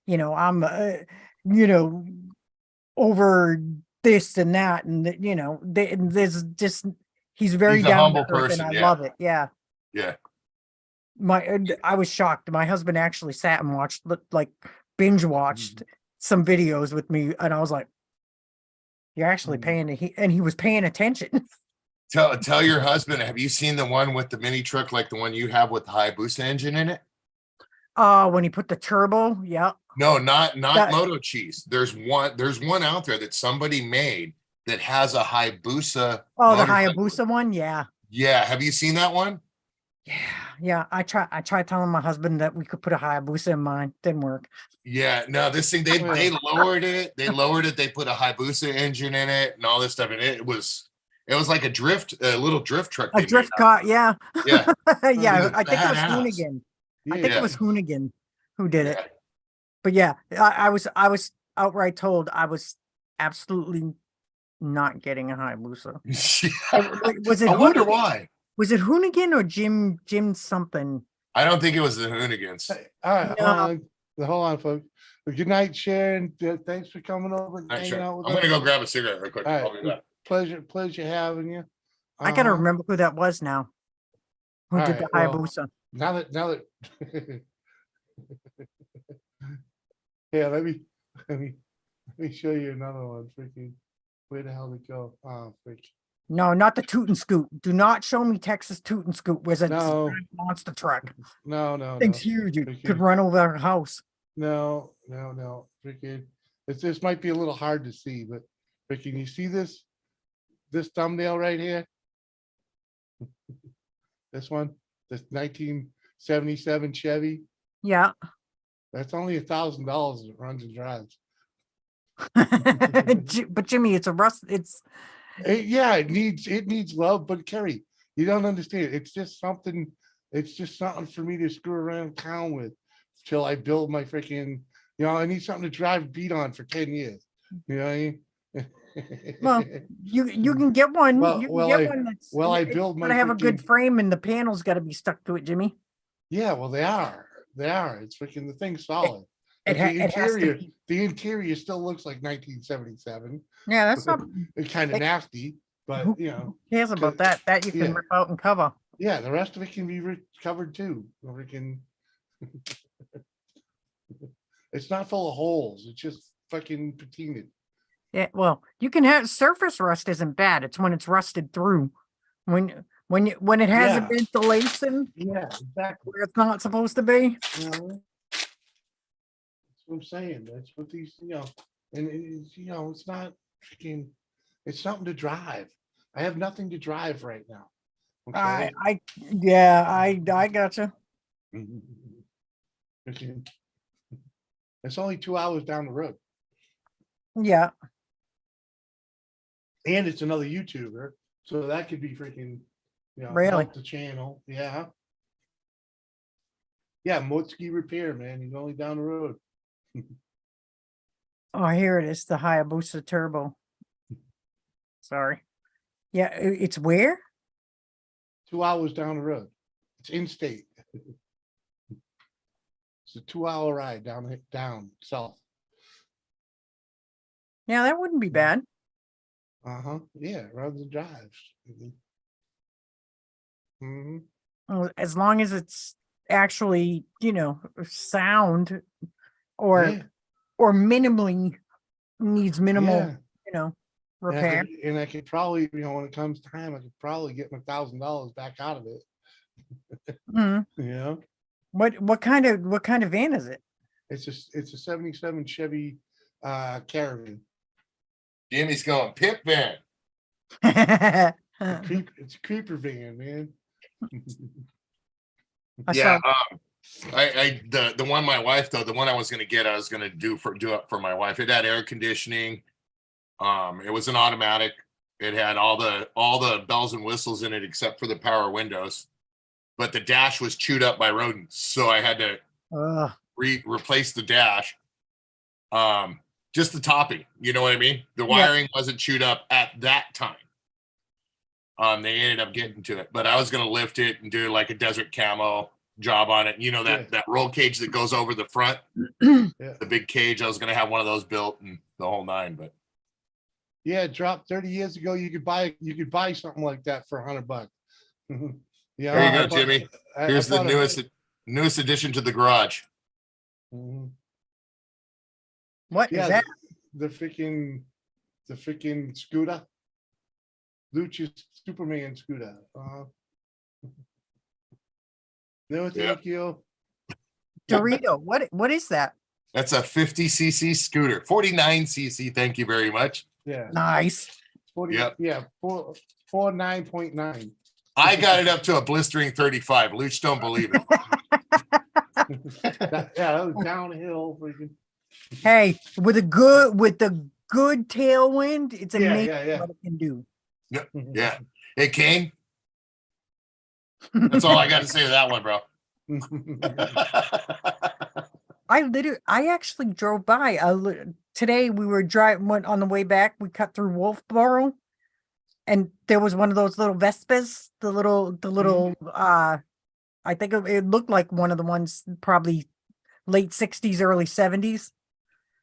I'm, over this and that. And, there's just, he's very He's a down to humble earth and person. I Yeah. love it. Yeah. Yeah. I was shocked. My husband actually sat and watched, like binge watched some videos with me. And I was like, you're actually paying, and he was paying attention. Tell your husband, have you seen the one with the mini truck like the one you have with the Hayabusa engine in it? When he put the turbo, yeah. No, not That- Moto Cheese. There's one out there that somebody made that has a Hayabusa. Oh, the motorcycle. Hayabusa one, yeah. Yeah, have you seen that one? Yeah. I tried telling my husband that we could put a Hayabusa in mine. Didn't work. Yeah, no, this thing they lowered it. They lowered it. They put a Hayabusa engine in it and all this stuff. And it was like a little drift truck. A they drift made. car, yeah. Yeah. Yeah, It was I think it was badass. Hoonigan. I think Yeah. it was Hoonigan who did it. Yeah. But yeah, I was outright told I was absolutely not getting a Hayabusa. Was it I wonder Hoonigan? why. Was it Hoonigan or Jim something? I don't think it was the Hoonigans. All right, No. hold on, folks. Well, good night, Sharon. Thanks for coming over and All right, hanging sure. out with I'm us. gonna go grab a cigarette real quick. All I'll right. be back. Pleasure having you. I gotta Uh-huh. remember who that was now. Who All did the right, well, Hayabusa? Now that yeah, let me show you another one. Freaking, where the hell did it go? Oh, freak. No, not the Toot and Scoot. Do not show me Texas Toot and Scoot. Was a No. monster truck. No. Thing's huge. It could Freaking- run over our house. No. Freaking, this might be a little hard to see, but freaking, you see this thumbnail right here? This one, this 1977 Chevy. Yeah. That's only $1,000. It runs and drives. But Jimmy, it's a rust. It's Yeah, it needs love, but Kerry, you don't understand. It's just something for me to screw around town with till I build my freaking, I need something to drive beat on for 10 years. You know what I mean? well, you can get one. Well- You can well, get I- one that's well, I it's build my gotta have a good freaking- frame and the panel's gotta be stuck to it, Jimmy. Yeah, well, they are. It's freaking, the thing's solid. It, But ha- the it has to interior, be. the interior still looks like 1977. Yeah, that's not. It's kind of Hey, nasty, but Who cares about that? That you can yeah. rip out and cover. yeah, the rest of it can be covered too. Freaking, it's not full of holes. It's just fucking patinaed. Yeah, well, you can have surface rust isn't bad. It's when it's rusted through. When it has Yeah. a ventilation Yeah, exactly. where it's not supposed to be. That's what I'm saying. That's what these, and it's, it's not freaking, it's something to drive. I have nothing to drive right now. Okay? I gotcha. Freaking- It's only 2 hours down the road. Yeah. And it's another YouTuber, so that could be freaking, Really? help the channel. Yeah. Yeah, Motsky Repair, man. He's only down the road. Oh, here it is, the Hayabusa Turbo. Sorry. Yeah, it's where? 2 hours down the road. It's in state. It's a 2-hour ride down south. Yeah, that wouldn't be bad. Yeah, runs and drives. Hmm. As long as it's actually, sound or Yeah, or minimally needs minimal, yeah. repair. And I could probably, when it comes time, I could probably get my $1,000 back out of it. Mhm. You know, What kind of van is it? it's a 77 Chevy Caravan. Jimmy's going pimp van. It's a creeper van, man. I Yeah, saw the one my wife though, the one I was gonna get, I was gonna do it for my wife. It had air conditioning. It was an automatic. It had all the bells and whistles in it except for the power windows. But the dash was chewed up by rodents, so I had to Ugh. replace the dash. Just the topping, you know what I mean? The Yeah. wiring wasn't chewed up at that time. They ended up getting to it, but I was gonna lift it and do like a desert camo job on it. You know that Yeah. that roll cage that goes over the front, Yeah. the big cage. I was gonna have one of those built and the whole nine, but Yeah, it dropped 30 years ago. You could buy something like that for $100. Yeah, there you I go, bought- Jimmy. I Here's the bought a- newest addition to the garage. Mhm. What is Yeah, that? the freaking scooter. Lucha's Superman scooter. No, Yeah. thank you. Dorito. What is that? That's a 50cc scooter, 49cc. Thank you very much. Yeah. Nice. 40, Yep. Yeah, 49.9. I got it up to a blistering 35. Luch don't believe it. That was downhill. Freaking. Hey, with the good tailwind, it's Yeah, amazing yeah. what it can do. Yeah. Hey, Kane. That's all I got to say to that one, bro. I actually drove by. Today we were went on the way back. We cut through Wolfboro, and there was one of those little Vespas. The little. I think it looked like one of the ones probably late '60s, early '70s.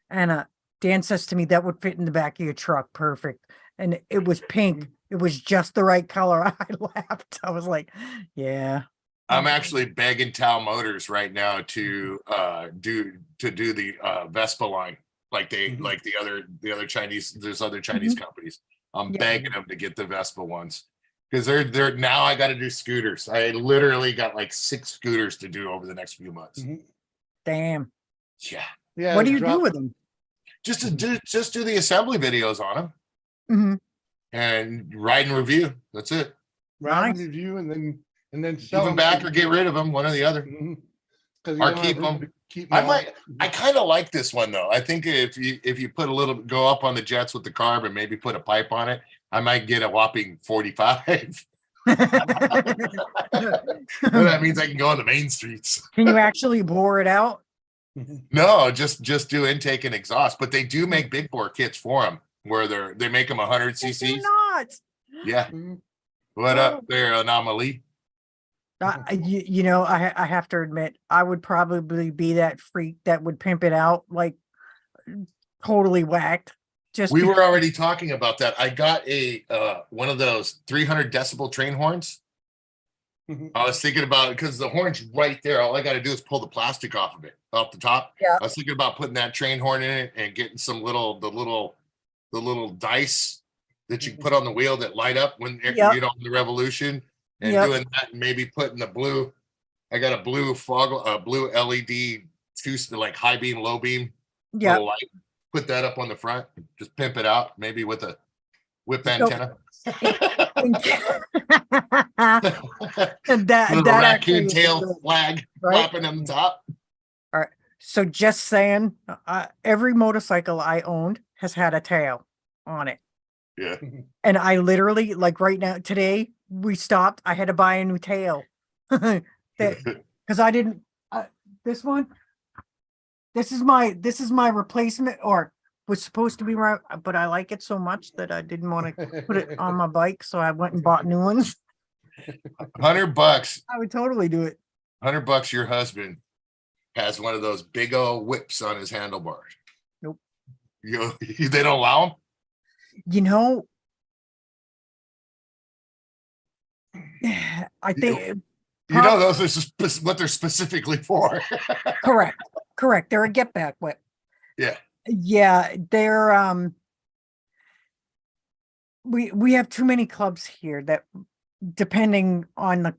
And Dan says to me that would fit in the back of your truck, perfect. And it was pink. It was just the right color. I laughed. I was like, yeah. I'm actually begging Tal Motors right now to do the Vespa line like Mhm. like the other Chinese. There's other Chinese companies. I'm Yeah. begging them to get the Vespa ones because they're now. I got to do scooters. I literally got like 6 scooters to do over the next few months. Mhm. Damn. Yeah, Yeah. What do you drop- do with them? just do the assembly videos on them Mhm. and ride and review. That's it. Ride and Nice. review and then Give sell them back or get rid of them, one or the other. Because Or keep them. I kind of like this one though. I think if you put go up on the jets with the carb and maybe put a pipe on it, I might get a whopping 45. That means I can go on the main streets. Can you actually bore it out? No, just do intake and exhaust. But they do make big bore kits for them where they make them 100 Yes, they're cc's. not. Yeah. Mhm. What up there, Anomaly? I have to admit, I would probably be that freak that would pimp it out like totally whacked. Just We were already talking about that. I got a one of those 300 decibel train horns. Mhm. I was thinking about it because the horn's right there. All I got to do is pull the plastic off of it, off the top. Yeah. I was thinking about putting that train horn in it and getting the little dice that you can put on the wheel that light up when Yep. the revolution, and Yep. doing that, and maybe putting the blue. I got a blue blue LED like high beam, low beam yeah. little light. Put that up on the front. Just pimp it out, maybe with a whip So- antenna. And that Little that actually raccoon would be tail good, flag right? flapping on the top. So just saying, every motorcycle I owned has had a tail on it. Yeah. And I literally, like right now, today we stopped. I had to buy a new tail. Because I didn't, this one, this is my replacement, or was supposed to be right, but I like it so much that I didn't want to put it on my bike. So I went and bought new ones. $100. I would totally do it. $100 your husband has one of those big old whips on his handlebars. Nope. They don't allow them? You know, I think You know, those are what they're specifically for. correct. They're a get back whip. Yeah. Yeah, they're we have too many clubs here that, depending on the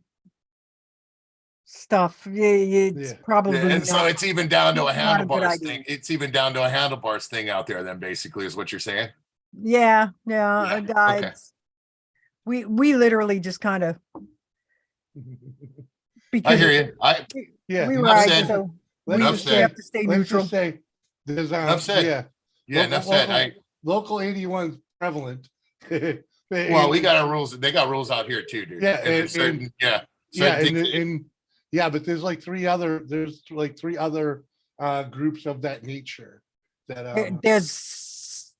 stuff, it's Yeah. probably And so not, it's even down to a not a good handlebars idea. thing. It's even down to a handlebars thing out there then basically is what you're saying. Yeah, Yeah, okay. we literally just kind of, I because hear you. Yeah. we enough ride, said. so Let's we just Enough have said. to stay Let's neutral. just say there's Enough said. yeah. Yeah, enough said. Local 81's prevalent. Well, we got our rules. They got rules out here too, dude. Yeah, And there's certain, certain things. but there's like three other groups of that nature that There's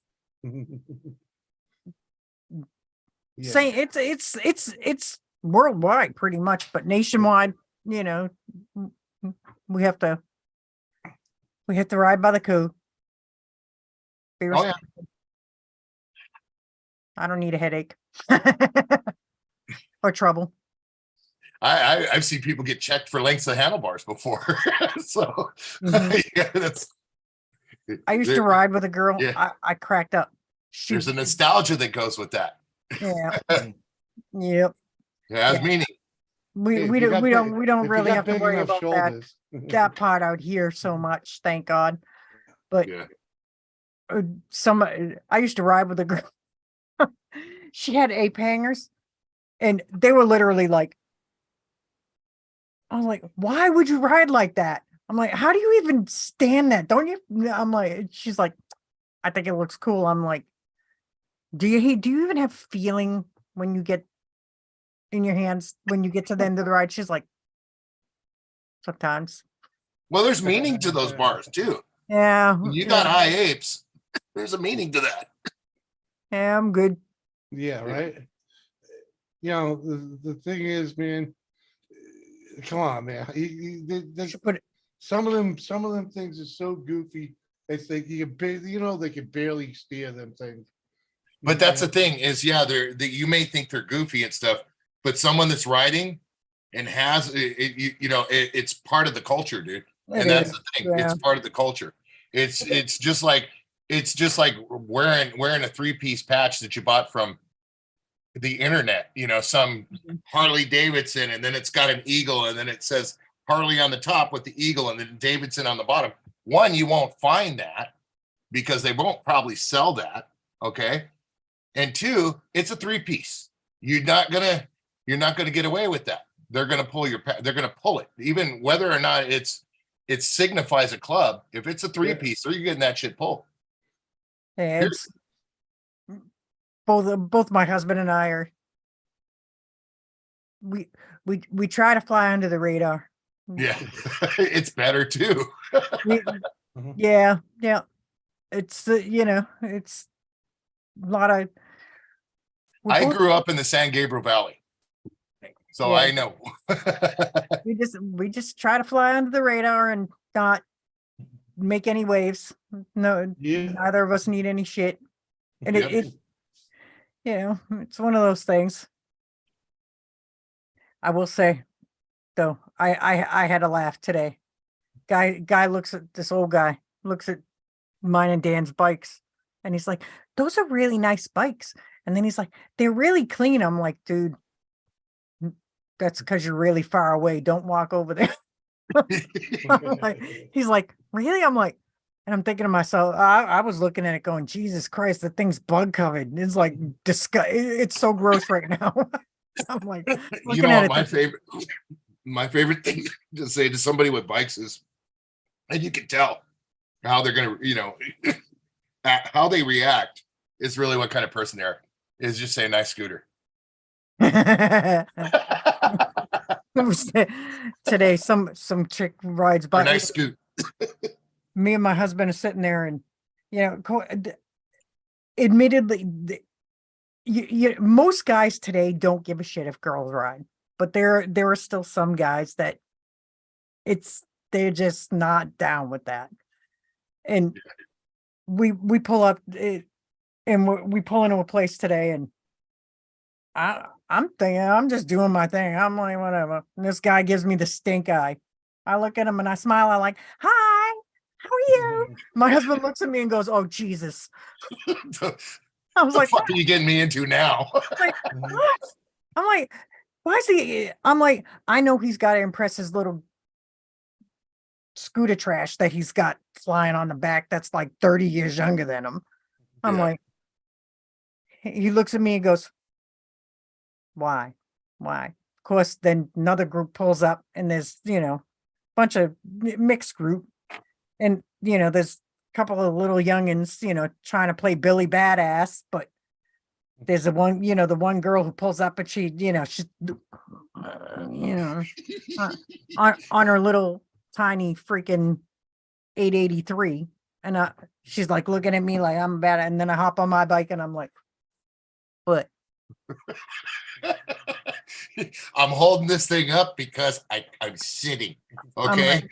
yeah. say it's worldwide pretty much, but nationwide, you know, we have to ride by the code. Be Oh, yeah. respectful. I don't need a headache or trouble. I've seen people get checked for lengths of handlebars before. So Mhm. yeah, that's I used to there- ride with a girl. yeah. I cracked up. She, there's a nostalgia that goes with that. yeah, yep. It has Yeah. meaning. We Hey, if we you don't got we big- don't we don't if you really got have to big worry enough about that shoulders. part out here so much, thank God. But Yeah. I used to ride with a girl. She had ape hangers, and they were literally like, I was like, why would you ride like that? I'm like, how do you even stand that? Don't you? I'm like, she's like, I think it looks cool. I'm like, do you even have feeling when you get in your hands when you get to the end of the ride? She's like, sometimes. Well, there's meaning to those bars too. Yeah. When you yeah, got high apes, there's a meaning to that. yeah, I'm good. Yeah, right. You know, the thing is, man, come on, man. Should put it, Some of them things are so goofy. It's like they can barely steer them things. But that's the thing is, yeah, you may think they're goofy and stuff, but someone that's riding and has it's part of the culture, dude. And that's the thing. yeah. It's part of the culture. It's just like wearing a 3-piece patch that you bought from the internet, some Harley Davidson, and then it's got an eagle, and then it says Harley on the top with the eagle, and then Davidson on the bottom. One, you won't find that because they won't probably sell that. Okay. And two, it's a 3-piece. You're not gonna get away with that. They're gonna pull it, even whether or not it signifies a club. If it's a 3-piece, so you're getting that shit pulled. Yeah, it's both my husband and I are we try to fly under the radar. Yeah, it's better too. We, yeah. It's it's a lot of. I grew up in the San Gabriel Valley, so Yeah. I know. We just try to fly under the radar and not make any waves. No, Yeah. neither of us need any shit. And Yep. it's one of those things. I will say, though, I had a laugh today. Guy looks at this old guy, looks at mine and Dan's bikes, and he's like, those are really nice bikes. And then he's like, they're really clean. I'm like, dude, that's because you're really far away. Don't walk over there. He's like, really? I'm like, and I'm thinking to myself, I was looking at it going, Jesus Christ, the thing's bug covered. It's like it's so gross right now. I'm like, You looking know at what it. my favorite thing to say to somebody with bikes is, and you can tell how they're gonna, how they react is really what kind of person they are. Is just say nice scooter. Today, some chick rides Or by. nice scoot. Me and my husband are sitting there, and admittedly, most guys today don't give a shit if girls ride, but there are still some guys that they're just not down with that. And we pull up and we pull into a place today, and I'm thinking I'm just doing my thing. I'm like, whatever. And this guy gives me the stink eye. I look at him and I smile. I'm like, hi, how are you? My husband looks at me and goes, oh Jesus. The I was like, fuck are you getting me into now? like, what? I'm like, why is he? I'm like, I know he's got to impress his little scooter trash that he's got flying on the back that's like 30 years younger than him. I'm Yeah. like, he looks at me and goes, why? Why? Of course, then another group pulls up and there's, bunch of mixed group. And, there's a couple of little youngins, trying to play Billy Badass, but there's the one girl who pulls up and she's, on her little tiny freaking 883. And she's like looking at me like I'm bad. And then I hop on my bike and I'm like, what? I'm holding this thing up because I'm sitting. I'm Okay.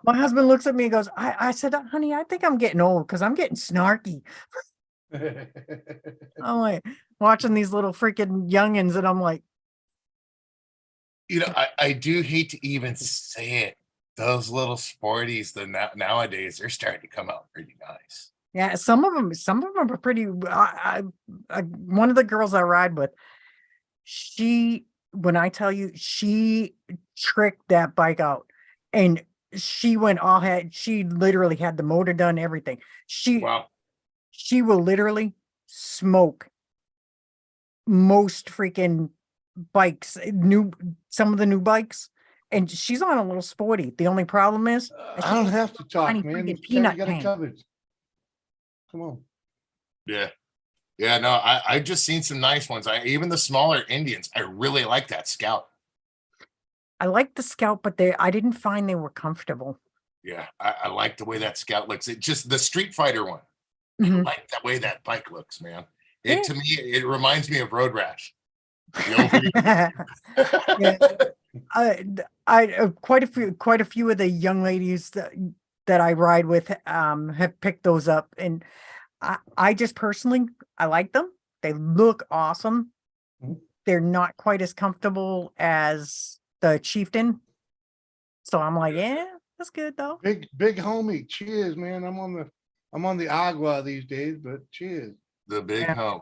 My husband looks at me and goes, I said, honey, I think I'm getting old because I'm getting snarky. I'm like watching these little freaking youngins and I'm like, I do hate to even say it. Those little sporties, nowadays, they're starting to come out pretty nice. yeah, some of them are pretty. One of the girls I ride with, when I tell you, she tricked that bike out, and she went all head. She literally had the motor done, everything. Wow. She will literally smoke most freaking bikes, some of the new bikes, and she's on a little sporty. The only problem is I don't have to talk, tiny man. freaking Terry peanut got it tank. covered. Come on. Yeah. Yeah, no, I just seen some nice ones. Even the smaller Indians, I really like that Scout. I like the Scout, but I didn't find they were comfortable. Yeah, I like the way that Scout looks. It just the Street Fighter one. I Mhm. like the way that bike looks, man. Yeah. To me, it reminds me of Road Rash. The old video. Yeah. Quite a few of the young ladies that I ride with have picked those up, and I just personally I like them. They look awesome. Mhm. They're not quite as comfortable as the Chieftain, so I'm like, yeah, that's good though. Big homie. Cheers, man. I'm on the agua these days, but cheers. The big Yeah. home.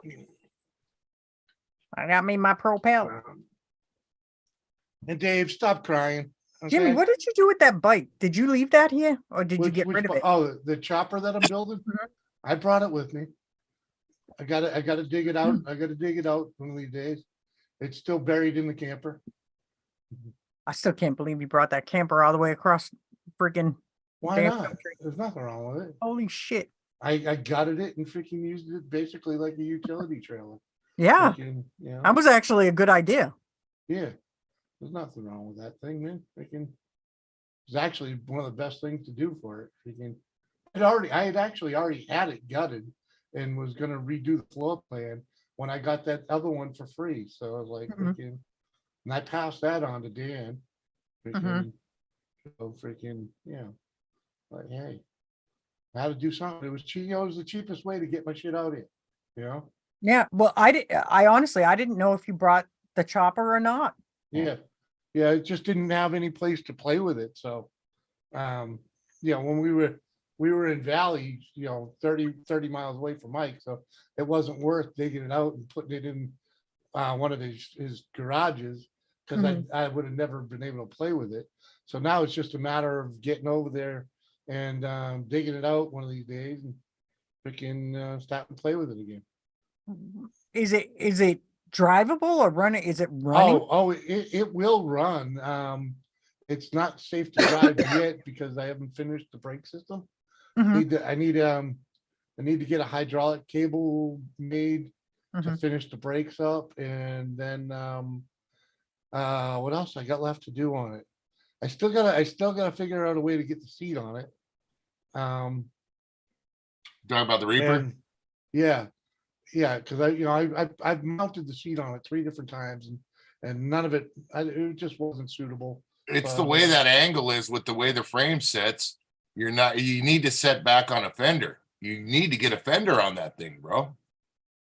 I got me my Propel. And Dave, stop crying. Jimmy, okay? what did you do with that bike? Did you leave that here, or did you get rid of it? Oh, the chopper that I'm building. Mhm. I brought it with me. I gotta dig it out. I gotta dig it out one of these days. It's still buried in the camper. I still can't believe you brought that camper all the way across freaking Why damn not? country. There's nothing wrong with it. Holy shit. I gutted it and freaking used it basically like a utility trailer. Yeah, Freaking, that was actually a good idea. yeah. There's nothing wrong with that thing, man. Freaking, it's actually one of the best things to do for it. Freaking, I had actually already had it gutted and was gonna redo the floor plan when I got that other one for free. So I was like, Mhm. freaking, and I passed that on to Dan. Freaking, so freaking, like, hey, I had to do something. It was cheap. It was the cheapest way to get my shit out here. Yeah, well, I honestly, I didn't know if you brought the chopper or not. Yeah. Yeah. It just didn't have any place to play with it. So, when we were in Valley, 30 miles away from Mike. So it wasn't worth digging it out and putting it in one of his garages because I would have never been able to play with it. So now it's just a matter of getting over there and digging it out one of these days and freaking start and play with it again. Is it drivable or running? Is it running? It will run. It's not safe to drive yet because I haven't finished the brake system. Mhm, I need to get a hydraulic cable made to mhm. finish the brakes up, and then what else I got left to do on it? I still gotta figure out a way to get the seat on it. Talking about the Reaper. And yeah, because I've mounted the seat on it 3 different times, and none of it, it just wasn't suitable. It's the way that angle is with the way the frame sits. You need to set back on a fender. You need to get a fender on that thing, bro.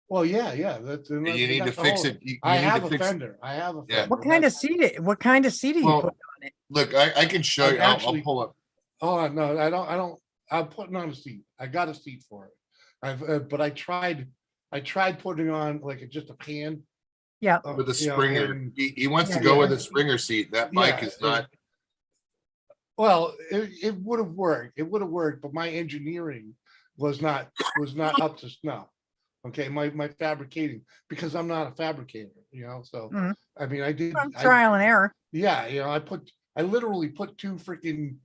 Well, yeah, that's. You need to fix it. You I need have to a fix it. fender. I have a Yeah. fender. What kind of seat? What kind of seat do you Well, put? look, I can show I've you. I'll actually- pull up. Oh, no, I don't, I'm putting on a seat. I got a seat for it. But I tried putting on like just a pan. Yeah. With a you know, Springer. and- He wants to Yeah. go with a Springer seat. That bike Yeah, is not. Well, it would have worked. It would have worked, but my engineering was not up to snuff. Okay, my fabricating, because I'm not a fabricator, so, Mhm. I mean, I did. Trial and error. Yeah, I literally put two freaking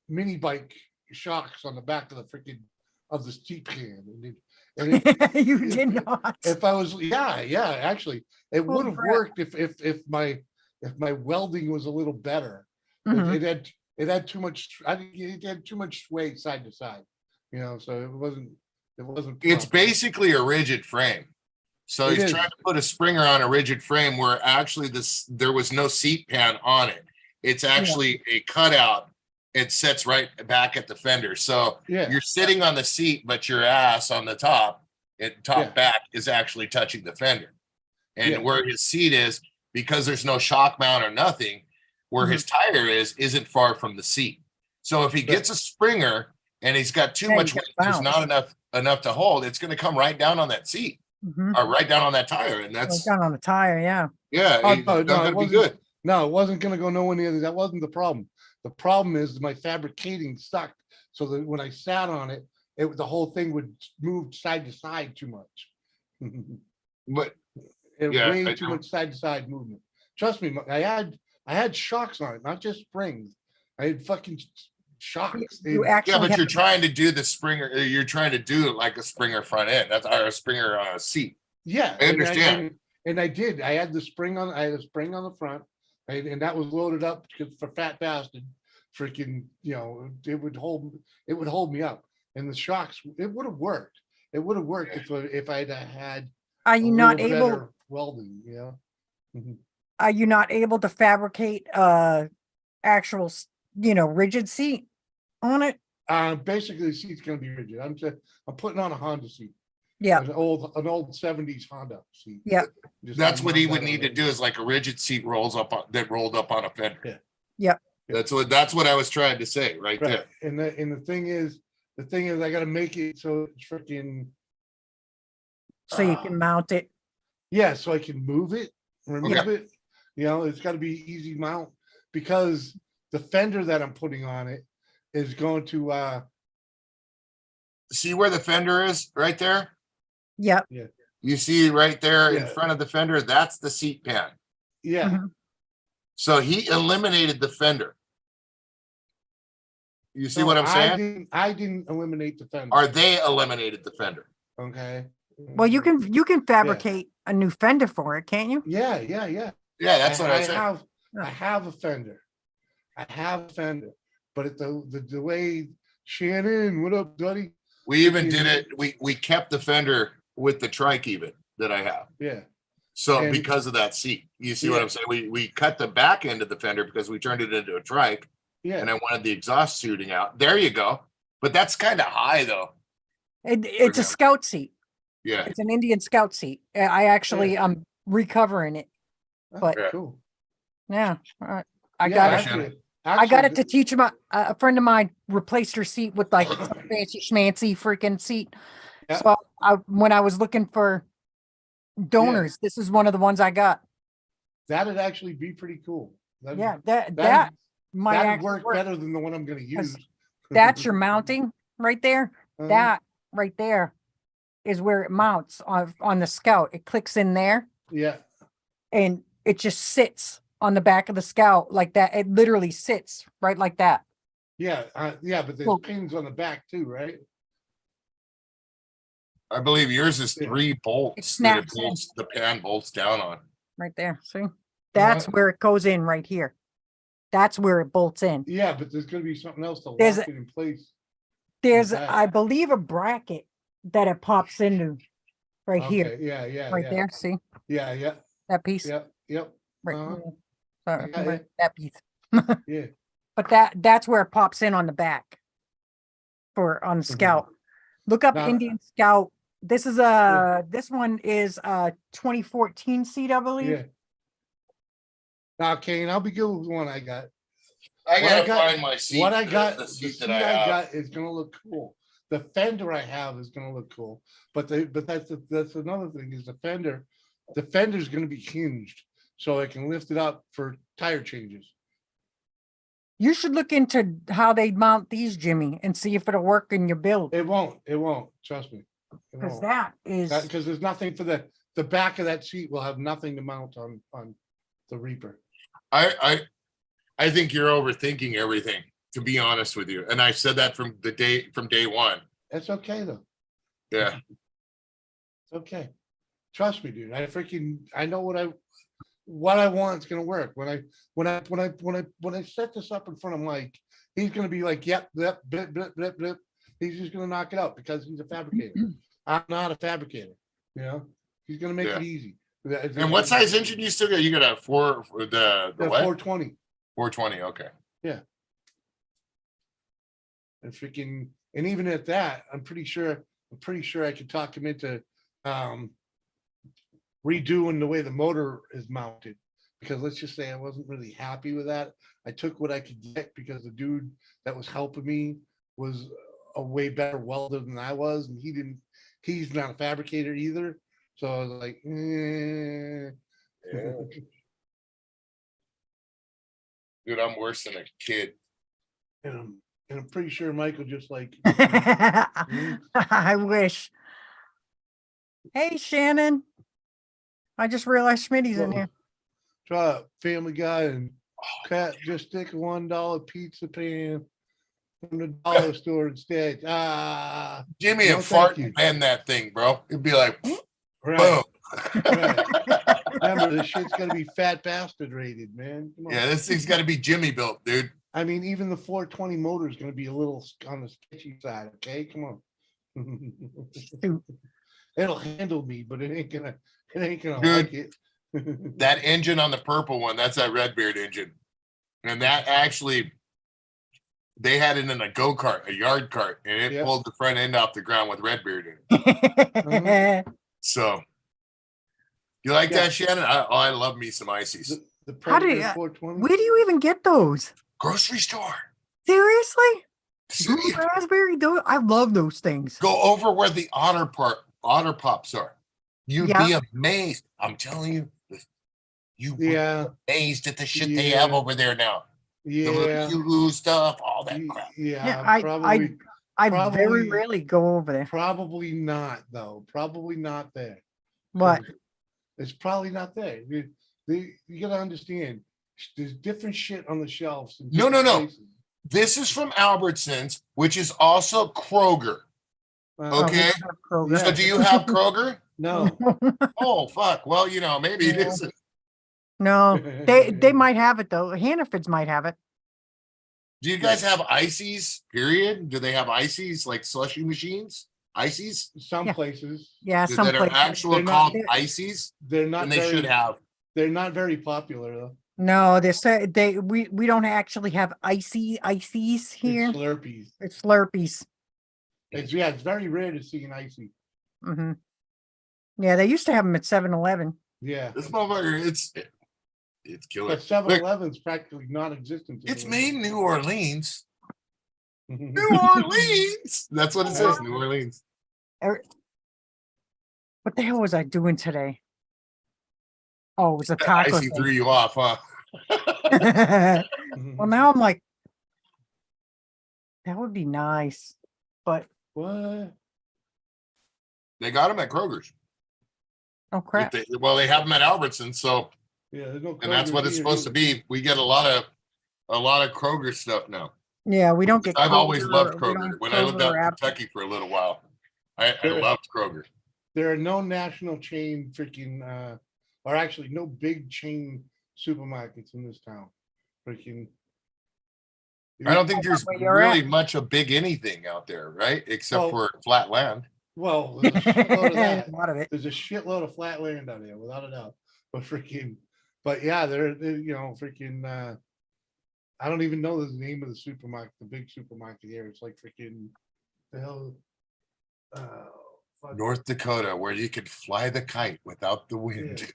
mini bike shocks on the back of the seat pan. You did not. If I was, yeah, actually, it Well, would have Brett. worked if my welding was a little better. Mhm. It had too much, it had too much sway side to side, so it wasn't. It's proper. basically a rigid frame. So It he's is. trying to put a Springer on a rigid frame where actually there was no seat pan on it. It's actually a cutout. It sits right back at the fender. So Yeah, you're sitting on the seat, but your ass on the top, Yeah. back is actually touching the fender. And Yeah. where his seat is, because there's no shock mount or nothing, where his tire isn't far from the seat. So if he gets a Springer and he's got too Yeah, much you weight, can there's bounce. not enough to hold, it's going to come right down on that seat Mhm. or right down on that tire. And Well, that's, down on the tire, yeah. yeah, Oh, it's no, not going to be wasn't- good. no, it wasn't gonna go nowhere near. That wasn't the problem. The problem is my fabricating sucked, so that when I sat on it, the whole thing would move side to side too much. But Way I too know. much side to side movement. Trust me, I had shocks on it, not just springs. I had fucking shocks. You And- actually yeah, but have- you're trying to do the Springer, you're trying to do it like a Springer front end. That's our Springer seat. Yeah. I understand. And I did. I had a spring on the front, and that was loaded up because for fat bastard, freaking, it would hold me up. And the shocks, it would have worked. It would have worked if I'd had Are a you not little able, better welding, Mhm. are you not able to fabricate actual, rigid seat on it? Basically, the seat's gonna be rigid. I'm putting on a Honda seat. Yeah. An old 70s Honda seat. Yeah. Just That's what he mount would that need on to it. do is like a rigid seat rolled up on a fender. Yeah. Yeah. That's what I was trying to say right there. Right. And the thing is, I gotta make it so it's freaking, So you can mount it. yeah, so I can move it, remove it. It's gotta be easy mount, because the fender that I'm putting on it is going to, See where the fender is right there? Yep. You see right there in Yeah. front of the fender, that's the seat pan. yeah. Mhm. So he eliminated the fender. You see No, what I'm saying? I didn't eliminate the fender. Or they eliminated the fender. Okay. Well, you can fabricate a new fender for it, can't you? Yeah. Yeah, that's what I said. I have a fender. But the way Shannon, what up, Duddy? We even did it. We kept the fender with the trike even that I have. Yeah. So And- because of that seat, you see what Yeah. I'm saying? We cut the back end of the fender because we turned it into a trike Yeah. and I wanted the exhaust shooting out. There you go. But that's kind of high though. It's a example. scout seat. Yeah. It's an Indian scout seat. I actually, I'm recovering it. But- Oh, cool. Yeah. I Yeah, got it. actually- I got it actually, to teach him. A friend of mine replaced her seat with like some fancy schmancy freaking seat. Yeah. So when I was looking for donors, this is one of the ones I got. That'd actually be pretty cool. Yeah, that That'd might that'd actually work work. better than the one I'm gonna use. That's your mounting right there. Uh-huh. That right there is where it mounts on the Scout. It clicks in there Yeah, and it just sits on the back of the Scout like that. It literally sits right like that. yeah, but there's Well- pins on the back too, right? I believe yours is Yeah. 3 bolts that it snaps in. bolts the pan bolts down on. Right there. See? That's Uh-huh. where it goes in right here. That's where it bolts in. Yeah, but there's gonna be something else to There's lock it in place. There's, back. I believe, a bracket that it pops into right here, Okay, yeah, right yeah. there. See Yeah, that piece? yeah, Yep, Right. Uh-huh. Sorry, got right, it. that piece. yeah. But that's where it pops in on the back on the Scout. Look up Now- Indian Scout. This is this one is 2014 seat, I believe. Yeah. Now, Kane, I'll be good with the one I got. I What I gotta got- find my seat. What I got, the the seat seat that I have. got is gonna look cool. The fender I have is gonna look cool, but that's another thing is the fender's gonna be hinged, so I can lift it up for tire changes. You should look into how they mount these, Jimmy, and see if it'll work in your build. It won't, trust me. It Because won't. that is, Because there's nothing for the back of that seat will have nothing to mount on the Reaper. I think you're overthinking everything, to be honest with you. And I said that from day one. That's okay though. Yeah. It's okay. Trust me, dude. I know what I want is gonna work. When I set this up in front of Mike, he's gonna be like, yep, blip, blip, blip, blip. He's just gonna knock it out because he's a fabricator. I'm not a fabricator, you know? He's gonna make Yeah. it easy. And what size engine you still got? You got a the The what? 420. 420. Okay. And even at that, I'm pretty sure I could talk him into redoing the way the motor is mounted. Because let's just say I wasn't really happy with that. I took what I could get because the dude that was helping me was a way better welder than I was, and he's not a fabricator either. So I was like, Yeah. Dude, I'm worse than a kid. and I'm pretty sure Michael just like I wish. Hey, Shannon. I just realized Schmitty's in Whoa. here. try a Family Guy and Pat just stick a $1 pizza pan from the dollar store instead. Jimmy No, and thank fart you. and bend that thing, bro. It'd be like, boom. Right. Right. Remember, this shit's gonna be fat bastard rated, man. Come on. Yeah, this thing's got to be Jimmy built, dude. I mean, even the 420 motor is gonna be a little on the sketchy side. Okay, come on. Shoot. It'll handle me, but it ain't gonna Dude. like it. That engine on the purple one, that's that Redbeard engine. And that actually, they had it in a go-kart, a yard cart, and it Yep. pulled the front end off the ground with Redbeard in it. So, you like Yeah. that, Shannon? I love me some ices. The How do Predator you- 420. Where do you even get those? Grocery store. Seriously? See, Blue raspberry? I love those things. go over where the otter pops are. You'd Yeah. be amazed. I'm telling you, you would Yeah, be amazed at the shit they have Yeah. over there now. The yeah, little Hulu stuff, all that crap. yeah. I Probably, very probably- rarely go over there. probably not though. Probably not there. But It's probably not there. You gotta understand. There's different shit on the shelves. in No, no, different no. places. This is from Albertsons, which is also Kroger. Okay. Kroger. So do you have Kroger? No. Oh, fuck. Well, maybe it No. isn't. No, they might have it though. Hannaford's might have it. Do you guys have ices? Period. Do they have ices like slushy machines? Ices Some Yeah. places Yeah, some that are places. actual They're not- called they're- ices, they're not and they very, should have. they're not very popular though. No, we don't actually have ices It's here. Slurpees. It's Slurpees. It's very rare to see an icy. Hmm. Yeah, they used to have them at 7-Eleven. Yeah. This motherfucker, it's killer. But 7-Eleven's practically non-existent. It's made in New Orleans. made. New Orleans. That's what it says. New Orleans. What the hell was I doing today? Oh, it was a taco Icy thing. threw you off, huh? Well, now I'm like, that would be nice, but What? They got them at Kroger's. oh crap. Well, they have them at Albertsons, so Yeah, there's no. and that's what it's supposed to be. We get a lot of Kroger stuff now. Yeah, we don't get. I've always Kroger, loved we don't Kroger. have When I lived Kroger out or in Apple. Kentucky for a little while, I Sure. loved Kroger. There are no national chain freaking, or actually no big chain supermarkets in this town. Freaking. I don't think there's where you're really at. much of big anything out there, right? Except Well- for flat land. Well, there's a shitload of A that. lot of it. There's a shitload of flat land out there, without a doubt. But freaking, But yeah, they're, you know, freaking, I don't even know the name of the supermarket, the big supermarket here. It's like freaking the hell. Fuck. North Dakota, where you could fly the kite without the wind.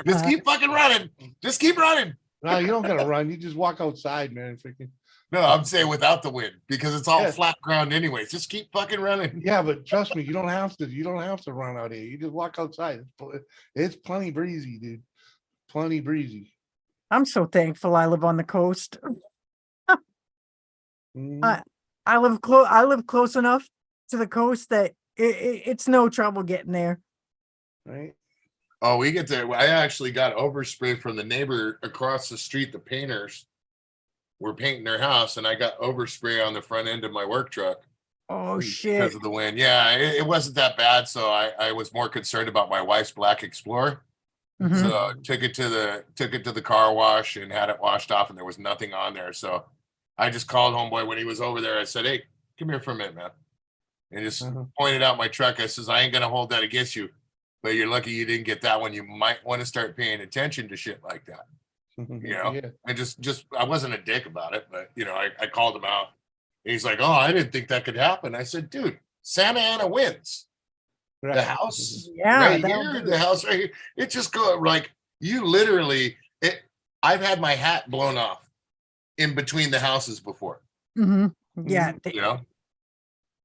Just keep fucking running. Just keep running. No, you don't gotta run. You just walk outside, man. Freaking. No, I'm saying without the wind because it's all Yeah. flat ground anyways. Just keep fucking running. Yeah, but trust me, you don't have to. You don't have to run out here. You just walk outside. It's plenty breezy, dude. Plenty breezy. I'm so thankful I live on the coast. Mhm. I live close enough to the coast that it's no trouble getting there. Right. Oh, we get there. I actually got overspray from the neighbor across the street. The painters were painting their house, and I got overspray on the front end of my work truck Oh because shit. of the wind. Yeah, it wasn't that bad. So I was more concerned about my wife's black Explorer. Mhm. So took it to the car wash and had it washed off, and there was nothing on there. So I just called homeboy when he was over there. I said, "Hey, come here for a minute, man," and just pointed out my truck. I says, "I ain't gonna hold that against you, but you're lucky you didn't get that one. You might want to start paying attention to shit like that." You know, Yeah. and just I wasn't a dick about it, but you know, I called him out. And he's like, "Oh, I didn't think that could happen." I said, "Dude, Santa Ana wins. Right. The house Yeah, right that'll here, do the it. house right here. It just go like you literally it. I've had my hat blown off in between the houses before. Mhm. Yeah, You know,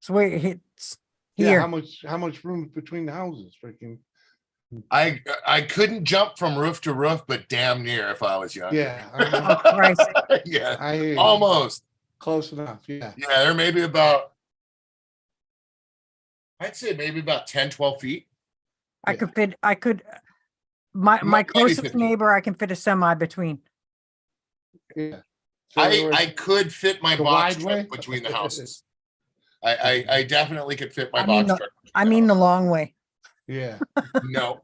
it's where it hits Yeah. here. How much room between the houses? Freaking. I couldn't jump from roof to roof, but damn near if I was young. Yeah. Oh, Christ. Yeah, I hear you. almost. Close enough. Yeah. Yeah, there may be about, I'd say maybe about 10, 12 feet. I Yeah. could my Maybe closest 15. neighbor I can fit a semi between. Yeah. So in other words, I could fit my the box wide truck way? between the houses. I definitely could fit my I mean box the truck. I mean the long way. Yeah. No.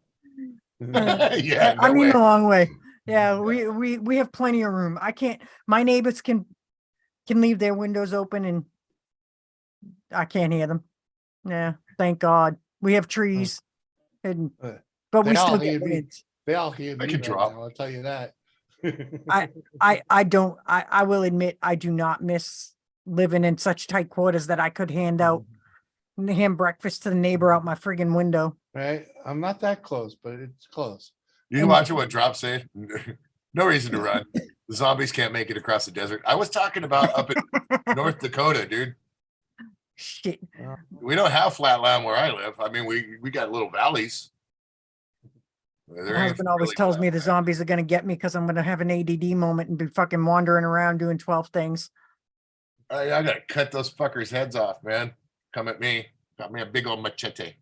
Uh, Yeah, I no mean way. the long way. Yeah, we have plenty of room. I can't my neighbors can leave their windows open and I can't hear them. Yeah, thank God. We have trees and Uh, but They we all still hear get me. winds. They all hear I me could right drop. now. I'll tell you that. I don't I will admit I do not miss living in such tight quarters that I could hand breakfast to the neighbor out my friggin' window. Right. I'm not that close, but it's close. You can watch what Drop say. No reason to run. The zombies can't make it across the desert. I was talking about up in North Dakota, dude. Shit. We don't have flat land where I live. I mean, we got little valleys. There My ain't husband always really tells flat me the land. zombies are gonna get me because I'm gonna have an ADD moment and be fucking wandering around doing 12 things. I gotta cut those fuckers' heads off, man. Come at me. Got me a big old machete.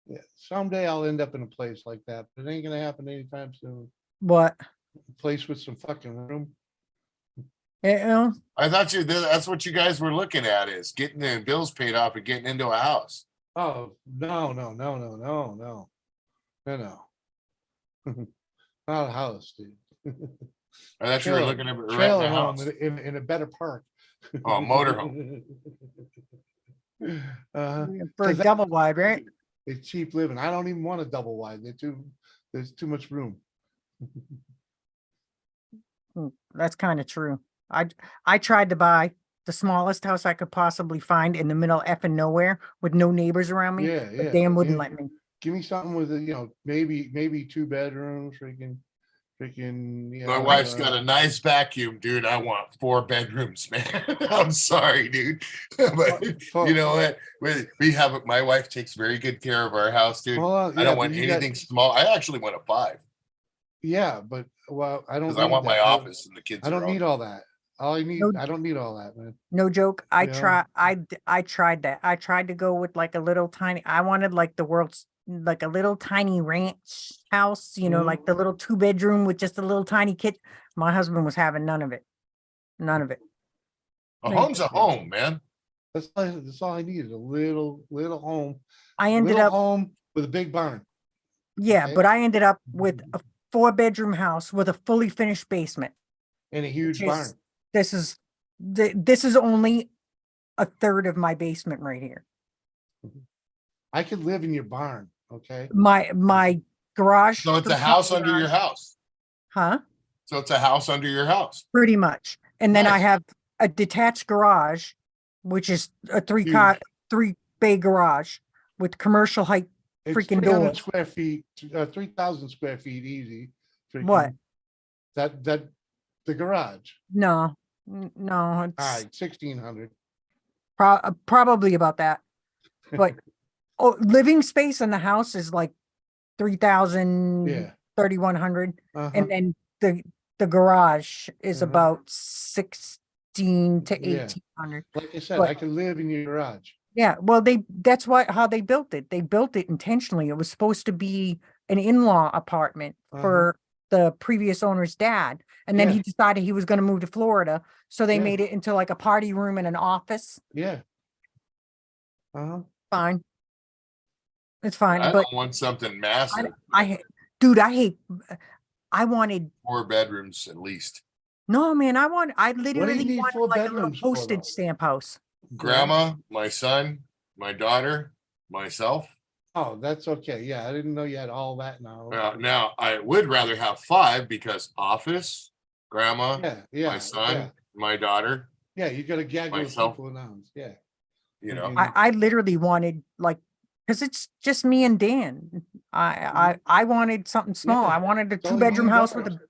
Yeah. Someday I'll end up in a place like that, but it ain't gonna happen anytime soon. What? A place with some fucking room. You know, I thought that's what you guys were looking at is getting the bills paid off and getting into a house. Oh, no. No. Not a house, dude. I thought you were looking at renting Trailer a home house. in a better park. Oh, motorhome. for a 'cause that- double wide, right? It's cheap living. I don't even want a double wide. There's too much room. That's kind of true. I tried to buy the smallest house I could possibly find in the middle effing nowhere with no neighbors around me. Yeah, But yeah. Dan wouldn't yeah. let me. Give me something with maybe 2 bedrooms, freaking, My wife's got a nice vacuum, dude. I want 4 bedrooms, man. I'm sorry, dude. But you know what? We have my wife takes very good care of our house, dude. Hold on, I yeah, don't but want you got- anything small. I actually want a 5 Yeah, but well, I don't. because I need want my that. office and the kids. I don't are need all. all that. All I need. No- I don't need all that, man. No joke. I Yeah. tried that. I tried to go with like a little tiny. I wanted like the world's like a little tiny ranch house. You know, Mhm. like the little 2-bedroom with just a little tiny kitchen. My husband was having none of it. None of it. A home's a home, man. That's all I need is a little home. I ended little up. home with a big barn. Yeah, Okay. but I ended up with a 4-bedroom house with a fully finished basement. And a huge which barn. is- This is only a third of my basement right here. I could live in your barn, okay? My garage. So it's a 3-car house under your garage- house. Huh? So it's a house under your house. Pretty much. And then I Nice. have a detached garage, which is a Huge. 3-bay garage with commercial height. It's Freaking 300 doors. square feet, 3,000 square feet easy. What? Freaking- the garage, No, no, all it's right, 1,600. probably about that. But living space in the house is like 3,000, Yeah. 3,100. Uh-huh. And then the garage is Uh-huh. about 16 to Yeah. 1,800. Like I said, but- I could live in your garage. Yeah, well, that's how they built it. They built it intentionally. It was supposed to be an in-law apartment for the previous owner's dad. And then Yeah. he decided he was going to move to Florida. So they Yeah. made it into like a party room and an office. Yeah. Uh-huh. Fine. It's fine. I But don't want something massive, dude, I wanted, 4 bedrooms at least. no, man, I do you literally need wanted 4 like a little bedrooms for, though? postage stamp house. Grandma, my son, my daughter, myself. Oh, that's okay. Yeah, I didn't know you had all that now. Now I would rather have 5 because office, grandma, Yeah, yeah. my son, yeah. my daughter, Yeah, you gotta gaggle with myself. people announced, yeah. you know. I literally wanted like, because it's just me and Dan. I wanted something small. Yeah, I wanted a it's only 2-bedroom two house with bedrooms.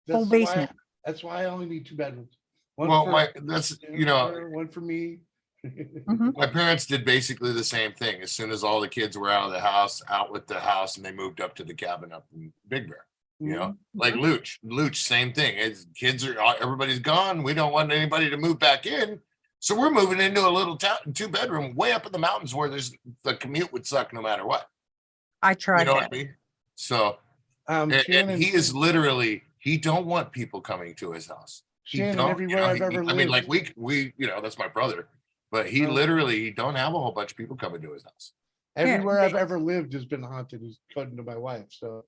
a full That's why- basement. That's why I only need 2 bedrooms. One Well, for that's, Jennifer, one for me. Mhm. my parents did basically the same thing. As soon as all the kids were out of the house, out with the house, and they moved up to the cabin up in Big Bear. You know, like Luch, same thing. It's kids are everybody's gone. We don't want anybody to move back in. So we're moving into a little town, 2-bedroom, way up in the mountains where the commute would suck no matter what. I You tried know what that. I mean? So and Shannon, he is literally, he don't want people coming to his house. He Shannon, don't, everywhere I've ever I mean, like lived- we, that's my brother, but he Oh. literally, he don't have a whole bunch of people coming to his house. everywhere I've they- ever lived has been haunted, according to my wife, so.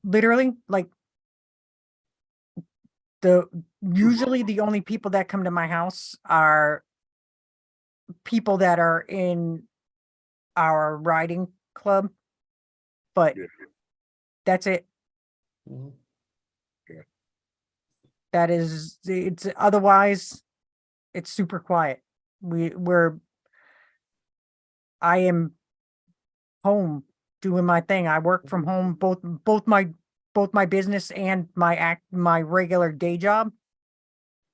Literally, like usually the only people that come to my house are people that are in our riding club. But Yeah. that's it. Mhm. That is, it's otherwise, it's super quiet. I am home doing my thing. I work from home, both my business and my regular day job.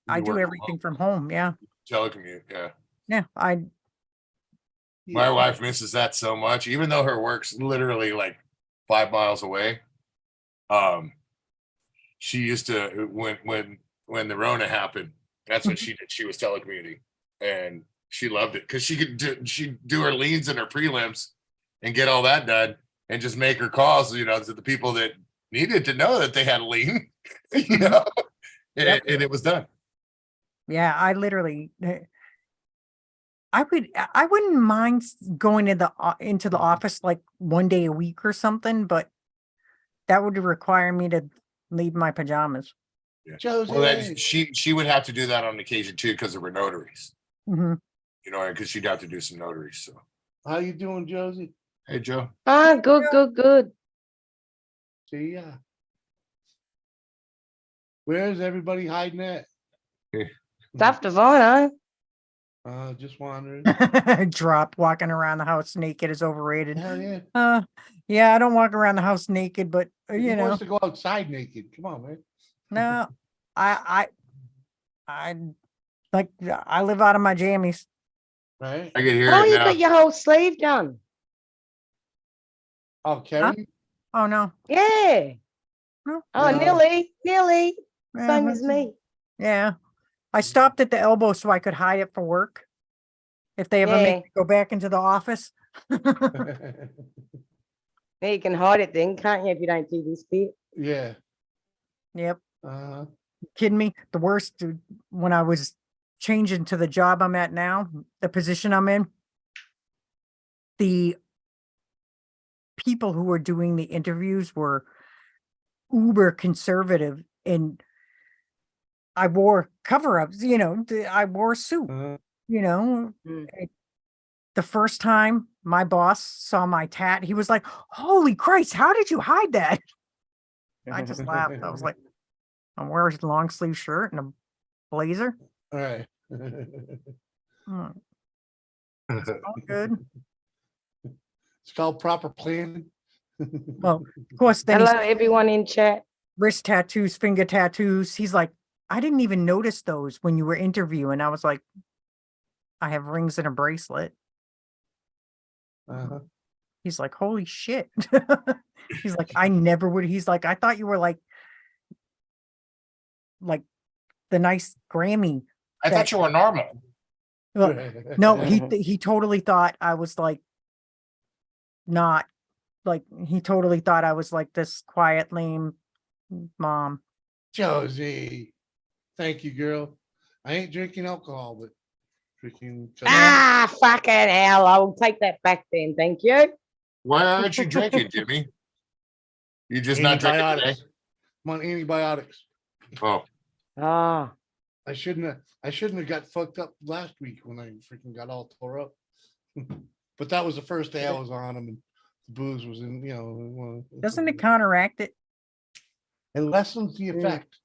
I You do work from everything from home. Yeah. Telecommute, yeah. Yeah. My wife misses that so much, even though her work's literally like 5 miles away. She used to, when the Rona happened, that's what she did. She was telecommuting, and she loved it because she'd do her leads and her prelims and get all that done and just make her calls, to the people that needed to know that they had a lien, Yep. and it was done. Yeah. I literally, I wouldn't mind going into the office like one day a week or something, but that would require me to leave my pajamas. Josie, Well, then she would have to do that on occasion too because of her notaries, Mhm. because she'd have to do some notaries. So, how you doing, Josie? hey, Joe. Ah, good. See ya. Where's everybody hiding at? Stuff Devon, Just wondering. Drop walking around the house naked is overrated. Hell yeah. Yeah, I don't walk around the house naked, but He you know, wants to go outside naked. Come on, man. no, I like, I live out of my jammies. Right? I can hear Oh, it you now. got your whole sleeve done. Oh, Kerry? Oh no. Yeah. No. Oh, No. nearly. Yeah, Same as that's- me. Yeah. I stopped at the elbow so I could hide it for work. If they ever Yeah. make me go back into the office. Now you can hide it then, can't you, if you don't do this bit? Yeah. Yep. Uh, Kidding me? The worst, dude, when I was changing to the job I'm at now, the position I'm in, the people who were doing the interviews were uber conservative, and I wore cover-ups, I wore a suit. you know, Mm. the first time my boss saw my tat, he was like, holy Christ, how did you hide that? I just laughed. I was like, I'm wearing a long sleeve shirt and a blazer. All right. Mm, it's all good. It's called proper planning. Well, of course, then Hello, he's everyone in chat. wrist tattoos, finger tattoos. He's like, I didn't even notice those when you were interviewing. I was like, I have rings and a bracelet. Uh-huh. He's like, holy shit. He's like, I never would. He's like, I thought you were like the nice Grammy. I thought you were normal. Well, no, he totally thought I was like not like he totally thought I was like this quiet, lame mom. Josie, thank you, girl. I ain't drinking alcohol, but freaking. Ah, fucking hell. I'll take that back then. Thank you. Why aren't you drinking, Jimmy? You just not drinking today? Antibiotics. I'm on antibiotics. Oh, Ah, I shouldn't have got fucked up last week when I freaking got all tore up. But that was the first day I was on them, and the booze was in, Doesn't it counteract it? it lessens the Mm. effect.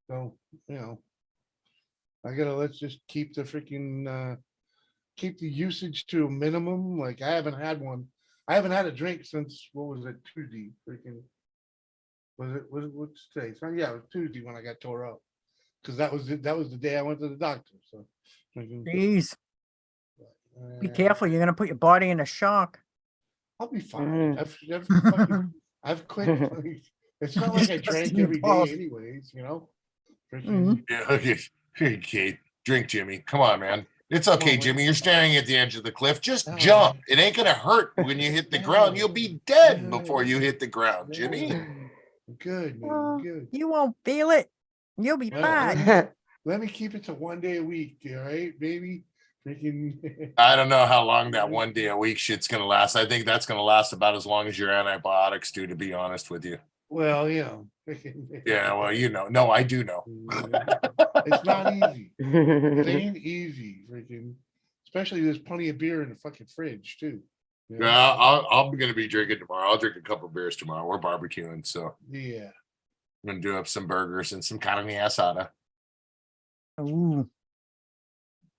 So, let's just keep the freaking keep the usage to a minimum. Like I haven't had a drink since what was it, Tuesday? Freaking what's today? So yeah, it was Tuesday when I got tore up. Because that was the day I went to the doctor. So Jeez, be uh, careful. You're gonna put your body in a shock. I'll be fine. Mm. I've quit. It's not like I Just drank busting your every balls. day, anyways. Mhm. yeah, okay. Okay, drink, Jimmy. Come on, man. It's okay, on, man. Jimmy. You're standing at the edge of the cliff. Just All jump. right. It ain't gonna hurt when you hit the No. ground. You'll be dead No. before you hit the ground, Jimmy. Good, man. Oh, Good. you won't feel it. You'll be Well, fine. let me keep it to 1 day a week. All right, baby. Freaking. I don't know how long that 1 day a week shit's gonna last. I think that's gonna last about as long as your antibiotics do, to be honest with you. Well, Yeah, well, No, I do know. It's not easy. It ain't easy, freaking. Especially there's plenty of beer in the fucking fridge too. Yeah, I'm gonna be drinking tomorrow. I'll drink a couple beers tomorrow. We're barbecuing, so Yeah. I'm gonna do up some burgers and some carne asada. Ooh,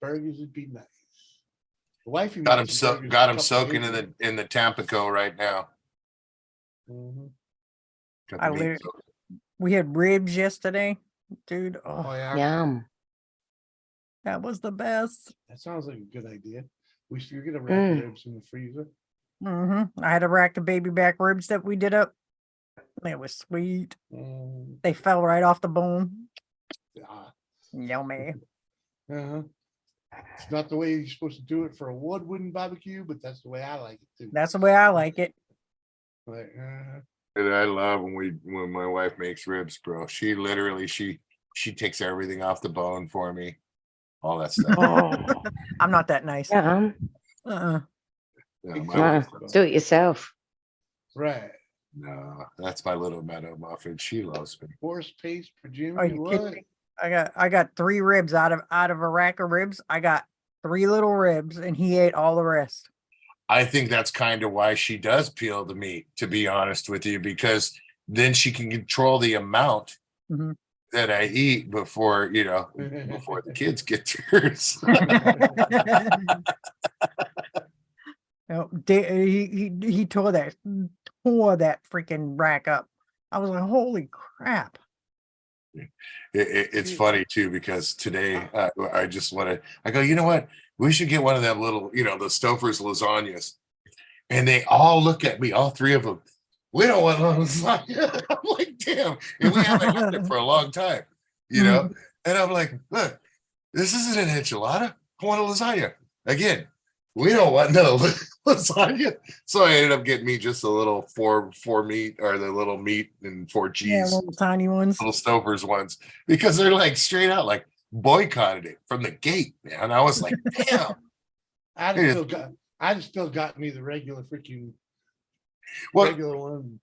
Burgers would be nice. The wifey Got made him some burgers a got him couple soaking days in the Tampico right now. ago. Mhm. Got I the meat literally- soaked. we had ribs yesterday, dude. Oh Oh, yeah, Yum. that was the best. that sounds like a good idea. We should get a rack of ribs in the freezer. I had a rack of baby back ribs that we did up. It was sweet. Mm, They fell right off the bone. ah, Yummy. uh-huh. It's not the way you're supposed to do it for a wooden barbecue, but that's the way I like it too. That's the way I like it. Like, And I love when my wife makes ribs, bro. She literally she takes everything off the bone for me, all that stuff. Oh, I'm not that nice. yum. Uh-uh. No, my Wow. wife does. Do it yourself. right. No, that's my little meadow muffin. She loves me. Horse paste for Jimmy. Are you kidding What? me? I got 3 ribs out of a rack of ribs. I got 3 little ribs and he ate all the rest. I think that's kind of why she does peel the meat, to be honest with you, because then she can control the amount Mhm. that I eat before before the kids get theirs. No, he tore that freaking rack up. I was like, holy crap. It's funny too, because today I just want to. I go, you know what? We should get one of them little, the Stouffer's lasagnas, and they all look at me, all 3 of them. We don't want lasagna. I'm like, damn, and we haven't had it for a long time, And I'm like, look, this isn't an enchilada. I want a lasagna. Again, we don't want no lasagna. So I ended up getting me just a little 4 meat, or the little meat and 4 cheese. Yeah, little tiny ones. Little Stouffer's ones, because they're like straight out like boycotted it from the gate, man. I was like, damn. I'd still got me the regular freaking Well, regular one.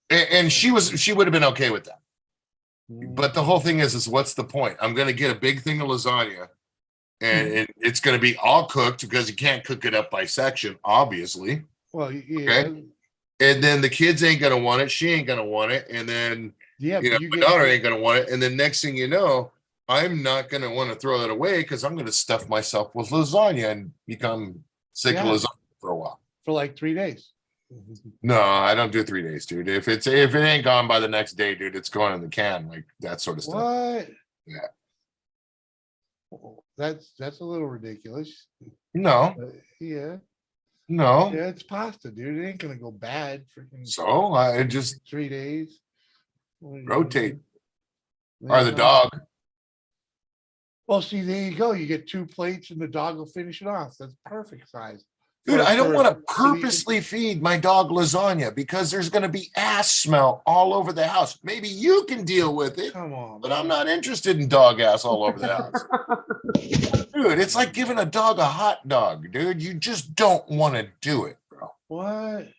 and she would have been okay with that. Mm. But the whole thing is what's the point? I'm gonna get a big thing of lasagna, and it's going to be all cooked because you can't cook it up by section, obviously. Well, yeah, Okay. And then the kids ain't going to want it. She ain't going to want it. And then, yeah, you know, but you my get, daughter ain't going to want it. And then next thing you know, I'm not going to want to throw it away because I'm going to stuff myself with lasagna and become sick Yeah. of lasagna for a while. for like 3 days. No, I don't do 3 days, dude. If it ain't gone by the next day, dude, it's going in the can, like that sort of stuff. What? Yeah. That's a little ridiculous. No, Yeah, no. yeah, it's pasta, dude. It ain't gonna go bad freaking So I just 3 days. What are you rotate. doing? Or the Yeah. dog. Well, see, there you go. You get 2 plates and the dog will finish it off. That's perfect size. Dude, I don't want to so you- purposely feed my dog lasagna because there's going to be ass smell all over the house. Maybe you can deal with it, Come on, but man. I'm not interested in dog ass all over the house. Dude, it's like giving a dog a hot dog, dude. You just don't want to do it, bro. What?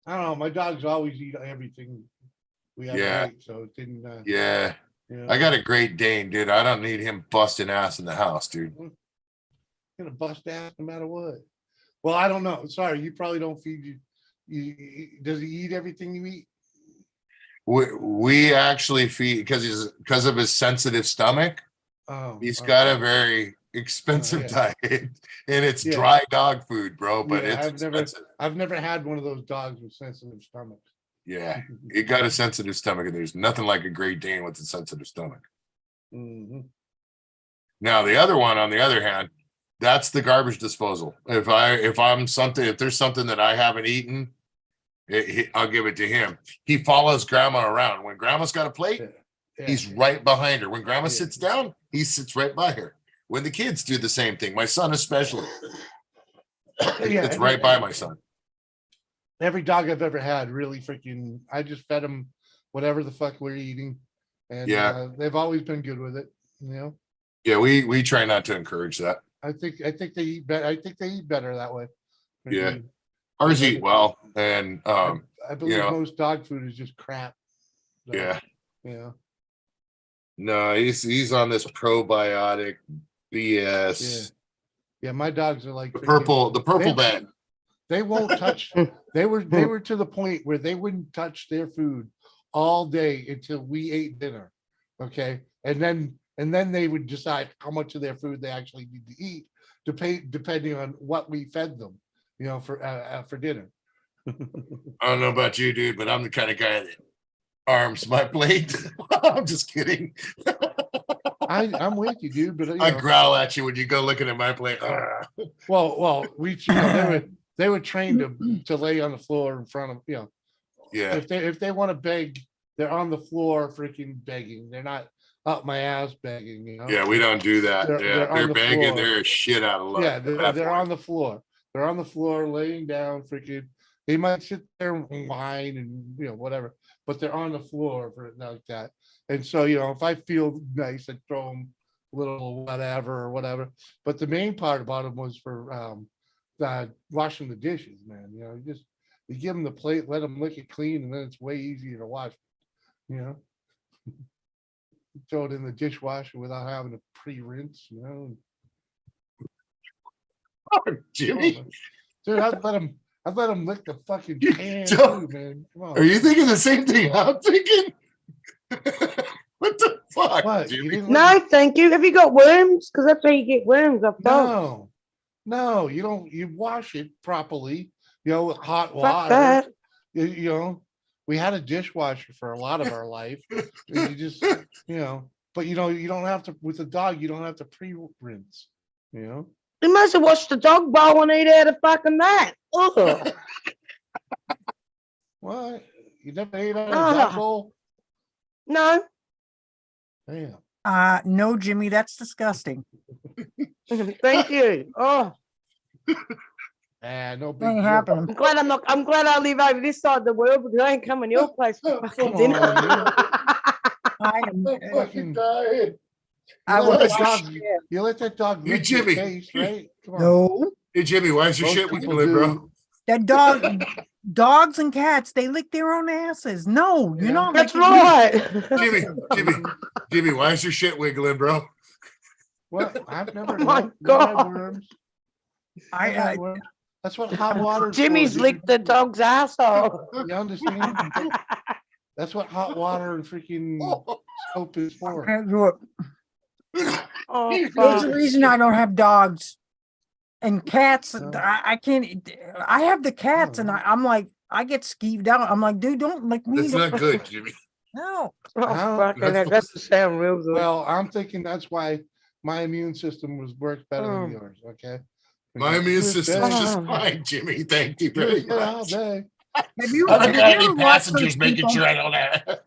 I don't know. My dogs always eat everything we ever Yeah. ate, so it didn't. Yeah. You know, I got a Great Dane, dude. I don't need him busting ass in the house, dude. gonna bust ass no matter what. Well, I don't know. Sorry, you probably don't feed does he eat everything you eat? We actually feed because of his sensitive stomach. Oh, He's okay. got a very expensive yeah. diet, and it's Yeah. dry dog food, bro. But Yeah, it's expensive. I've never had one of those dogs with sensitive stomachs. Yeah, he got a sensitive stomach, and there's nothing like a Great Dane with a sensitive stomach. Mhm. Now, the other one, on the other hand, that's the garbage disposal. If there's something that I haven't eaten, I'll give it to him. He follows grandma around. When grandma's got a plate, Yeah. he's right behind her. When grandma Yeah. sits down, he sits right by her. When the kids do the same thing, my son especially, Yeah, it's right by my son. Every dog I've ever had really freaking. I just fed them whatever the fuck we're eating, and Yeah. they've always been good with it. You know, Yeah, we try not to encourage that. I think they eat better. I think they eat better that way. Yeah. Freaking- Ours eat well, and I believe know. most dog food is just crap. So, yeah. Yeah. No, he's on this probiotic BS. Yeah, my dogs are like The freaking- purple they- bag. They won't touch. They were to the point where they wouldn't touch their food all day until we ate dinner. Okay, and then they would decide how much of their food they actually need to eat, depending on what we fed them. You know, for dinner. I don't know about you, dude, but I'm the kind of guy that arms my plate. I'm just kidding. I'm with you, dude. But you I know, growl at you when you go looking at my plate. well, they were trained to lay on the floor in front of Yeah, if they want to beg, they're on the floor freaking begging. They're not up my ass begging. You know. yeah, we don't do that. They're on They're the begging floor. their shit out of luck. Yeah, they're on the floor. They're on the floor, laying down, freaking. They might sit there and whine and whatever, but they're on the floor for it like that. And so if I feel nice, I throw them a little whatever or whatever. But the main part about them was for washing the dishes, man. You give them the plate, let them lick it clean, and then it's way easier to wash. Throw it in the dishwasher without having to pre-rinse. Jimmy, Dude, I'd let them lick the fucking pan Joe, too, man. Come on. are you thinking the same thing I'm thinking? What the fuck, What? You Jimmy? didn't No, thank you. Have you got worms? Because that's how you get worms off dogs. No, you don't. You wash it properly. With hot Fuck water. that. We had a dishwasher for a lot of our life. You just, but you don't have to with a dog. You don't have to pre-rinse. You must have washed the dog bowl and eat out of fucking that. Ugh. What? You never ate out of a dog bowl? No. Damn. No, Jimmy, that's disgusting. Thank you. Oh, No big Ain't deal. happening. I'm glad I live over this side of the world because I ain't coming to your place for fucking Come dinner. on, I am. Fucking dying. I You let was that dog- You let that dog You, lick your Jimmy. face, right? Come on. no. Hey, Jimmy, why is your Most shit people wiggling, bro? do. That dogs and cats, they lick their own asses. No, Yeah. you're not. That's licking yours. right. Jimmy, why is your shit wiggling, bro? Well, I've never. Oh my no, never had God. worms. I, Never had worms. That's what hot water. Jimmy's licked the dog's asshole. You understand? That's what hot water and freaking soap is I for. can't do it. Oh, There's fuck. a reason I don't have dogs and cats. No. I can't. I have the cats, and No. I'm like, I get skeeved out. I'm like, dude, don't lick me. That's don't- not good, Jimmy. No. Oh, How- fucking that's heck, that doesn't sound real good. Well, I'm thinking that's why my immune system was works better than Mm. yours. Okay. My immune system is just Oh. fine, Jimmy. Thank you You're very good all much. day. Have you, I don't have you got ever any watched passengers those making people- sure I don't have.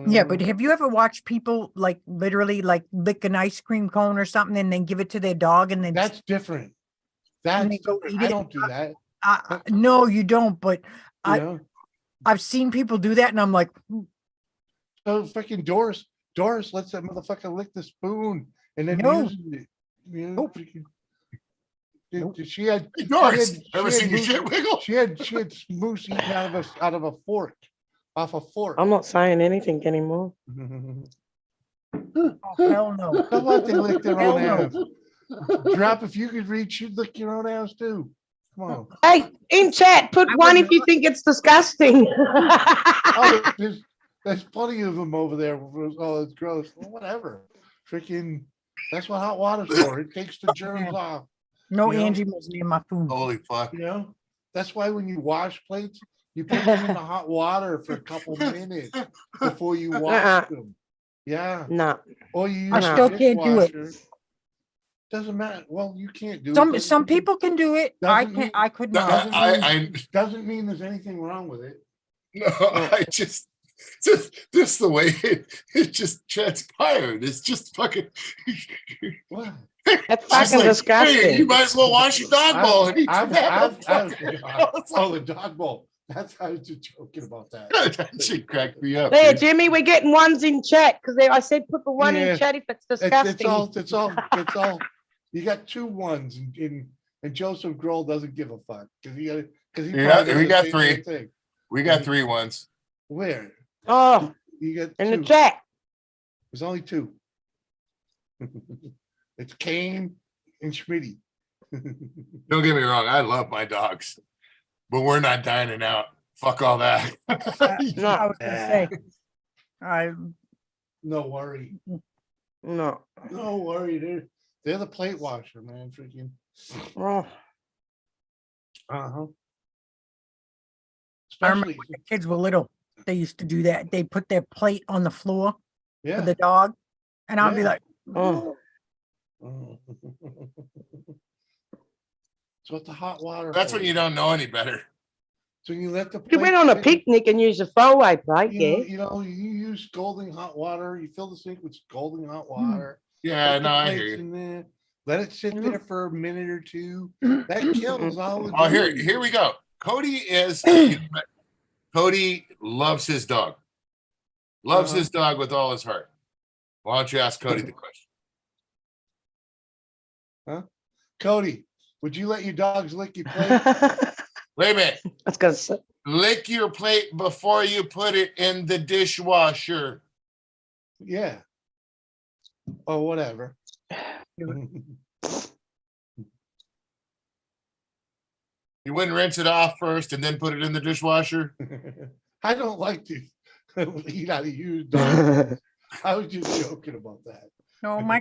Yeah, but Mhm. have you ever watched people like literally like lick an ice cream cone or something and then give it to their dog and then That's different. and That's they go different. eat I it? don't do that. No, you don't. But You I know? I've seen people do that, and I'm like, So freaking Doris lets that motherfucker lick the spoon and then No. uses it. You know, Nope. freaking- Nope. She had Hey, Doris, had- ever she had seen your moose- shit wiggle? she had moose eaten out of a fork, off a fork. I'm not saying anything anymore. oh hell no. How about they lick their Hell own no. ass? Drop, if you could reach, you'd lick your own ass too. Come on. Hey, in chat, put I one would if you think it's disgusting. Oh, there's plenty of them over there. Oh, it's gross. Well, whatever. Freaking, that's what hot water's for. It takes the germs off. No You know? Angie was near my food. Holy fuck. You know, that's why when you wash plates, you put them in the hot water for a couple minutes before you wash Uh-uh. them. Yeah. No. Or you use I the still can't do it. dishwasher. Doesn't matter. Well, you can't do it. Some Doesn't mean- people can do it. I doesn't can't. mean- I could No, not. Doesn't I mean, doesn't mean there's anything wrong with it. no, I just the way it just transpired. It's just fucking. What? That's She's fucking like, disgusting. hey, you might as well wash your dog bowl. And he I've- snapped I've- the I've- fuck. Oh, the dog bowl. That's how I was just joking about that. That shit cracked me up. There, dude. Jimmy, we're getting ones in chat because I said put the one Yeah. in chat if it's It's disgusting. all. You got 2 ones and Joseph Grohl doesn't give a fuck because he Yeah, probably we does got the 3. same thing. We got 3 ones. Where? Oh, You got in the 2. chat. There's only 2. It's Kane and Schmitty. Don't get me wrong. I love my dogs, but we're not dining out. Fuck all that. I was gonna say. I No worry. No. No worry. They're the plate washer, man. Freaking. Oh, Uh-huh. I remember Especially, when the kids were little. They used to do that. They put their plate on the floor for yeah. the dog, and I'd be Yeah. like, oh. So it's the hot water. That's when you don't know any better. So you let the. You plate went on a sit, picnic and used a throwaway plate, yeah? You use scalding hot water. You fill the sink with scalding hot water. Yeah, put no, the I hear plates you. in there, let it sit there for a minute or 2. That kills all the. Oh, germs. here we go. Cody Cody loves his dog. Loves his dog with all his heart. Why don't you ask Cody the question? Cody, would you let your dogs lick your plate? I Wait a minute. was gonna say. Lick your plate before you put it in the dishwasher. Yeah. Or whatever. You wouldn't rinse it off first and then put it in the dishwasher? I don't like to eat out of used dogs. I was just joking about that. no, my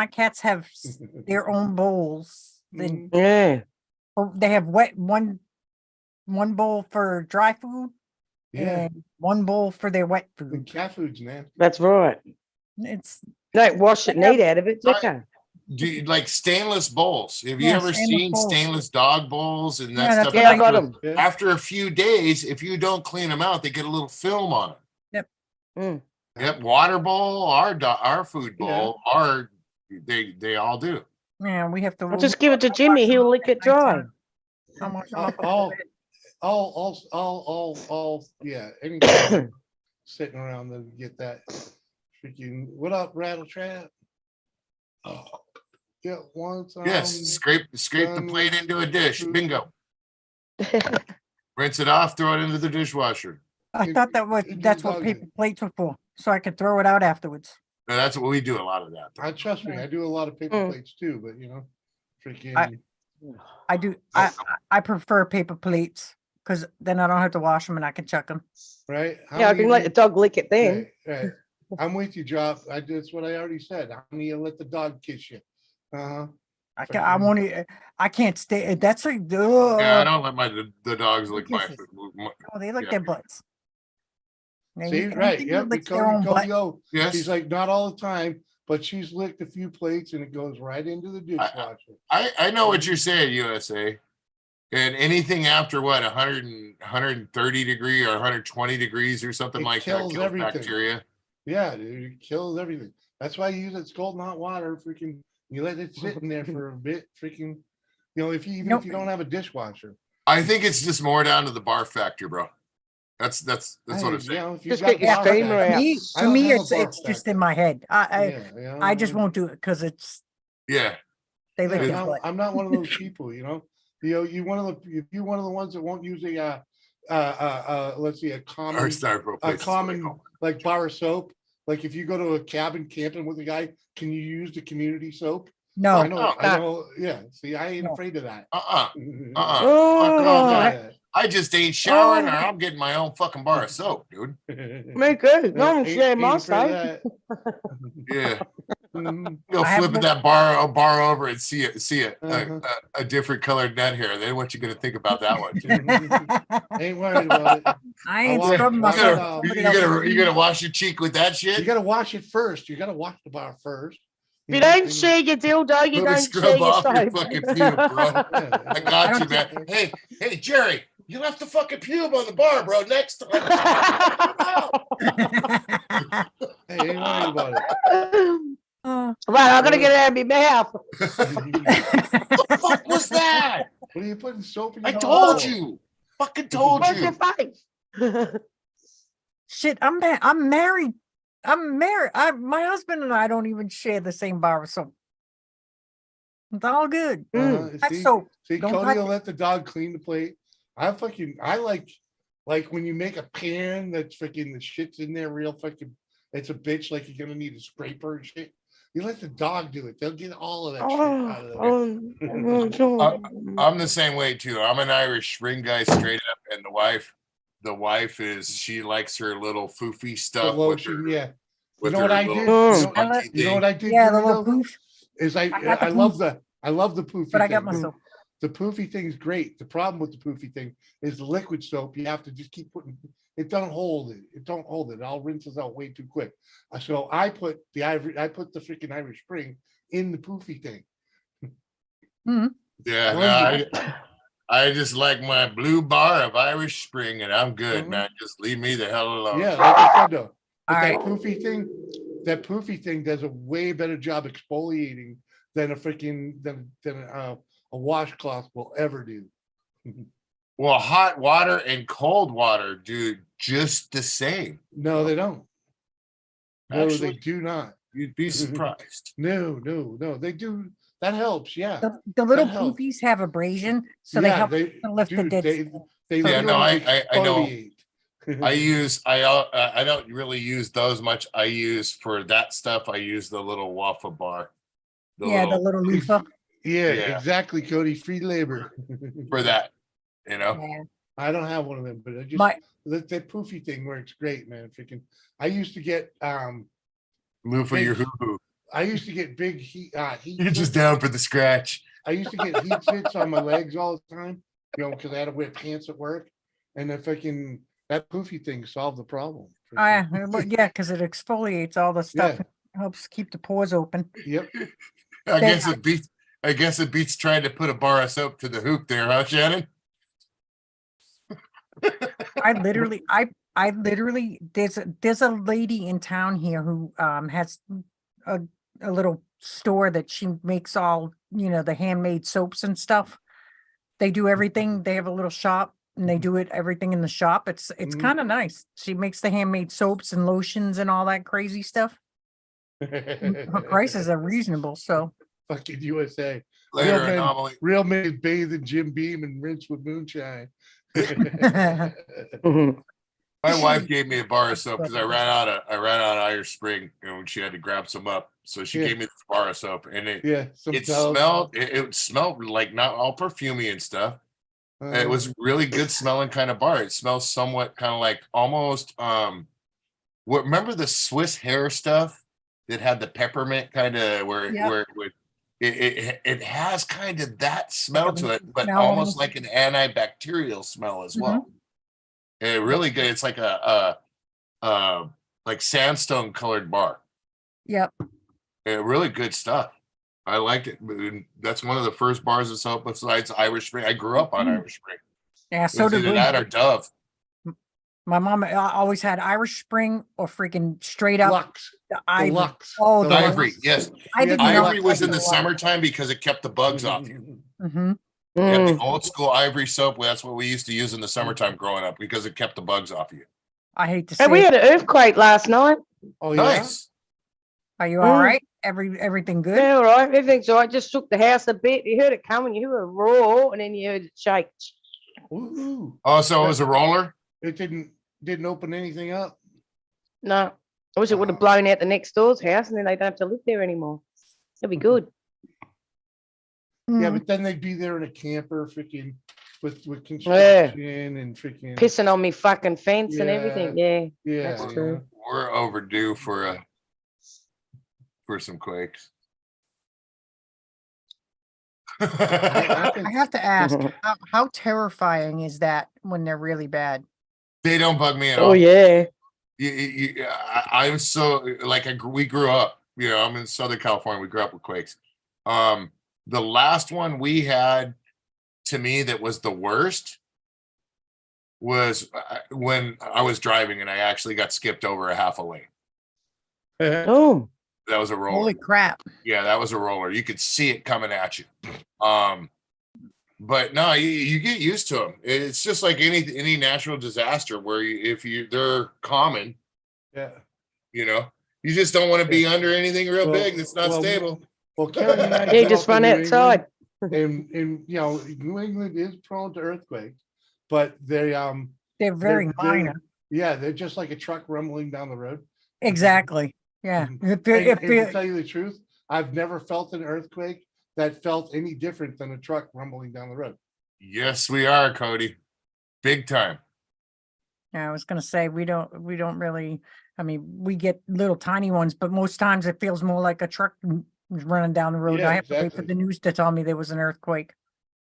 cats have their own bowls. Mm. Yeah. They have one bowl for dry food Yeah, and one bowl for their wet and food. cat food's nasty. That's right. It's Don't wash it neat out of it, do Right. you? Do you like stainless bowls? Have you Yeah, ever stainless seen bowls. stainless dog bowls and that Yeah, that's stuff? what Yeah, I got After- them. Yeah. After a few days, if you don't clean them out, they get a little film on it. Mm. Yep, water bowl, our food Yeah. bowl, they all do. yeah, we have to. I'll just give it to Jimmy. He'll lick it dry. I'll wash them Oh, up a oh. little bit. All, yeah, anything sitting around to get that freaking, what up, Rattle Trap? Oh, yeah, once. Yes, scrape the done plate with into a dish. food. Bingo. Rinse it off, throw it into the dishwasher. I thought It that's what doesn't. paper plates were for, so I could throw it out afterwards. No, that's what we do, a lot of that. I trust me, I do a lot of paper Mm. plates too, but you know, freaking. I do, I prefer paper plates because then I don't have to wash them and I can chuck them. Right? How Yeah, I many can let do the dog lick it then. Right, right. I'm with you, Drop. That's what I already said. How many you let the dog kiss you? Uh-huh. I Freaking- won't, I can't stay, that's like, Yeah, I ugh. don't let the dogs lick my Kisses. food. Oh, they lick Yeah. their butts. Now, See, anything right, that yep, licks their own butt. Yes, She's like, not all the time, but she's licked a few plates and it goes right into the dishwasher. I know what you're saying, USA. And anything after what, 130 degree or 120 degrees or something It like that kills kills everything. bacteria. Yeah, dude, it kills everything. That's why you use it cold and hot water, freaking, you let it sit in there for a bit, freaking, you know, if you, even Nope. if you don't have a dishwasher. I think it's just more down to the bar factor, bro. That's what I'm Hey, saying. you know, if you Just got get your bar steamer factor- out. Me, I to don't me, have a it's bar just factor. in my head. Yeah, you know, I just won't do it because it's, Yeah. they Yeah, lick their no, butt. I'm not one of those people, you know. You one of the if you one of the ones that won't use a let's see, a Our common styrofoam a plates is what we common call like bar of soap. Like if you go to a cabin camping with a guy, can you use the community soap? I No, know, I no. know. Yeah, see, I ain't No. afraid of that. it. Fuck Oh, all Yeah. that. I just ain't showering or Oh. I'm getting my own fucking bar of soap, dude. me good. No one's sharing my Ain't afraid of side. that. Yeah. Mhm. Go I have flipping no- that bar over and see Uh-huh. a different colored net hair. Then what you gonna think about that one? Ain't worried about it. I ain't wash- scrubbing wash myself. it out. Somebody else- You gonna wash your cheek with that You shit? gotta wash it first. You gotta wash the bar first. If you know, don't then share your dildo, you Let me don't scrub share your off your soap. fucking pube, bro. Yeah, I yeah. got you, don't man. Hey, Jerry, you left the fucking pube on the bar, bro. Next time. Hey, ain't worried about it. Oh. Right, I'm gonna get it out of my mouth. What the fuck was that? What are you putting soap in I your told mouth? you. Fucking told What's your you. face? Shit, I'm married. My husband and I don't even share the same bar of soap. It's all good. That's See, soap. see, Don't Cody touch will it. let the dog clean the plate. I like when you make a pan that's freaking the shit's in there real fucking, it's a bitch, like you're gonna need a scraper and shit. You let the dog do it. They'll get all of that shit out of there. I'm the same way too. I'm an Irish Spring guy straight up, and the wife is she likes her little foofy The stuff lotion, yeah. with know her what I little did? Mm. spongy You know what thing. I did? Yeah, the Gary, little though? poof. Is I got the I love poof. I love the poofy But I got thing. myself. The poofy thing's great. The problem with the poofy thing is the liquid soap. You have to just keep putting it. Don't hold it. It don't hold it. It all rinses out way too quick. So I put the freaking Irish Spring in the poofy thing. Yeah, no, Wonderful. I just like my blue bar of Irish Spring, and I'm good, Mhm. man. Just leave me the hell alone. Yeah, like I said though, but All that right. poofy thing does a way better job exfoliating than a freaking than a washcloth will ever do. Well, hot water and cold water do just the same. No, they don't. No, they Actually, do not. you'd be surprised. No, they do. That helps. Yeah. The little helps. poofies have abrasion, so they Yeah, help to lift the dude, dead they skin. Yeah, no, really I know. exfoliate. I don't really use those much. I use for that stuff. I use the little waffle bar. Yeah, the little loofah. Yeah, Yeah. exactly, Cody. Free labor. for that. You know. Yeah. I don't have one of them, but I just My that poofy thing works great, man. Freaking, I used to get Move for your Hey. hoo hoo. I used to get big heat You're just hits. down for the scratch. I used to get heat hits on my legs all the time, you know, because I had to wear pants at work, and if I can, that poofy thing solved the problem. yeah, because it exfoliates all the stuff. Yeah. And helps keep the pores open. Yep. I They- guess it beats trying to put a bar of soap to the hoop there, huh, Shannon? I literally there's a lady in town here who has a little store that she makes all, the handmade soaps and stuff. They do everything. They have a little shop and they do everything in the shop. It's Mhm. kind of nice. She makes the handmade soaps and lotions and all that crazy stuff. Her prices are reasonable, so Fucking USA. Later men- anomaly. Real men bathe in Jim Beam and rinse with moonshine. Mhm. My wife gave me a bar of soap because I ran out of Irish Spring, and she had to grab some up. So she Yeah. gave me this bar of soap, and Yeah. Some it Dove. smelled like not all perfumey and stuff. It Uh, was really good smelling kind of bar. It smells somewhat kind of like almost what remember the Swiss hair stuff that had the peppermint kind of Yep. where it would it has kind of that smell a to it, but smell almost almost. like an antibacterial smell as Mhm. well. Really good. It's like a like sandstone colored bar. Yep. Really good stuff. I liked it. And that's one of the first bars of soap besides Irish Spring. I grew up on Irish Spring. Yeah, It so was did either we. that or Dove. My mom always had Irish Spring or freaking straight up Lux. the The Ivory. Lux. Oh, the the Ivory, Lux. yes. I Yeah, did the not Ivory Lux. was like in the Lux. summertime because it kept the bugs off you. Mhm. Yeah, the Mm. old school Ivory soap. That's what we used to use in the summertime growing up because it kept the bugs off you. I hate to Hey, say we it. had an earthquake last night. Oh yeah. Nice. Are you all Mm. right? Everything good? Yeah, all right. Everything's all right. Just shook the house a bit. You heard it coming. You heard a roar, and then you heard it shake. Ooh. Oh, so it was a roller? It didn't open anything up. No, I wish it would have blown out the next door's house, and then they don't have to live there anymore. That'd be good. Yeah, Mm. but then they'd be there in a camper, freaking with construction and freaking Pissing on me fucking fence and everything. Yeah. Yeah, That's you true. know. We're overdue for some quakes. I I think have to ask, how terrifying is that when they're really bad? They don't bug me at Oh all. yeah. I'm so like we grew up. You know, I'm in Southern California. We grew up with quakes. The last one we had, to me, that was the worst was when I was driving and I actually got skipped over a half a lane. Oh. That was a roller. Holy crap. Yeah, that was a roller. You could see it coming at you. But no, you get used to them. It's just like any natural disaster where they're common. yeah. You know, you just don't want to be under anything real big that's not stable. Well, Karen and I Yeah, grew just up in run New outside. England, and you know, New England is prone to earthquakes, but They're very they're- minor. yeah, they're just like a truck rumbling down the road. Exactly. Yeah. Mhm. If, it- if, And to it- tell you the truth, I've never felt an earthquake that felt any different than a truck rumbling down the road. Yes, we are, Cody. Big time. yeah, I was gonna say we don't really. I mean, we get little tiny ones, but most times it feels more like a truck running down the road. Yeah, I have to wait for exactly. the news to tell me there was an earthquake.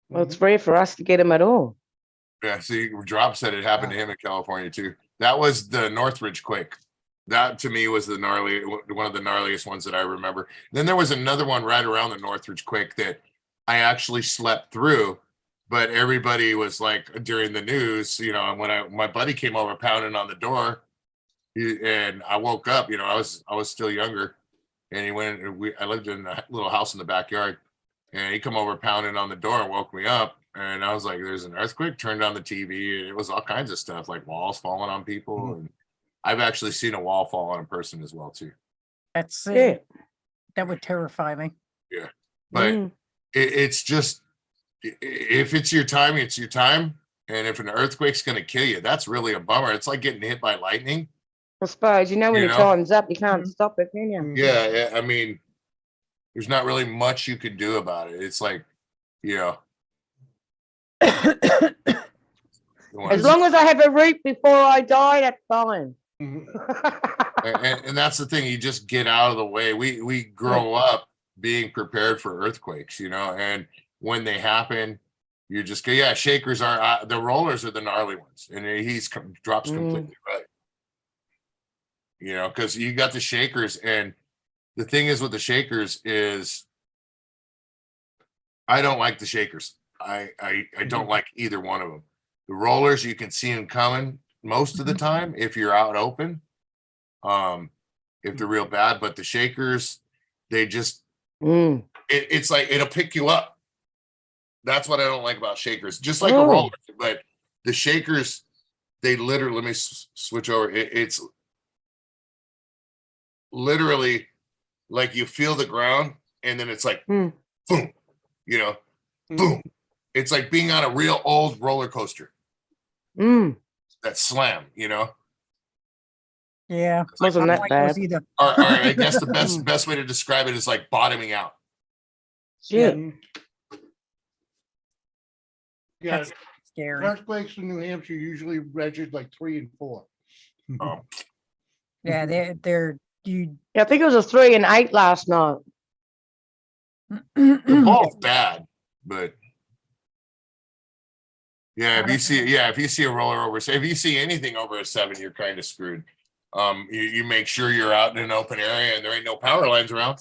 Well, it's rare for us to get them at all. Yeah, see, Drop said it happened to him in California too. That was the Northridge quake. That to me was one of the gnarliest ones that I remember. Then there was another one right around the Northridge quake that I actually slept through, but everybody was like during the news, you know, and when my buddy came over pounding on the door, and I woke up, you know, I was still younger, and he went. I lived in a little house in the backyard, and he come over pounding on the door and woke me up, and I was like, "There's an earthquake." Turned on the TV, and it was all kinds of stuff like walls falling on people, and I've actually seen a wall fall on a person as well too. That's Yeah. that would terrify me. But Mm. it's just if it's your time, it's your time, and if an earthquake's going to kill you, that's really a bummer. It's like getting hit by lightning. I suppose when You your know? time's up, you can't Mhm. stop it, can you? Yeah, I mean, there's not really much you could do about it. It's like, you know, As long as I have a roof before I die, that's fine. Mhm. and that's the thing. You just get out of the way. We grow up being prepared for earthquakes, you know, and when they happen, you just go, yeah. Shakers are the rollers are the gnarly ones, and drops completely right. You know, because you got the shakers, and the thing is with the shakers is, I don't like the shakers. I don't like either one of them. The rollers, you can see them coming most of the time if you're out open. If they're real bad, but the shakers, they just it's like it'll pick you up. That's what I don't like about shakers. Just like a roller, but the shakers, they literally, let me switch over. It's literally like you feel the ground and then it's like boom, you know, boom. It's like being on a real old roller coaster. that slam, Yeah. I Wasn't don't that like those bad. either. Or I guess the best way to describe it is like bottoming out. Shit. Mhm. Yeah, That's scary. earthquakes in New Hampshire usually measured like 3 and 4. Oh, Yeah, they're you. Yeah, I think it was a 3 and 8 last night. they're Yeah, both bad, but yeah, I if you don't- see a roller over, if you see anything over a 7, you're kind of screwed. You make sure you're out in an open area and there ain't no power lines around,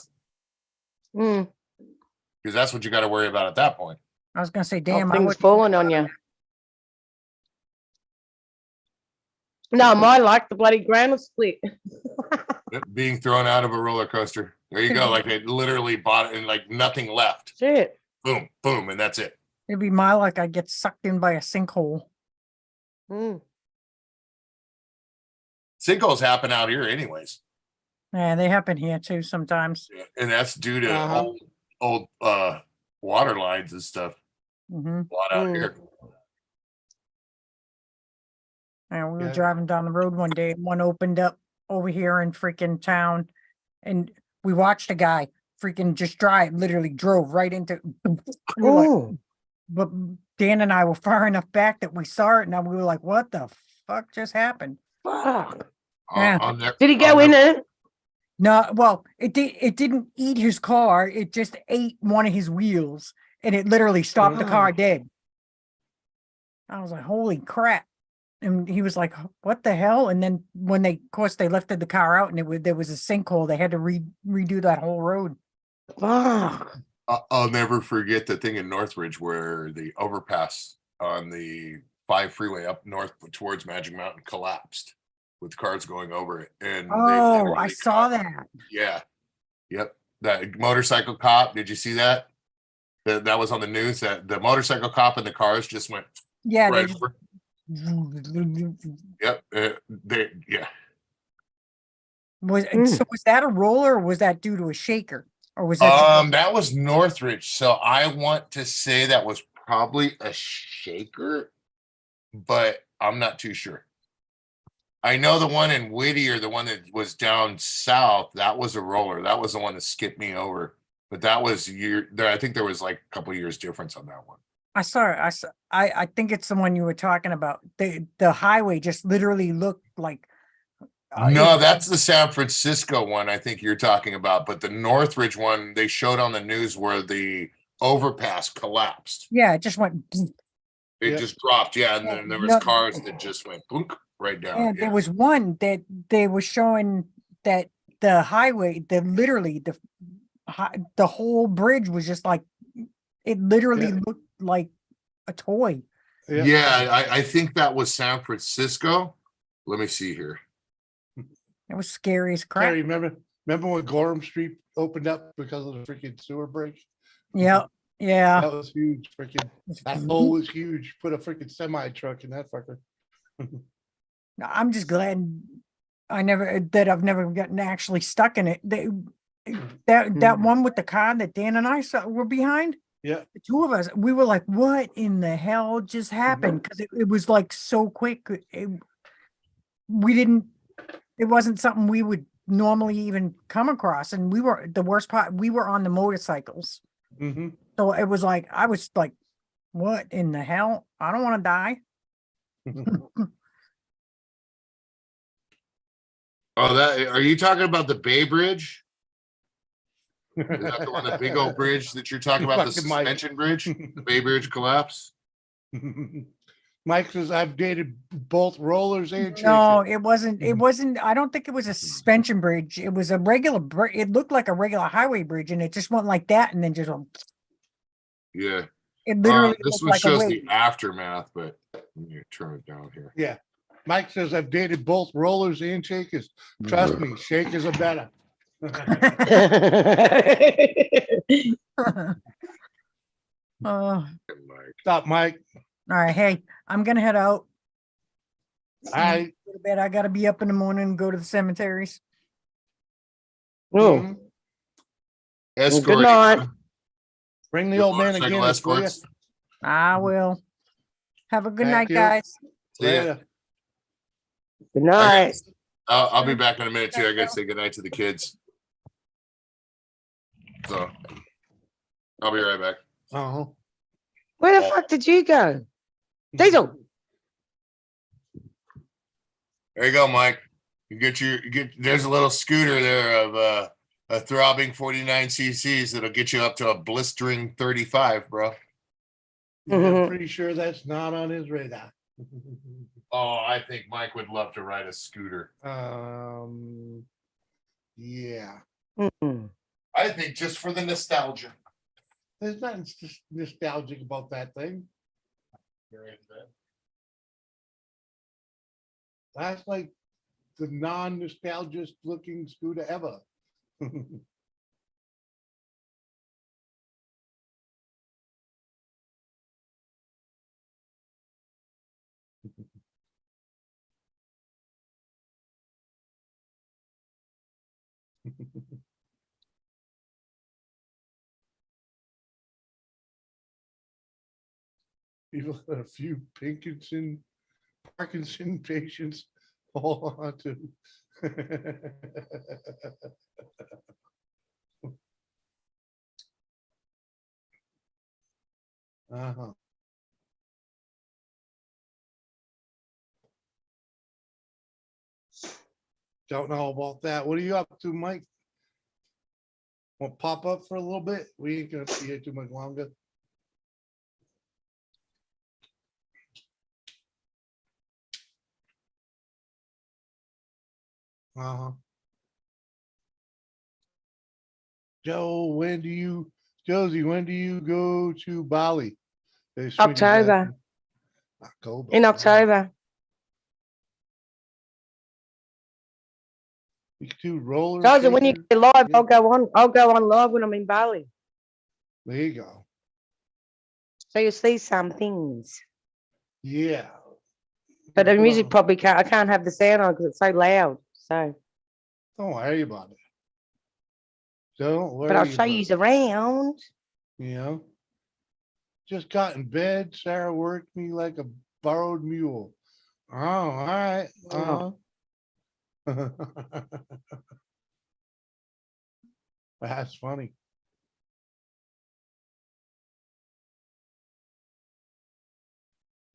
Mm. because that's what you got to worry about at that point. I was gonna say, damn, I Things would. falling on you. No, mine like the bloody ground was split. Being thrown out of a roller coaster. There you go. Like it literally bought it and like nothing left. Shit. Boom, boom, and that's it. It'd be my luck. I get sucked in by a sinkhole. Mm. Sinkholes happen out here anyways. Yeah, they happen here too sometimes. And that's due to Uh-huh. old water lines and stuff. Hmm. A lot out Mm. here. And we were Yeah. driving down the road one day, and one opened up over here in freaking town, and we watched a guy freaking just literally drove right into. We were like, Oh, but Dan and I were far enough back that we saw it, and we were like, "What the fuck just happened?" fuck. Yeah. Did he go in it? No, well, it didn't eat his car. It just ate one of his wheels, and it literally stopped the car Oh. dead. I was like, "Holy crap!" And he was like, "What the hell?" And then when of course, they lifted the car out, and there was a sinkhole. They had to redo that whole road. Fuck. I'll never forget the thing in Northridge where the overpass on the 5 freeway up north towards Magic Mountain collapsed with cars going over it. And they Oh, I literally saw caught- that. Yeah. Yep. That motorcycle cop. Did you see that? That was on the news, that the motorcycle cop and the cars just went Yeah, right they over. just Yep. Yeah. was. Mm. So was that a roller, or was that due to a shaker, or was that? That was Northridge. So I want to say that was probably a shaker, but I'm not too sure. I know the one in Whittier, the one that was down south, that was a roller. That was the one that skipped me over. But that was I think there was like a couple years difference on that one. I saw it. I think it's the one you were talking about. The highway just literally looked like. No, that's the San Francisco one I think you're talking about. But the Northridge one, they showed on the news where the overpass collapsed. Yeah, it just went. It Yep. just dropped. Yeah. And Yeah, then there was no- cars that just went boonk right down. And there was one that they were showing that the highway, literally the whole bridge was just like, it literally Yeah. looked like a toy. Yeah, I think that was San Francisco. Let me see here. It was scary as crap. Terry, remember when Gorham Street opened up because of the freaking sewer break? Yeah, yeah. That was huge. Freaking that hole was huge. Put a freaking semi truck in that fucker. I'm just glad I've never gotten actually stuck in it. That one with the car that Dan and I were behind. Yeah. The two of us, we were like, "What in the hell just happened?" Because it was like so quick. It wasn't something we would normally even come across, and the worst part, we were on the motorcycles, Mm-hmm. so it was like I was like, "What in the hell? I don't want to die." Oh, are you talking about the Bay Bridge? Is that the one, the big old bridge that you're talking about, the Fucking Mike. suspension bridge, the Bay Bridge collapse? Mike says I've dated both rollers and No, shakers. it wasn't. It wasn't. I don't think it was a suspension bridge. It was a regular. It looked like a regular highway bridge, and it just went like that, and then just. Yeah. It literally This looked one like a shows wave. the aftermath, but let me turn it down here. Yeah. Mike says I've dated both rollers and shakers. Trust me, shakers are better. Oh, Like, Stop, Mike. all right. Hey, I'm gonna head out. I Go to bed. I gotta be up in the morning and go to the cemeteries. Oh, escort. night. bring the old man again. Escorts. I will. Have a good Thank night, you. guys. See ya. Later. Good night. I'll be back in a minute too. I gotta say goodnight to the kids. So I'll be right back. Uh-huh. Where the fuck did you go? Diesel. There you go, Mike. You get there's a little scooter there of a throbbing 49 cc's that'll get you up to a blistering 35, bro. Yeah, I'm pretty sure that's not on his radar. Oh, I think Mike would love to ride a scooter. Yeah. Mm-mm. I think just for the nostalgia. There's nothing nostalgic about that thing. That's like the non-nostalgic looking scooter ever. People had a few Parkinson patients hold on to. Uh-huh. Don't know about that. What are you up to, Mike? Want to pop up for a little bit? We ain't gonna be here too much longer. Uh-huh. Josie, when do you go to Bali? Hey, sweetie, October. October. In October. You can do roller. Guys, when you skating. go live, Yeah. I'll go on live when I'm in Bali. There you go. So you'll see some things. Yeah. But the Put music on- I can't have the sound on because it's so loud. So, Don't worry about it. Don't worry. but I'll show about you it, around. you know. Just got in bed. Sarah worked me like a borrowed mule. Oh, all right. That's funny.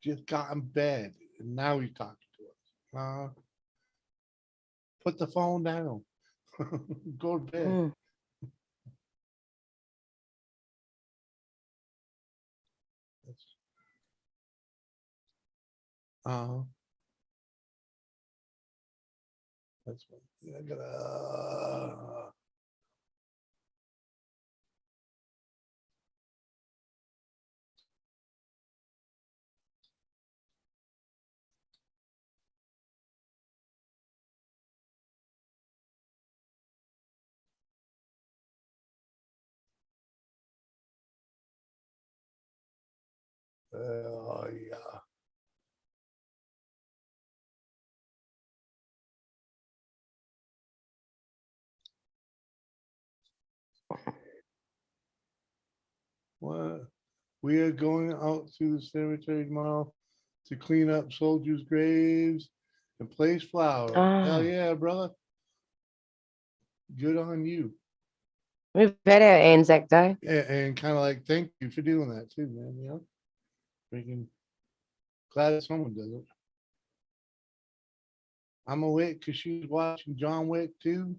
Just got in bed and now he's talking to us. Put the phone down. Go to bed. Mm. Uh, that's what I gotta. Yeah. What? We are going out to the cemetery tomorrow to clean up soldiers' graves and place flowers. Hell Oh. yeah, brother. Good on you. We've had our Anzac Day. And kind of like, thank you for doing that too, man. You know, freaking glad that someone does it. I'm awake because she's watching John Wick too.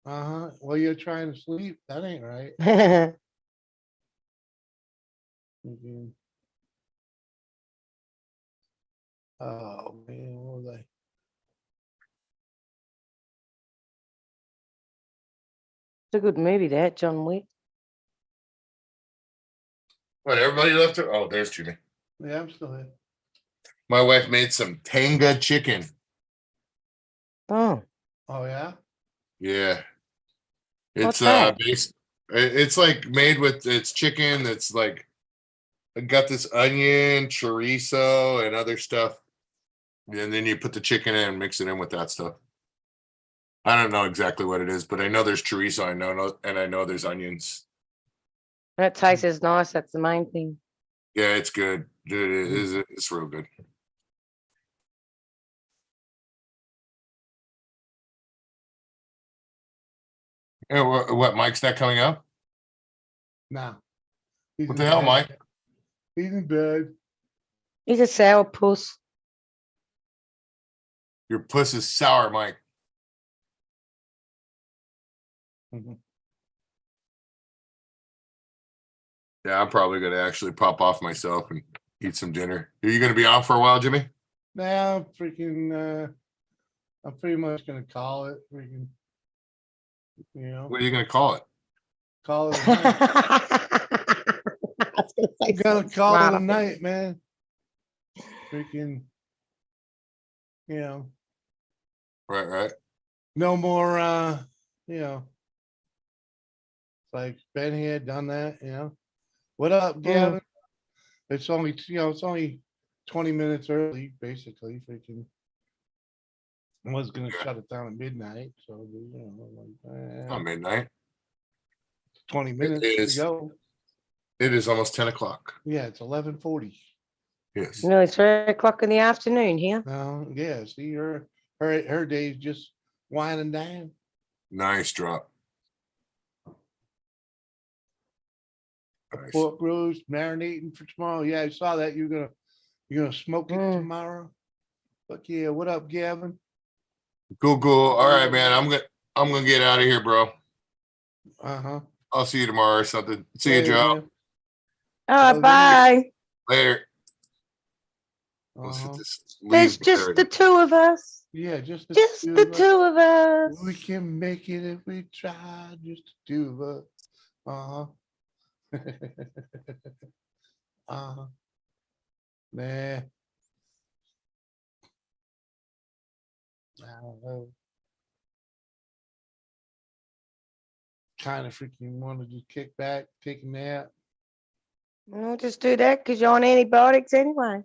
Uh-huh. Well, you're trying to sleep. That ain't right. Freaking- Oh man, what was I? It's a good movie, that John Wick. What, everybody left her? Oh, there's Jimmy. Yeah, I'm still here. My wife made some Tanga chicken. Oh, Oh yeah. Yeah. What's It's that? it's like made with it's chicken that's like got this onion, chorizo, and other stuff. And then you put the chicken in and mix it in with that stuff. I don't know exactly what it is, but I know there's chorizo, and I know there's onions. That tastes as nice. That's the main thing. Yeah, it's good. Dude, it's real good. Hey, what, Mike's that coming up? Nah. He's What in the hell, bed. Mike? He's in bed. He's a sour puss. Your puss is sour, Mike. Mhm. Yeah, I'm probably gonna actually pop off myself and eat some dinner. Are you gonna be on for a while, Jimmy? Now, freaking, I'm pretty much gonna call it, freaking, you know, What are you gonna call it? call it a night. I was gonna say I'm gonna something call it a smart. night, man. Freaking, you know, Right, right. no more, you know. It's like been here, done that, you know. What up, Gavin? It's only, it's only 20 minutes early, basically, freaking. I was gonna shut it down at midnight, so, you know, like, Not midnight. 20 minutes to is. go. It is almost 10 o'clock. Yeah, it's 11:40. Yes. Nearly 3 o'clock in the afternoon here. Yeah, see, her day's just winding down. Nice drop. Nice. Pork roast marinating for tomorrow. Yeah, I saw that. You're gonna smoke it Mm. tomorrow. Fuck yeah. What up, Gavin? Cool. All right, man. I'm gonna get out of here, bro. Uh-huh. I'll see you tomorrow or something. See you, Later, Joe. man. All right, Oh, bye. Later. We'll Uh-huh. just There's leave. just the two of us. Yeah, just the Just two the of us. two of us. We can make it if we try. Just the two of us. Uh-huh. Uh-huh. Nah. I don't know. Kind of freaking want to just kick back, take a nap. We'll just do that because you're on antibiotics anyway.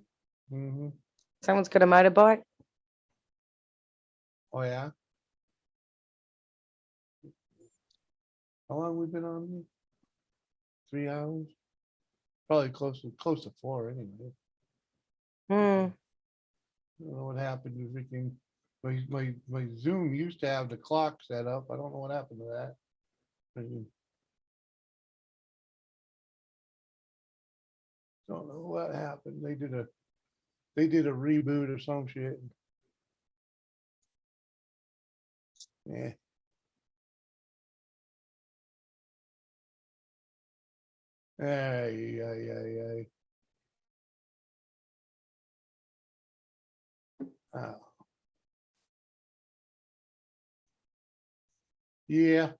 Mm-hmm. Someone's got a motorbike. Oh yeah. How long we been on here? 3 hours? Probably close to 4 anyway. Hmm. I don't know what happened to freaking my Zoom used to have the clock set up. I don't know what happened to that. Freaking- Don't know what happened. They did a reboot or some shit. Yeah. Ay, ay, ay, ay. Oh. Yeah.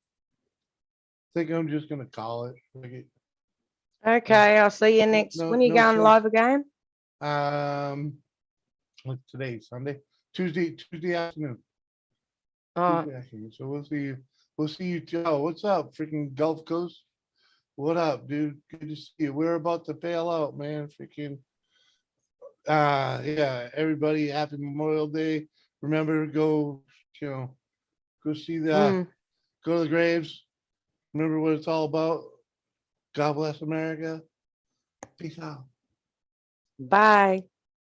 Think I'm just gonna call it. Okay, I'll see you next. no- When are you no going sense. live again? What's today? Sunday? Tuesday afternoon. Oh, Tuesday afternoon. So we'll see you. We'll see you, Joe. What's up, freaking Gulf Coast? What up, dude? Good to see you. We're about to bail out, man. Freaking yeah, everybody, happy Memorial Day. Remember, go, go see mm. go to the graves. Remember what it's all about. God bless America. Peace out. Bye.